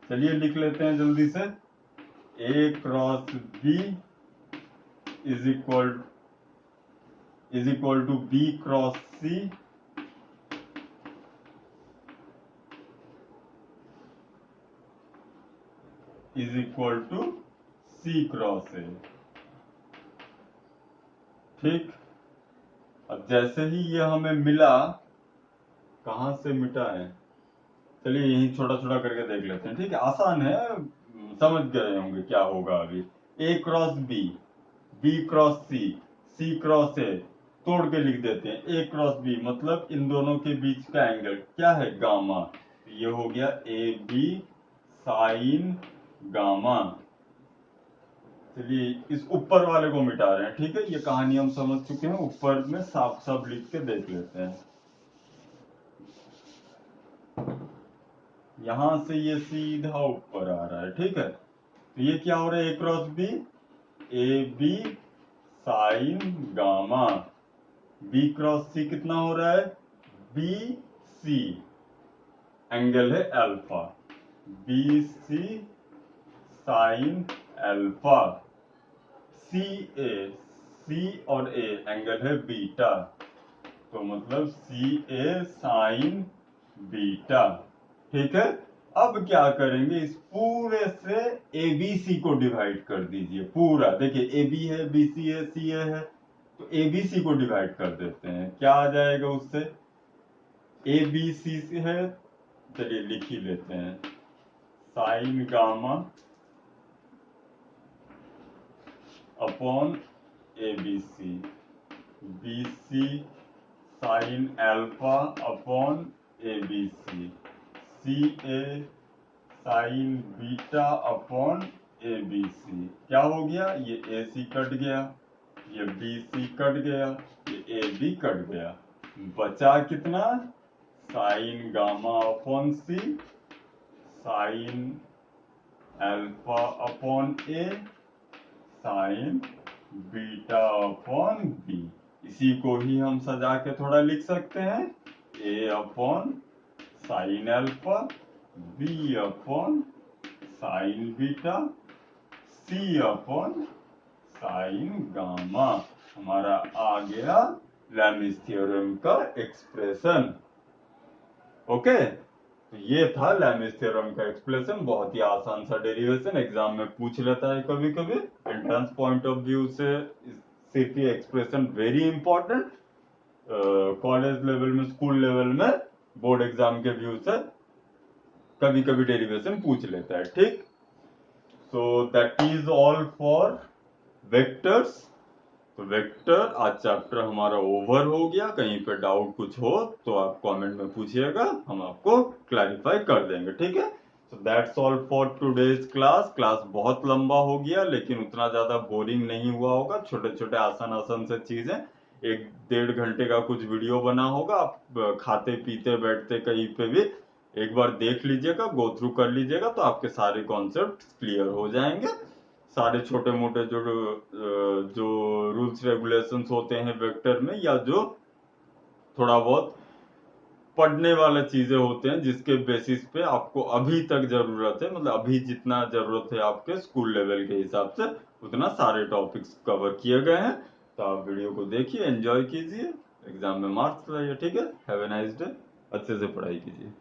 चलिए लिख लेते हैं जल्दी से। A cross B is equal to B cross C is equal to C cross A. ठीक, अब जैसे ही ये हमें मिला, कहां से मिटा है, चलिए यही छोटा छोटा करके देख लेते हैं। ठीक है, आसान है, समझ गए होंगे क्या होगा अभी। A cross B, B cross C, C cross A, तोड़ के लिख देते हैं। ए क्रॉस बी मतलब इन दोनों के बीच का एंगल क्या है, गामा। ये हो गया ए बी साइन गामा। चलिए इस ऊपर वाले को मिटा रहे हैं। ठीक है, ये कहानी हम समझ चुके हैं, ऊपर में साफ साफ लिख के देख लेते हैं। यहां से ये सीधा ऊपर आ रहा है। ठीक है, तो ये क्या हो रहा है, A cross B, A B sine gamma, B cross C कितना हो रहा है, बी सी, एंगल है alpha, B C sine alpha, C A, C और ए एंगल है बीटा, तो मतलब सी ए साइन बीटा। ठीक है, अब क्या करेंगे, इस पूरे से ए बी सी को डिवाइड कर दीजिए पूरा। देखिए ए बी है, बी सी है, सी ए है, तो ए बी सी को डिवाइड कर देते हैं। क्या आ जाएगा उससे, ए बी सी से है, चलिए लिख ही लेते हैं, sine gamma upon a b c, b C sine alpha upon a b c, c a sine beta upon a b c. क्या हो गया, ये ए सी कट गया, ये बी सी कट गया, ये ए बी कट गया, बचा कितना, साइन गामा अपॉन सी, साइन अल्फा अपॉन ए, साइन बीटा अपॉन बी। इसी को ही हम सजा के थोड़ा लिख सकते हैं, A upon sine alpha, B upon sine beta, C upon sine gamma. हमारा आ गया लैमिस थ्योरम का एक्सप्रेशन। ओके, तो ये था लैमिस थ्योरम का एक्सप्रेशन, बहुत ही आसान सा डेरिवेशन, एग्जाम में पूछ लेता है कभी कभी। एंट्रेंस पॉइंट ऑफ व्यू से सिर्फ ये expression very important, college level में, स्कूल लेवल में, बोर्ड एग्जाम के व्यू से कभी कभी डेरिवेशन पूछ लेता है। ठीक, so that is all for vectors. तो वेक्टर आज चैप्टर हमारा ओवर हो गया। कहीं पे डाउट कुछ हो तो आप कमेंट में पूछिएगा, हम आपको क्लैरिफाई कर देंगे। ठीक है, so that's all for today's class. Class बहुत लंबा हो गया लेकिन उतना ज्यादा बोरिंग नहीं हुआ होगा। छोटे छोटे आसान आसान से चीजें, 1-1.5 घंटे का कुछ वीडियो बना होगा, आप खाते पीते बैठते कहीं पे भी एक बार देख लीजिएगा, गो थ्रू कर लीजिएगा, तो आपके सारे कॉन्सेप्ट क्लियर हो जाएंगे। सारे छोटे मोटे जो रूल्स रेगुलेशंस होते हैं वेक्टर में, या जो थोड़ा बहुत पढ़ने वाले चीजें होते हैं जिसके बेसिस पे आपको अभी तक जरूरत है, मतलब अभी जितना जरूरत है आपके स्कूल लेवल के हिसाब से, उतना सारे टॉपिक्स कवर किए गए हैं। तो आप वीडियो को देखिए, एंजॉय कीजिए, एग्जाम में मार्क्स लाइए। ठीक है, हैव ए नाइस डे, अच्छे से पढ़ाई कीजिए।